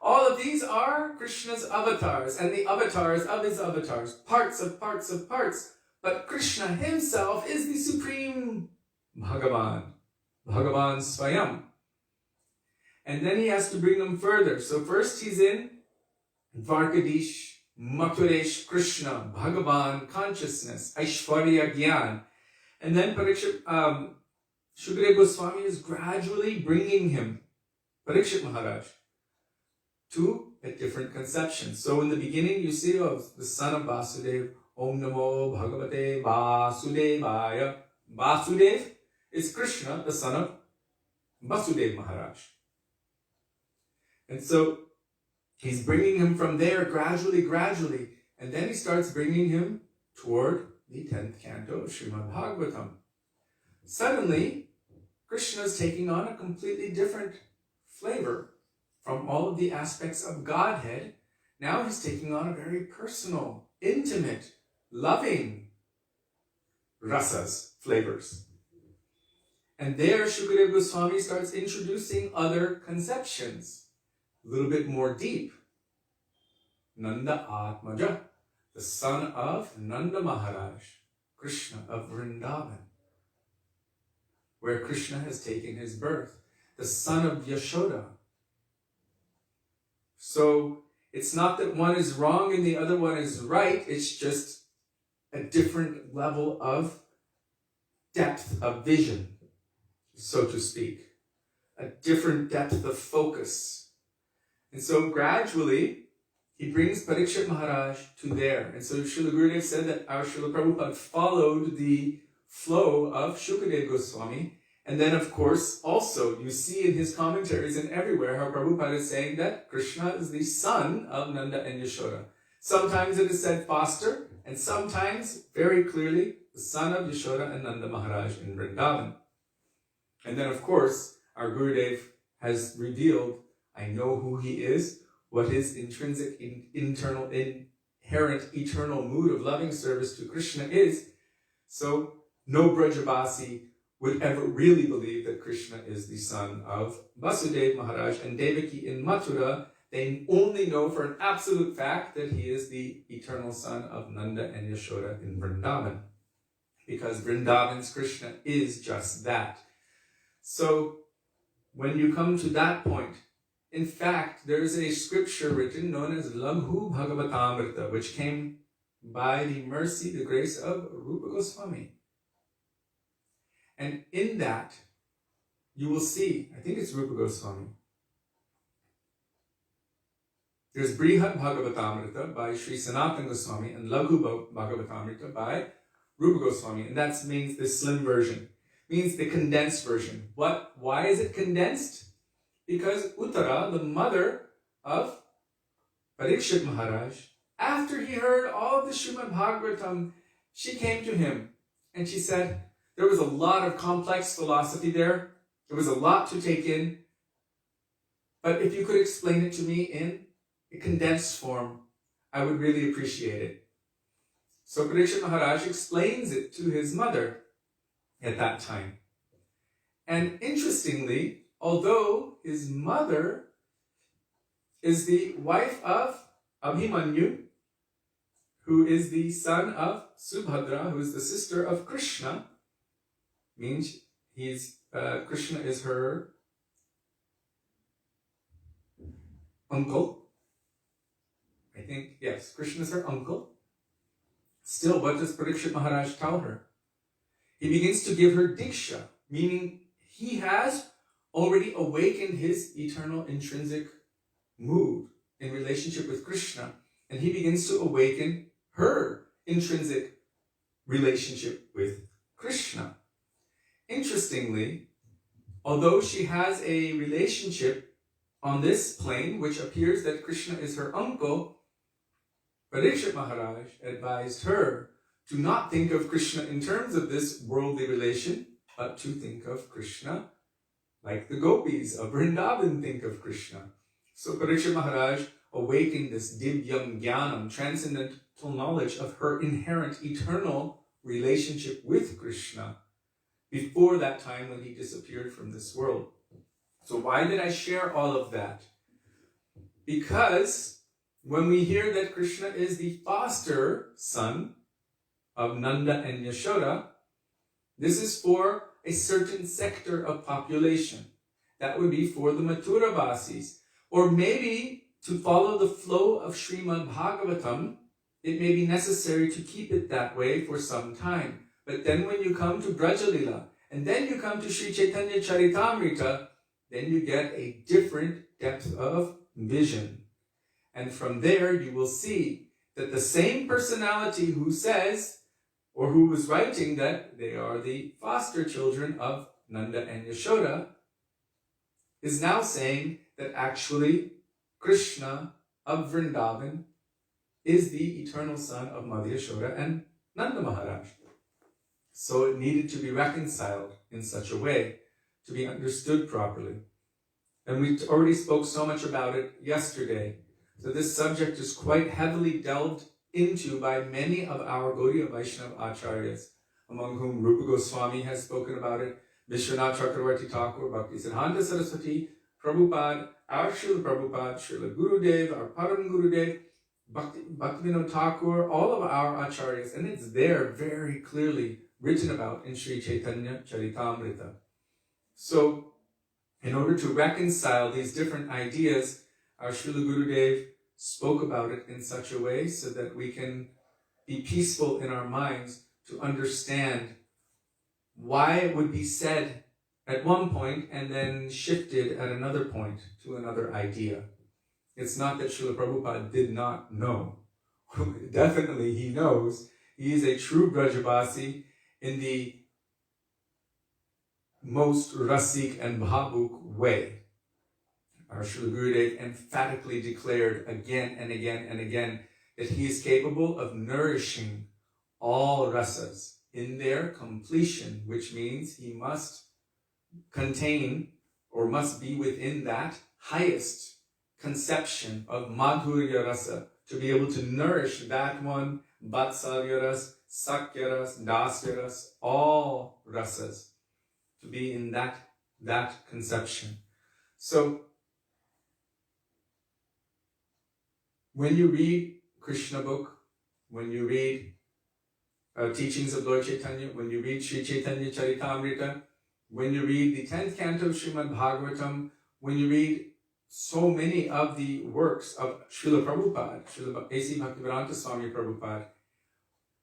All of these are Krishna's avatars, and the avatars of his avatars, parts of parts of parts. But Krishna himself is the supreme Bhagavan, Bhagavan Swayam. And then he has to bring them further. So first he's in Dvarkadish, Mathuresh Krishna, Bhagavan, consciousness, Aishwarya Gyan. And then Parikshit, Shukadeva Goswami is gradually bringing him, Parikshit Maharaj, to a different conception. So in the beginning you see the son of Vasudeva, Om Namo Bhagavate Vasudevaya. Vasudev is Krishna, the son of Vasudeva Maharaj. And so he's bringing him from there gradually, and then he starts bringing him toward the 10th canto of Śrīmad Bhagavatam. Suddenly, Krishna is taking on a completely different flavor from all of the aspects of Godhead. Now he's taking on a very personal, intimate, loving rasas, flavors. And there Shukadeva Goswami starts introducing other conceptions, a little bit more deep. Nanda Atmaja, the son of Nanda Maharaj, Krishna of Vrindavan, where Krishna has taken his birth, the son of Yashoda. So it's not that one is wrong and the other one is right, it's just a different level of depth of vision, so to speak, a different depth of focus. And so gradually, he brings Parikshit Maharaj to there. And so Srila Gurudev said that our Srila Prabhupada followed the flow of Shukadeva Goswami. And then, of course, also, you see in his commentaries and everywhere how Prabhupada is saying that Krishna is the son of Nanda and Yashoda. Sometimes it is said faster, and sometimes, very clearly, the son of Yashoda and Nanda Maharaj in Vrindavan. And then, of course, our Gurudev has revealed, I know who he is, what his intrinsic, internal, inherent, eternal mood of loving service to Krishna is. So no Brajabasi would ever really believe that Krishna is the son of Vasudeva Maharaj and Devaki in Mathura. They only know for an absolute fact that he is the eternal son of Nanda and Yashoda in Vrindavan, because Vrindavan's Krishna is just that. So when you come to that point, in fact, there is a scripture written known as Laghu Bhagavatamrita, which came by the mercy, the grace of Rupa Goswami. And in that, you will see, I think it's Rupa Goswami. There's Brihat Bhagavatamrita by Śrī Sanātana Gosvāmī and Laghu Bhagavatamrita by Rupa Goswami. And that means the slim version, means the condensed version. Why is it condensed? Because Uttara, the mother of Parikshit Maharaj, after he heard all of the Śrīmad Bhagavatam, she came to him and she said, there was a lot of complex philosophy there. There was a lot to take in. But if you could explain it to me in a condensed form, I would really appreciate it. So Parikshit Maharaj explains it to his mother at that time. And interestingly, although his mother is the wife of Abhimanyu, who is the son of Subhadra, who is the sister of Krishna, means Krishna is her uncle. I think, yes, Krishna is her uncle. Still, what does Parikshit Maharaj tell her? He begins to give her diksha, meaning he has already awakened his eternal intrinsic mood in relationship with Krishna. and he begins to awaken her intrinsic relationship with Krishna. Interestingly, although she has a relationship on this plane, which appears that Krishna is her uncle, Parikshit Maharaj advised her to not think of Krishna in terms of this worldly relation, but to think of Krishna like the gopis of Vrindavan think of Krishna. So Parikshit Maharaj awakened this divyam jnanam, transcendental knowledge of her inherent eternal relationship with Krishna before that time when he disappeared from this world. So why did I share all of that? Because when we hear that Krishna is the foster son of Nanda and Yashoda, this is for a certain sector of population. That would be for the Mathura Vasis. Or maybe to follow the flow of Śrīmad Bhagavatam, it may be necessary to keep it that way for some time. But then when you come to Brajalila, and then you come to Sri Chaitanya Charitamrita, then you get a different depth of vision. And from there you will see that the same personality who says, or who was writing that they are the foster children of Nanda and Yashoda, is now saying that actually Krishna of Vrindavan is the eternal son of Mother Yashoda and Nanda Maharaj. So it needed to be reconciled in such a way to be understood properly. And we already spoke so much about it yesterday. So this subject is quite heavily delved into by many of our Gaudiya Vaishnava Acharyas, among whom Rupa Goswami has spoken about it, Vishwanath Chakravarti Thakur, Bhaktisiddhanta Saraswati, Prabhupada, our Srila Prabhupada, Srila Gurudev, our Param Gurudev, Bhaktivinoda Thakur, all of our Acharyas, and it's there very clearly written about in Sri Chaitanya Charitamrita. So, in order to reconcile these different ideas, our Srila Gurudev spoke about it in such a way so that we can be peaceful in our minds to understand why it would be said at one point and then shifted at another point to another idea. It's not that Srila Prabhupada did not know. Definitely he knows. He is a true Brajavasi in the most rasik and bhavuk way. Our Srila Gurudev emphatically declared again and again and again that he is capable of nourishing all rasas in their completion, which means he must contain or must be within that highest conception of madhurya rasa to be able to nourish that one, vatsalya ras, sakya ras, dasya ras, all rasas, to be in that conception. So, when you read Krishna book, when you read teachings of Lord Chaitanya, when you read Sri Chaitanya Charitamrita, when you read the 10th canto of Śrīmad Bhagavatam, when you read so many of the works of Srila Prabhupada, Srila A.C. Bhaktivedānta Swami Prabhupada,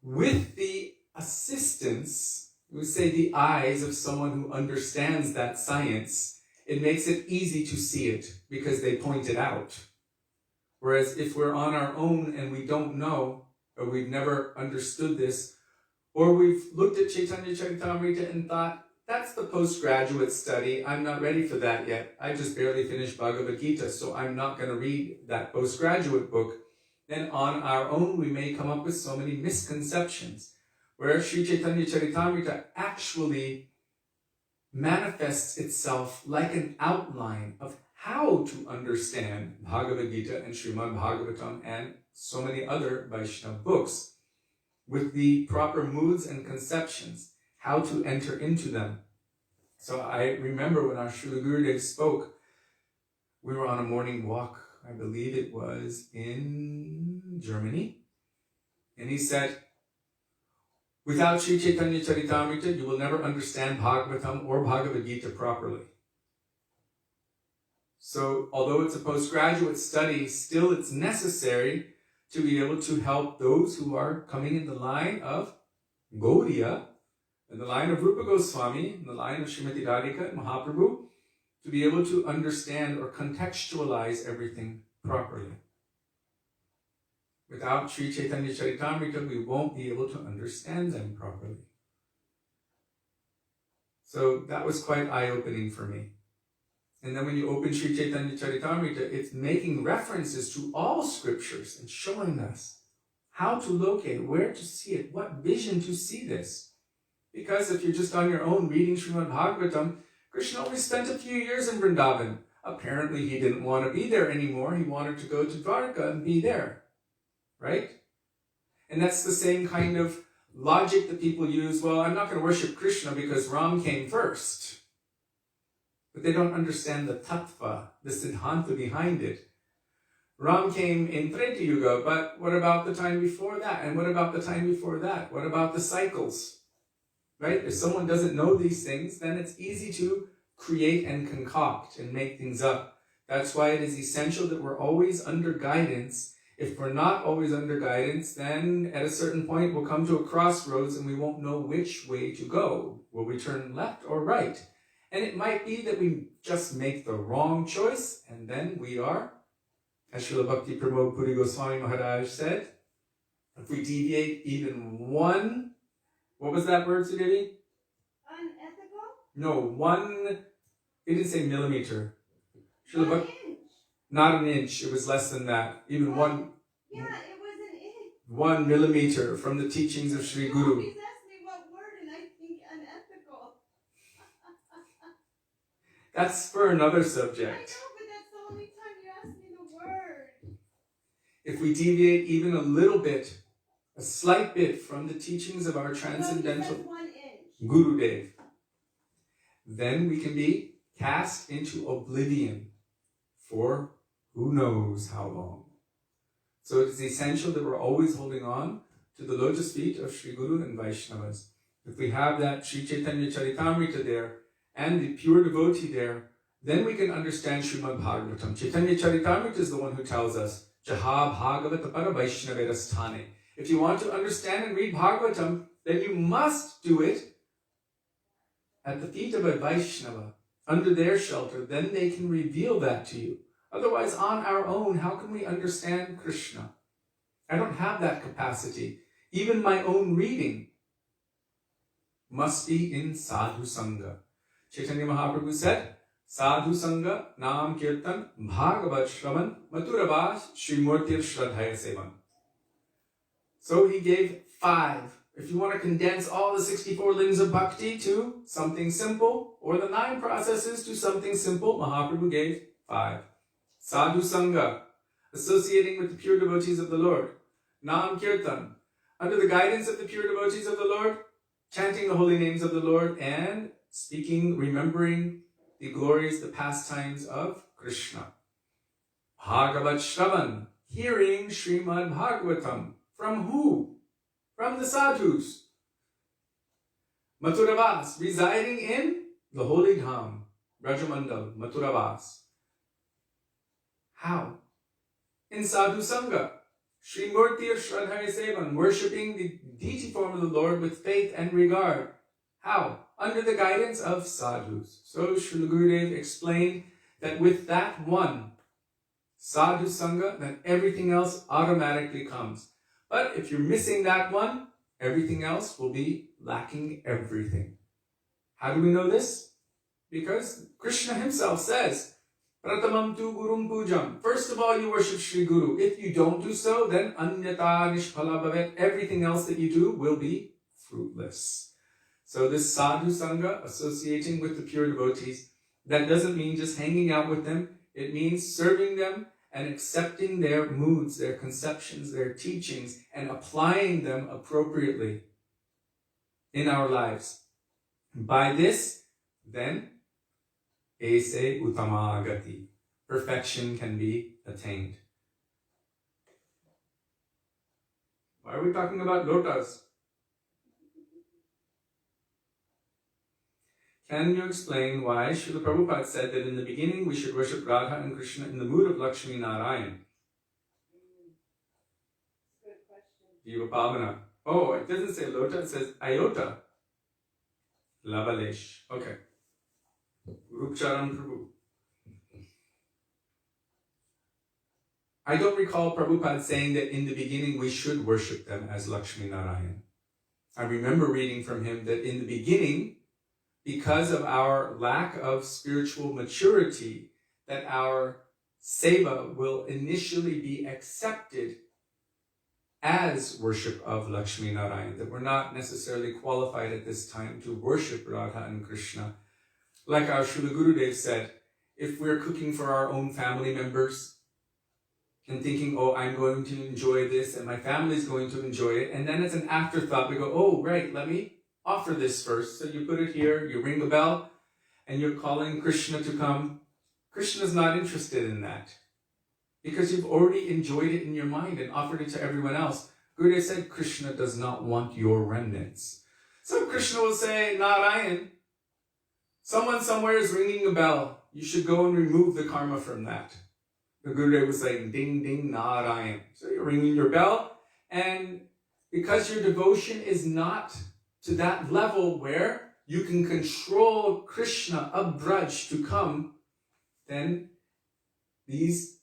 with the assistance, we say the eyes of someone who understands that science, it makes it easy to see it because they point it out. Whereas if we're on our own and we don't know, or we've never understood this, or we've looked at Chaitanya Charitamrita and thought, that's the postgraduate study, I'm not ready for that yet. I just barely finished Bhagavad Gita, so I'm not going to read that postgraduate book. Then on our own, we may come up with so many misconceptions. Whereas Sri Chaitanya Charitamrita actually manifests itself like an outline of how to understand Bhagavad Gita and Śrīmad Bhagavatam and so many other Vaishnava books with the proper moods and conceptions, how to enter into them. So I remember when our Srila Gurudev spoke, we were on a morning walk, I believe it was in Germany, and he said, without Sri Chaitanya Charitamrita, you will never understand Bhagavatam or Bhagavad Gita properly. So, although it's a postgraduate study, still it's necessary to be able to help those who are coming in the line of Gaudiya, in the line of Rupa Goswami, in the line of Srimati Kārtika and Mahaprabhu, to be able to understand or contextualize everything properly. Without Śrī Chaitanya Charitamrita, we won't be able to understand them properly. So that was quite eye-opening for me. And then when you open Śrī Chaitanya Charitamrita, it's making references to all scriptures and showing us how to locate, where to see it, what vision to see this. Because if you're just on your own reading Śrīmad Bhagavatam, Krishna only spent a few years in Vrindavan. Apparently he didn't want to be there anymore. He wanted to go to Dvaraka and be there. Right? And that's the same kind of logic that people use. Well, I'm not going to worship Krishna because Ram came first. But they don't understand the tattva, the siddhanta behind it. Ram came in Treta Yuga, but what about the time before that? And what about the time before that? What about the cycles? Right? If someone doesn't know these things, then it's easy to create and concoct and make things up. That's why it is essential that we're always under guidance. If we're not always under guidance, then at a certain point we'll come to a crossroads and we won't know which way to go. Will we turn left or right? And it might be that we just make the wrong choice, and then we are, as Srila Bhakti Pramod Puri Goswami Mahārāja said, if we deviate even one, what was that word, Sudevi? Unethical? No, one, it didn't say millimeter. Srila Bhakti, not an inch, it was less than that. Even one. Yeah, it was an inch. 1 millimeter from the teachings of Sri Guru. He's asked me what word, and I think unethical. That's for another I subject. know, but that's the only time you asked me the word. If we deviate even a little bit, a slight bit from the teachings of our transcendental No, 1 inch. Gurudev, then we can be cast into oblivion for who knows how long. So it is essential that we're always holding on to the lotus feet of Sri Guru and Vaishnavas. If we have that Śrī Chaitanya Charitamrita there and the pure devotee there, then we can understand Śrīmad Bhagavatam. Chaitanya Charitamrita is the one who tells us, Jaha Bhagavata Para Vaishnaverasthane. If you want to understand and read Bhagavatam, then you must do it at the feet of a Vaishnava, under their shelter. Then they can reveal that to you. Otherwise, on our own, how can we understand Krishna? I don't have that capacity. Even my own reading must be in sadhu sangha. Chaitanya Mahaprabhu said, Sadhu sangha, naam kirtan, bhagavat shravan, maturabhas, shrimurtir shraddhaya sevan. So he gave 5. If you want to condense all the 64 limbs of bhakti to something simple, or the 9 processes to something simple, Mahaprabhu gave 5. Sadhu Sangha, associating with the pure devotees of the Lord. Nam Kirtan, under the guidance of the pure devotees of the Lord, chanting the holy names of the Lord and speaking, remembering the glories, the pastimes of Krishna. Bhagavat Shravan, hearing Śrīmad Bhagavatam. From who? From the sadhus. Maturavas, residing in the holy dham, Braj Mandal, Maturavas. How? In sadhu sangha. Shrimurtir Shraddhaya Sevan, worshipping the deity form of the Lord with faith and regard. How? Under the guidance of sadhus. So Srila Gurudev explained that with that one, sadhu sangha, then everything else automatically comes. But if you're missing that one, everything else will be lacking everything. How do we know this? Because Krishna himself says, Pratamam tu gurum pujam. First of all, you worship Sri Guru. If you don't do so, then anyata nishphala bhavet. Everything else that you do will be fruitless. So this sadhu sangha, associating with the pure devotees, that doesn't mean just hanging out with them. It means serving them and accepting their moods, their conceptions, their teachings, and applying them appropriately in our lives. By this, then, Ese Uttamagati, perfection can be attained. Why are we talking about lotus? Can you explain why Srila Prabhupada said that in the beginning we should worship Radha and Krishna in the mood of Lakshmi Narayan? Good question. Jiva Pavana. Oh, it doesn't say lota, it says iota. Lavalesh. Okay. Rupcharan Prabhu. I don't recall Prabhupada saying that in the beginning we should worship them as Lakshmi Narayan. I remember reading from him that in the beginning, because of our lack of spiritual maturity, that our seva will initially be accepted as worship of Lakshmi Narayan, that we're not necessarily qualified at this time to worship Radha and Krishna. Like our Srila Gurudev said, if we're cooking for our own family members and thinking, oh, I'm going to enjoy this and my family's going to enjoy it, and then as an afterthought we go, oh, right, let me offer this first. So you put it here, you ring a bell, and you're calling Krishna to come. Krishna's not interested in that, because you've already enjoyed it in your mind and offered it to everyone else. Gurudev said Krishna does not want your remnants. So Krishna will say, Narayan, someone somewhere is ringing a bell. You should go and remove the karma from that. The Gurudev was saying, ding, ding, Narayan. So you're ringing your bell, and because your devotion is not to that level where you can control Krishna of Braj to come, then these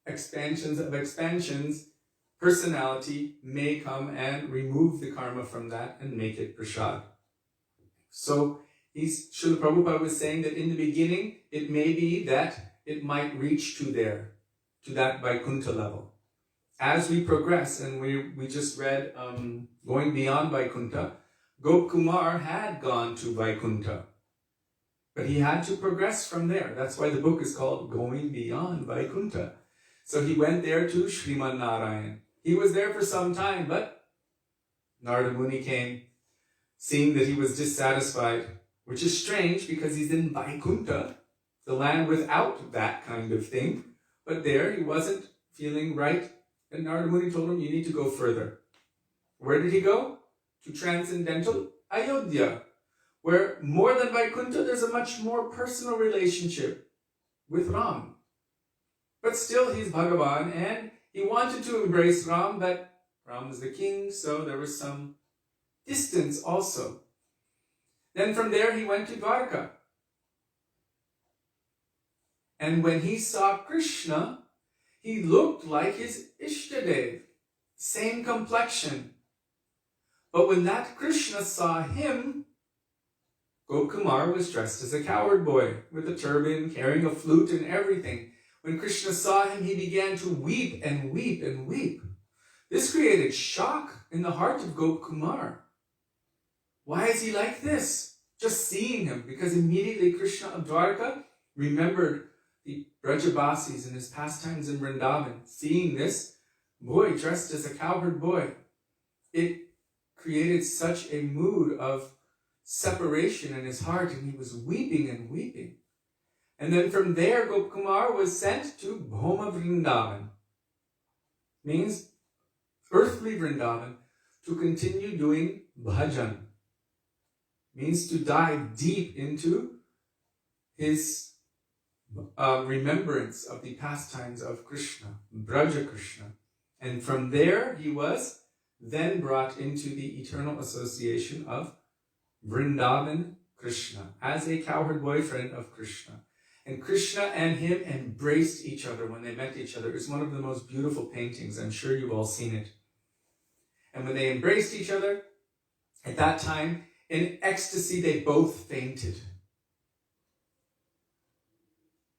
expansions, personality may come and remove the karma from that and make it prasad. So Srila Prabhupada was saying that in the beginning, it may be that it might reach to that Vaikuntha level. As we progress, and we just read going beyond Vaikuntha, Gopkumar had gone to Vaikuntha, but he had to progress from there. That's why the book is called Going Beyond Vaikuntha. So he went there to Śrīmad Nārayan. He was there for some time, but Narada Muni came, seeing that he was dissatisfied, which is strange because he's in Vaikuntha, the land without that kind of thing. But there he wasn't feeling right, and Narada Muni told him, you need to go further. Where did he go? To transcendental Ayodhya, where more than Vaikuntha, there's a much more personal relationship with Ram. But still he's Bhagavan, and he wanted to embrace Ram, but Ram is the king, so there was some distance also. Then from there he went to Dwarka. And when he saw Krishna, he looked like his Ishtadev, same complexion. But when that Krishna saw him, Gopkumar was dressed as a cowherd boy, with a turban, carrying a flute and everything. When Krishna saw him, he began to weep and weep and weep. This created shock in the heart of Gopkumar. Why is he like this? Just seeing him, because immediately Krishna of Dwarka remembered the Brajabasis and his pastimes in Vrindavan. Seeing this boy dressed as a cowherd boy, it created such a mood of separation in his heart, and he was weeping and weeping. And then from there, Gopkumar was sent to Bhoma Vrindavan, means earthly Vrindavan, to continue doing bhajan, means to dive deep into his remembrance of the pastimes of Krishna, Braja Krishna. And from there, he was then brought into the eternal association of Vrindavan Krishna as a cowherd boyfriend of Krishna. And Krishna and him embraced each other when they met each other. It's one of the most beautiful paintings. I'm sure you've all seen it. And when they embraced each other, at that time, in ecstasy, they both fainted.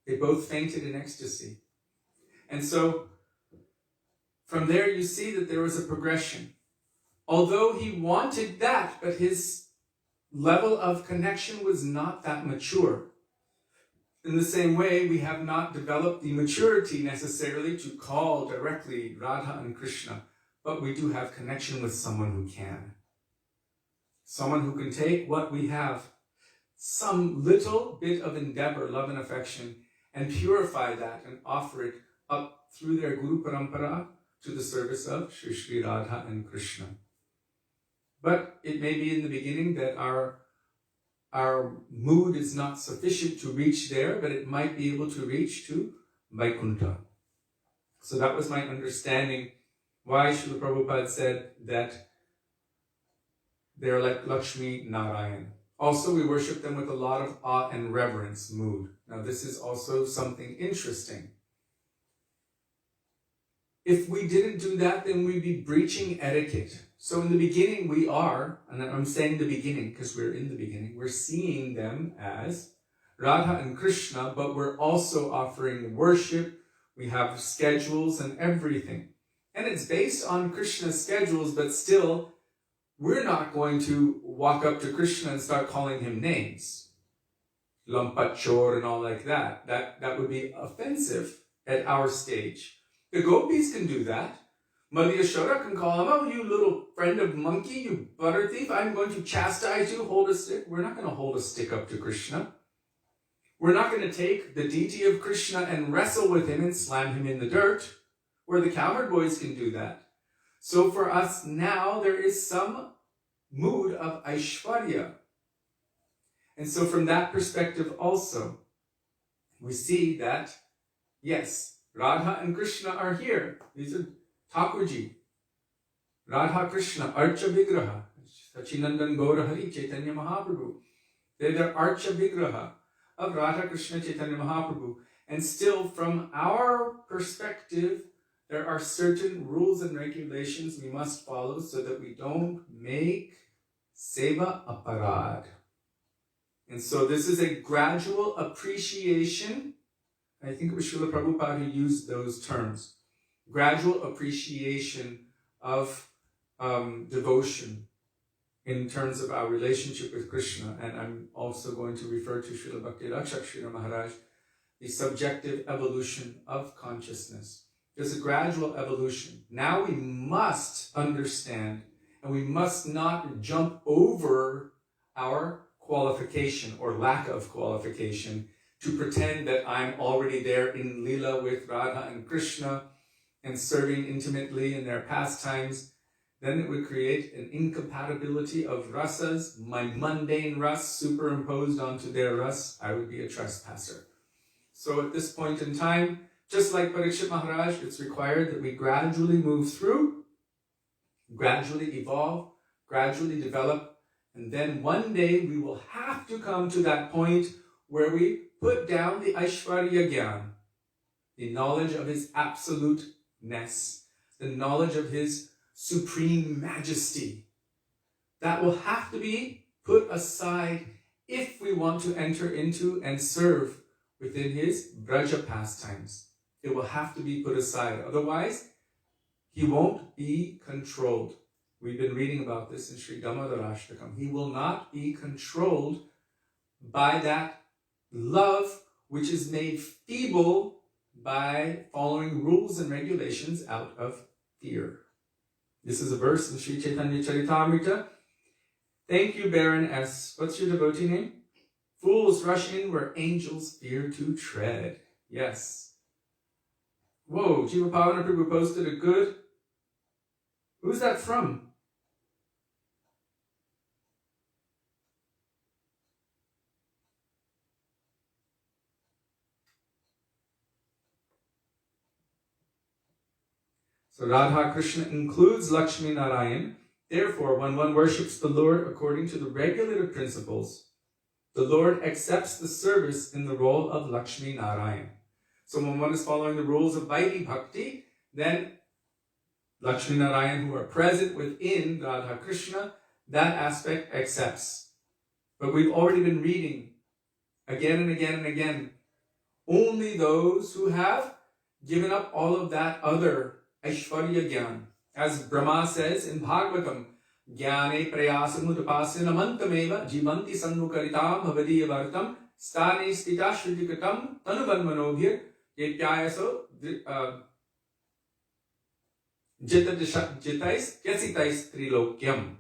They both fainted in ecstasy. And so, from there you see that there was a progression. Although he wanted that, but his level of connection was not that mature. In the same way, we have not developed the maturity necessarily to call directly Radha and Krishna, but we do have connection with someone who can. Someone who can take what we have, some little bit of endeavor, love and affection, and purify that and offer it up through their Guru Parampara to the service of Shri Shri Radha and Krishna. But it may be in the beginning that our mood is not sufficient to reach there, but it might be able to reach to Vaikuntha. So that was my understanding why Srila Prabhupada said that they're like Lakshmi Narayan. Also, we worship them with a lot of awe and reverence mood. Now, this is also something interesting. if we didn't do that, then we'd be breaching etiquette. So in the beginning we are, and I'm saying the beginning because we're in the beginning, we're seeing them as Radha and Krishna, but we're also offering worship. We have schedules and everything. And it's based on Krishna's schedules, but still, we're not going to walk up to Krishna and start calling him names. Lampachor and all like that. That would be offensive at our stage. The gopis can do that. Madhya Yashoda can call him, oh, you little friend of monkey, you butter thief, I'm going to chastise you, hold a stick. We're not going to hold a stick up to Krishna. We're not going to take the deity of Krishna and wrestle with him and slam him in the dirt, where the cowherd boys can do that. So for us now, there is some mood of Aishwarya. And so from that perspective also, we see that, yes, Radha and Krishna are here. These are Thakurji. Radha Krishna, Archa Vigraha. Sachinandan Gaura Hari Chaitanya Mahaprabhu. They're the Archa Vigraha of Radha Krishna Chaitanya Mahaprabhu. And still, from our perspective, there are certain rules and regulations we must follow so that we don't make seva aparad. And so this is a gradual appreciation. I think it was Srila Prabhupada who used those terms. Gradual appreciation of devotion in terms of our relationship with Krishna. And I'm also going to refer to Srila Bhaktivedānta Mahārāja, the subjective evolution of consciousness. There's a gradual evolution. Now we must understand, and we must not jump over our qualification or lack of qualification to pretend that I'm already there in Leela with Radha and Krishna and serving intimately in their pastimes. Then it would create an incompatibility of rasas, my mundane ras superimposed onto their ras. I would be a trespasser. So at this point in time, just like Parikshit Maharaj, it's required that we gradually move through, gradually evolve, gradually develop, and then one day we will have to come to that point where we put down the Aishwarya Gyan, the knowledge of his absoluteness, the knowledge of his supreme majesty. That will have to be put aside if we want to enter into and serve within his Braja pastimes. It will have to be put aside. Otherwise, he won't be controlled. We've been reading about this in Śrī Dāmodarāṣṭakam. He will not be controlled by that love which is made feeble by following rules and regulations out of fear. This is a verse in Sri Chaitanya Charitamrita. Thank you, Baron S. What's your devotee name? Fools rush in where angels fear to tread. Yes. Whoa, Jiva Pavana Prabhu posted a good... Who's that from? So Radha Krishna includes Lakshmi Narayan. Therefore, when one worships the Lord according to the regulative principles, the Lord accepts the service in the role of Lakshmi Narayan. So when one is following the rules of Vaidhi Bhakti, then Lakshmi Narayan, who are present within Radha Krishna, that aspect accepts. But we've already been reading again and again and again, only those who have given up all of that other Aishwarya Gyan. As Brahma says in Bhagavatam, Jnane prayasam utapasena mantameva jivanti sannukaritam bhavadiya vartam stane stita shridikatam tanuvanmanobhir yetyayaso jitais yasitais trilokyam.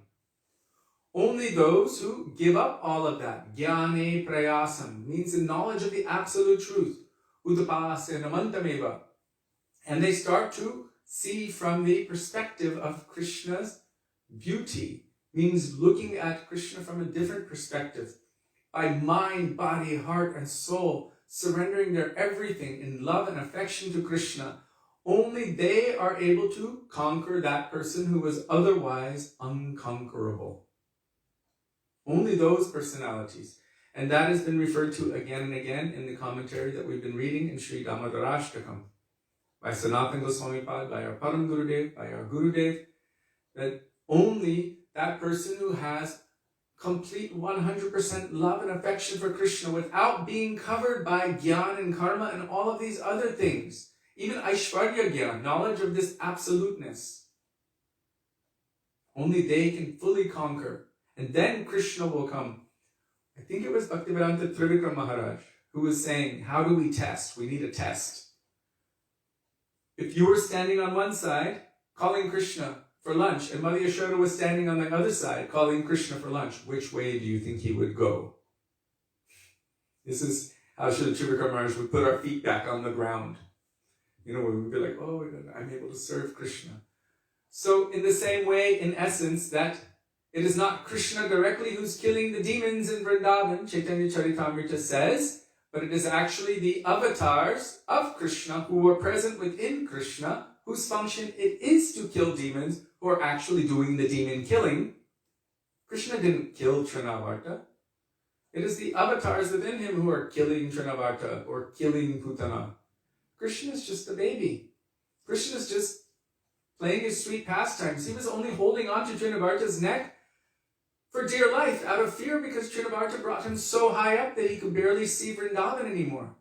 Only those who give up all of that, Jnane prayasam, means the knowledge of the absolute truth, utapasena mantameva, and they start to see from the perspective of Krishna's beauty, means looking at Krishna from a different perspective, by mind, body, heart, and soul, surrendering their everything in love and affection to Krishna. Only they are able to conquer that person who was otherwise unconquerable. Only those personalities. And that has been referred to again and again in the commentary that we've been reading in Śrī Dāmodarāṣṭakam. by Sanatana Gosvāmī Pad, by our Param Gurudev, by our Gurudev, that only that person who has complete 100% love and affection for Krishna without being covered by Gyan and Karma and all of these other things, even Aishwarya Gyan, knowledge of this absoluteness, only they can fully conquer. And then Krishna will come. I think it was Bhaktivedānta Trivikram Mahārāja who was saying, how do we test? We need a test. If you were standing on one side, calling Krishna for lunch, and Mother Yashoda was standing on the other side, calling Krishna for lunch, which way do you think he would go? This is how Srila Trivikram Maharaj would put our feet back on the ground. You know, we would be like, oh, I'm able to serve Krishna. So in the same way, in essence, that it is not Krishna directly who's killing the demons in Vrindavan, Chaitanya Charitamrita says, but it is actually the avatars of Krishna who were present within Krishna, whose function it is to kill demons, who are actually doing the demon killing. Krishna didn't kill Trinavarta. It is the avatars within him who are killing Trinavarta or killing Putana. Krishna is just a baby. Krishna is just playing his sweet pastimes. He was only holding on to Trinavarta's neck for dear life, out of fear, because Trinavarta brought him so high up that he could barely see Vrindavan anymore.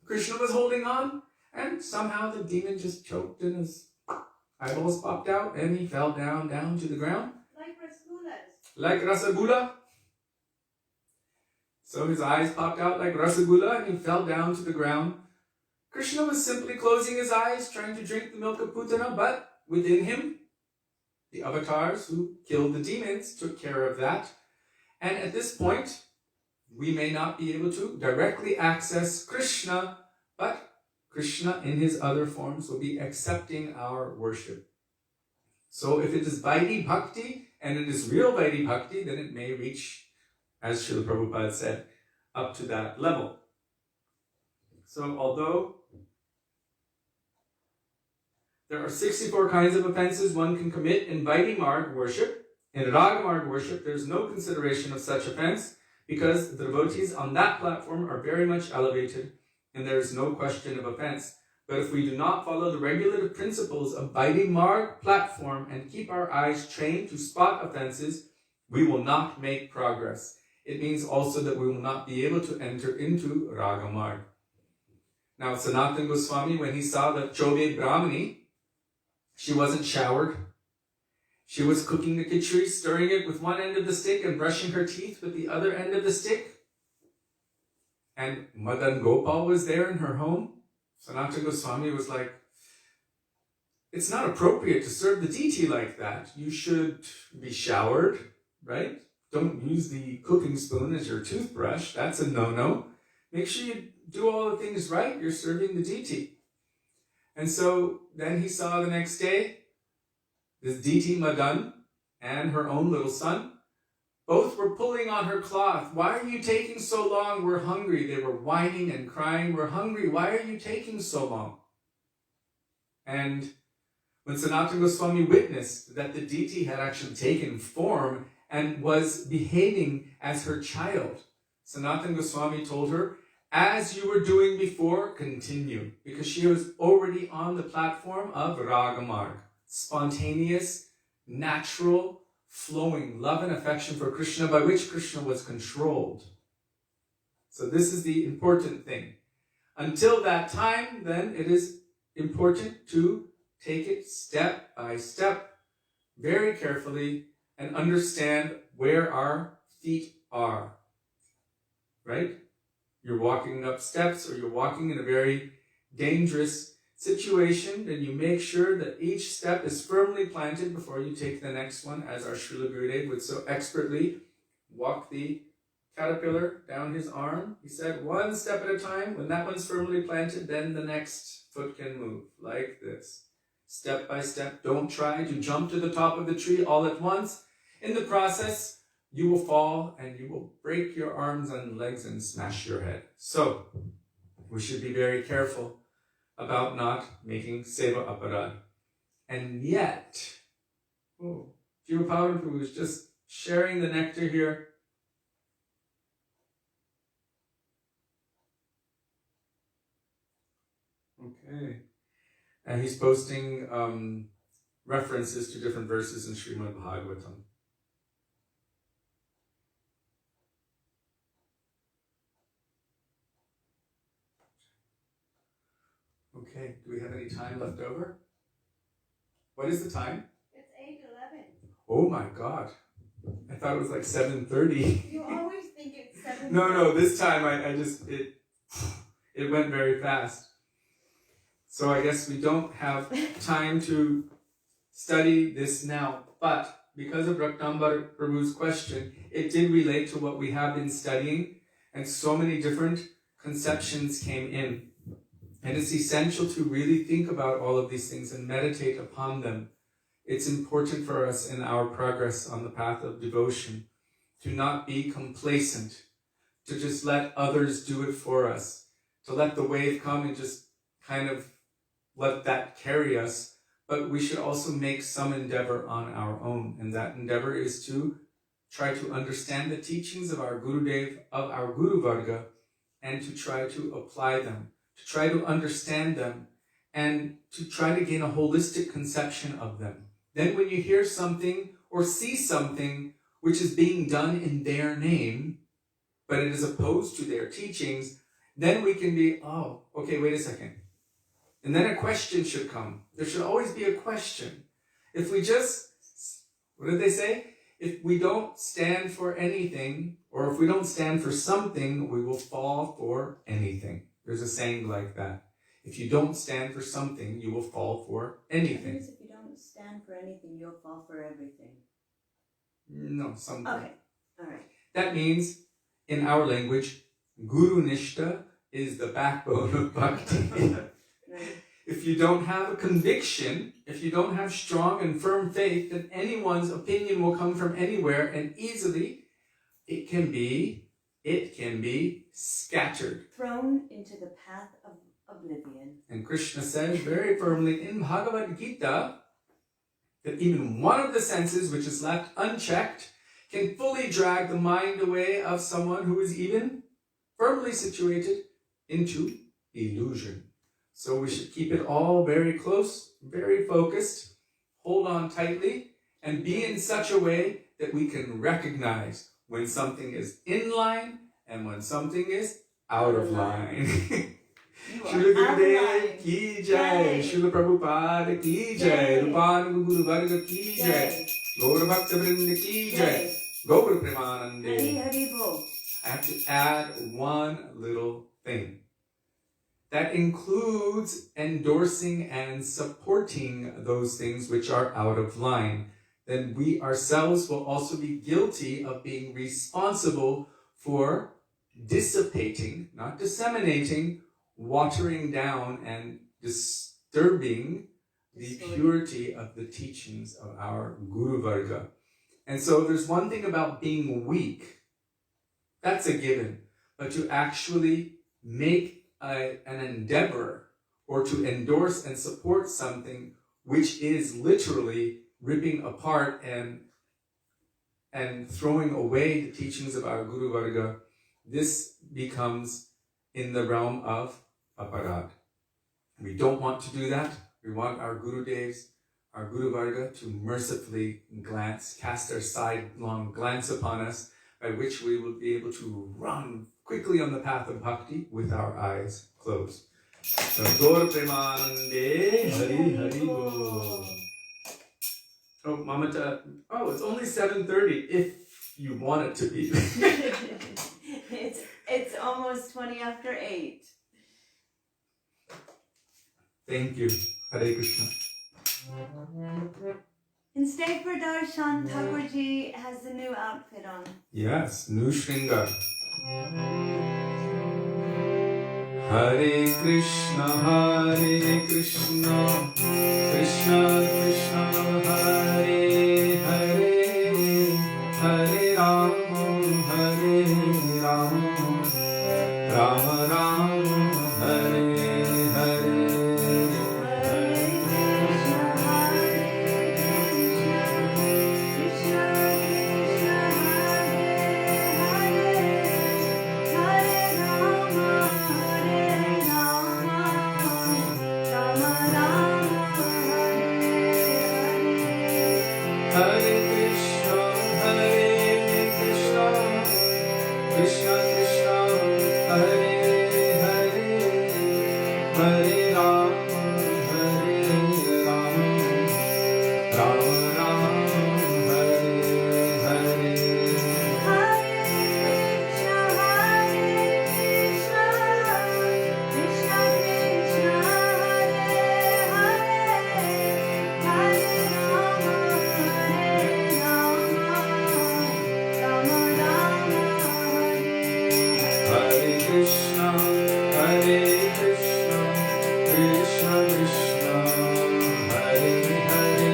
Krishna was holding on, and somehow the demon just choked and his eyeballs popped out, and he fell down to the ground. Like rasagullas. Like rasagula. So his eyes popped out like rasagula, and he fell down to the ground. Krishna was simply closing his eyes, trying to drink the milk of Putana, but within him, the avatars who killed the demons took care of that. And at this point, we may not be able to directly access Krishna, but Krishna in his other forms will be accepting our worship. So if it is Vaidhi Bhakti, and it is real Vaidhi Bhakti, then it may reach, as Srila Prabhupada said, up to that level. So although there are 64 kinds of offenses one can commit in Vaidhi Marg worship, in Raga Marg worship, there's no consideration of such offense, because the devotees on that platform are very much elevated, and there is no question of offense. But if we do not follow the regulative principles of Vaidhi Marg platform and keep our eyes trained to spot offenses, we will not make progress. It means also that we will not be able to enter into Raga Marg. Now, Sanatana Gosvāmī, when he saw the Chode Brahmani, she wasn't showered. She was cooking the khichdi, stirring it with one end of the stick and brushing her teeth with the other end of the stick. And Madan Gopal was there in her home. Sanatana Gosvāmī was like, it's not appropriate to serve the deity like that. You should be showered, right? Don't use the cooking spoon as your toothbrush. That's a no-no. Make sure you do all the things right. You're serving the deity. And so then he saw the next day, this deity Madan and her own little son, both were pulling on her cloth. Why are you taking so long? We're hungry. They were whining and crying. We're hungry. Why are you taking so long? And when Sanatana Gosvāmī witnessed that the deity had actually taken form and was behaving as her child, Sanatana Gosvāmī told her, as you were doing before, continue. Because she was already on the platform of Raga Marg. Spontaneous, natural, flowing love and affection for Krishna, by which Krishna was controlled. So this is the important thing. Until that time, then, it is important to take it step by step, very carefully, and understand where our feet are. Right? You're walking up steps, or you're walking in a very dangerous situation, then you make sure that each step is firmly planted before you take the next one, as our Srila Gurudev would so expertly walk the caterpillar down his arm. He said, one step at a time. When that one's firmly planted, then the next foot can move, like this. Step by step. Don't try to jump to the top of the tree all at once. In the process, you will fall and you will break your arms and legs and smash your head. So, we should be very careful about not making seva aparad. And yet, Jiva Pavan Prabhu is just sharing the nectar here. Okay. And he's posting references to different verses in Śrīmad Bhagavatam. Okay, do we have any time left over? What is the time? It's 8:11. Oh my God. I thought it was like 7:30. You always think it's 7:30. No, this time it went very fast. So I guess we don't have time to study this now, but because of Braj Mandal Prabhu's question, it did relate to what we have been studying, and so many different conceptions came in. And it's essential to really think about all of these things and meditate upon them. It's important for us in our progress on the path of devotion to not be complacent, to just let others do it for us, to let the wave come and just kind of let that carry us. But we should also make some endeavor on our own. And that endeavor is to try to understand the teachings of our Gurudev, of our Guru Varga, and to try to apply them, to try to understand them, and to try to gain a holistic conception of them. Then when you hear something or see something which is being done in their name, but it is opposed to their teachings, then we can be, oh, okay, wait a second. And then a question should come. There should always be a question. If we just, what did they say? If we don't stand for anything, or if we don't stand for something, we will fall for anything. There's a saying like that. If you don't stand for something, you will fall for anything. If you don't stand for anything, you'll fall for everything. No, something. Okay, all right. That means, in our language, Guru Nishta is the backbone of bhakti. Right. If you don't have a conviction, if you don't have strong and firm faith, then anyone's opinion will come from anywhere, and easily it can be scattered. Thrown into the path of oblivion. And Krishna says very firmly in Bhagavad Gita that even one of the senses which is left unchecked can fully drag the mind away of someone who is even firmly situated into illusion. So we should keep it all very close, very focused, hold on tightly, and be in such a way that we can recognize when something is in line and when something is out of line. Śrīla Gurudev ki jai, Śrīla Prabhupada ki jai, Rūpānuga Guru Varga ki jai, Gaura Bhakta Vrinda ki jai, Gaura Premanande. Hari Hari Bol. I have to add one little thing. That includes endorsing and supporting those things which are out of line. Then we ourselves will also be guilty of being responsible for dissipating, not disseminating, watering down and disturbing the purity of the teachings of our Guru Varga. And so there's one thing about being weak. That's a given. But to actually make an endeavor or to endorse and support something which is literally ripping apart and throwing away the teachings of our Guru Varga, this becomes in the realm of aparad. We don't want to do that. We want our Guru Devs, our Guru Varga to mercifully cast their sidelong glance upon us, by which we will be able to run quickly on the path of bhakti with our eyes closed. So, Gaura Premanande, Hari Hari Bol. Oh, Mamata, it's only 7:30 if you want it to be. It's almost 20 after 8. Thank you. Hare Krishna. And stay for darshan, Thakurji has the new outfit on. Yes, new Shringar. Hare Krishna, Krishna Krishna, Hare Hare, Hare Rama, Rama Rama, Hare Hare. Rama Hare Rama, Hare Rama, Rama Rama, Hare Hare. Hare Krishna, Krishna Krishna, Hare Hare, Hare Rama, Rama Rama, Hare Krishna, Krishna Krishna, Hare Hare.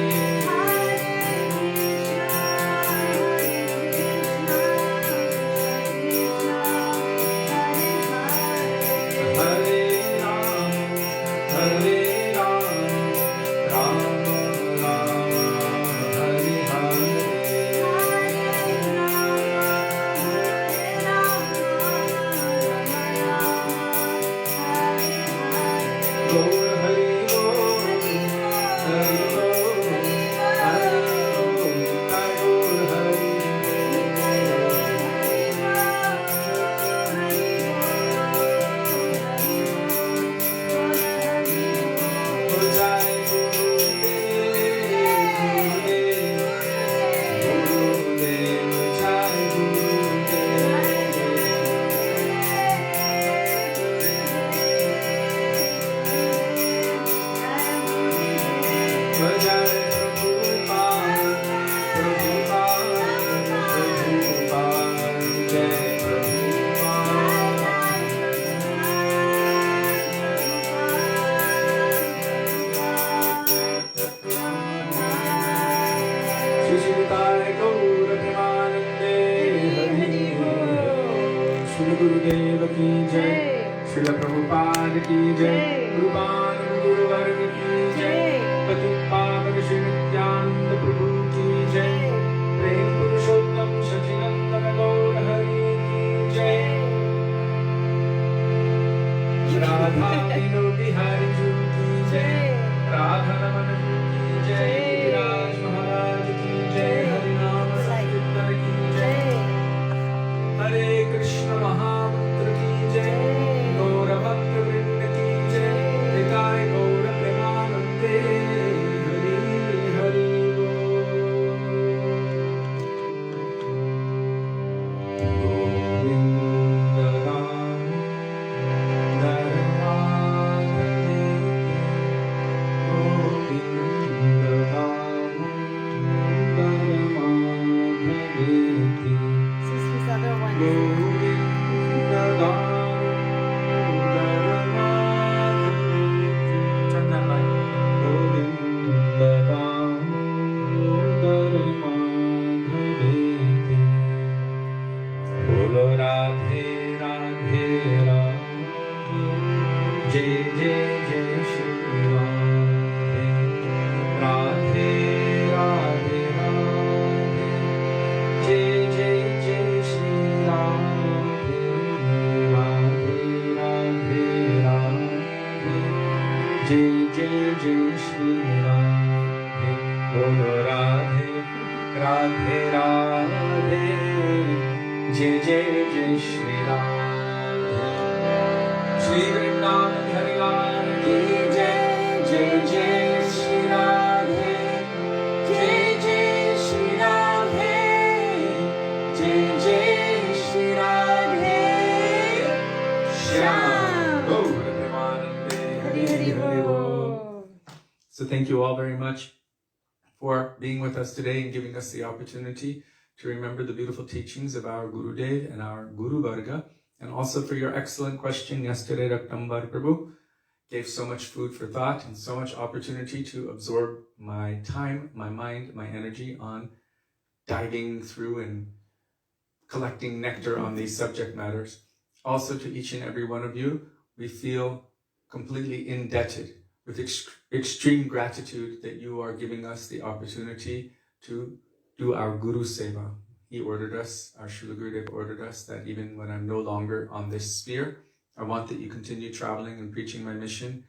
Hare Rama, Rama Rama, Hare Hare. Gaur Hari Bol, Hari Bol, Hari Bol, Gaur Hari Bol. Jai Gurudev, Jai Gurudev. Jai Prabhupada, Jai Shri Gaur Premanande Hari Shri Gurudev ki jai, Srila Prabhupada ki jai, Rupan Guru Varg ki jai, Patik Pavan Shri Nityananda Prabhu ki jai, Prem Purushottam Sacinandana Gaur Hari ki jai, Radha Vino Bihari Ju ki jai, Radha Raman Ju ki jai, Viraj Mahārāja ki jai, Hari Nama Sankirtan ki jai, Hare Krishna Mahamantra ki jai, Gaura Bhakta Vrinda ki jai, Nitai Gaura Premanande Hari Hari Bol. Govinda Damodarāṣṭakam, Govinda Damodarāṣṭakam. This is other one. Govinda Damodarāṣṭakam. Turn that light. Govinda Damodarāṣṭakam. Bolo Radhe Radhe Radhe, Jai Jai Jai Shri Radhe. Radhe Radhe Radhe, Jai Jai Jai Shri Radhe. Radhe Radhe Radhe, Jai Jai Jai Shri Radhe. Bolo Radhe Radhe Radhe, Jai Jai Jai Shri Radhe. Shri Vrindavan Hari Lal ki jai, Jai Jai Shri Radhe, Jai Jai Shri Radhe, Jai Jai Shri Radhe. Shyam Gaur Premanande Hari Hari Bol. So thank you all very much for being with us today and giving us the opportunity to remember the beautiful teachings of our Gurudev and our Guru Varga, and also for your excellent question yesterday. Raktambar Prabhu gave so much food for thought and so much opportunity to absorb my time, my mind, my energy on diving through and collecting nectar on these subject matters. Also to each and every one of you, we feel completely indebted with extreme gratitude that you are giving us the opportunity to do our Guru Seva. He ordered us, our Srila Gurudev ordered us, that even when I'm no longer on this sphere, I want that you continue traveling and preaching my mission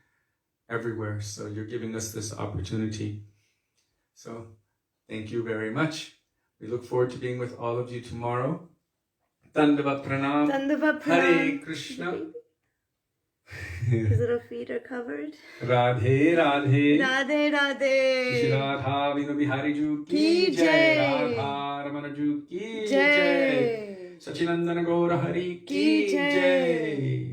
everywhere. So you're giving us this opportunity. So thank you very much. We look forward to being with all of you tomorrow. Dandavat Pranam. Dandavat Pranam. Hare Krishna. His little feet are covered. Radhe Radhe. Radhe Radhe. Shri Radha Vinu Bihari Ju Ki Ki Jai. Jai. Radha Ramana Ju Ki Jai. Jai. Sachinandana Gaura Hari Ki Ki Jai. Jai.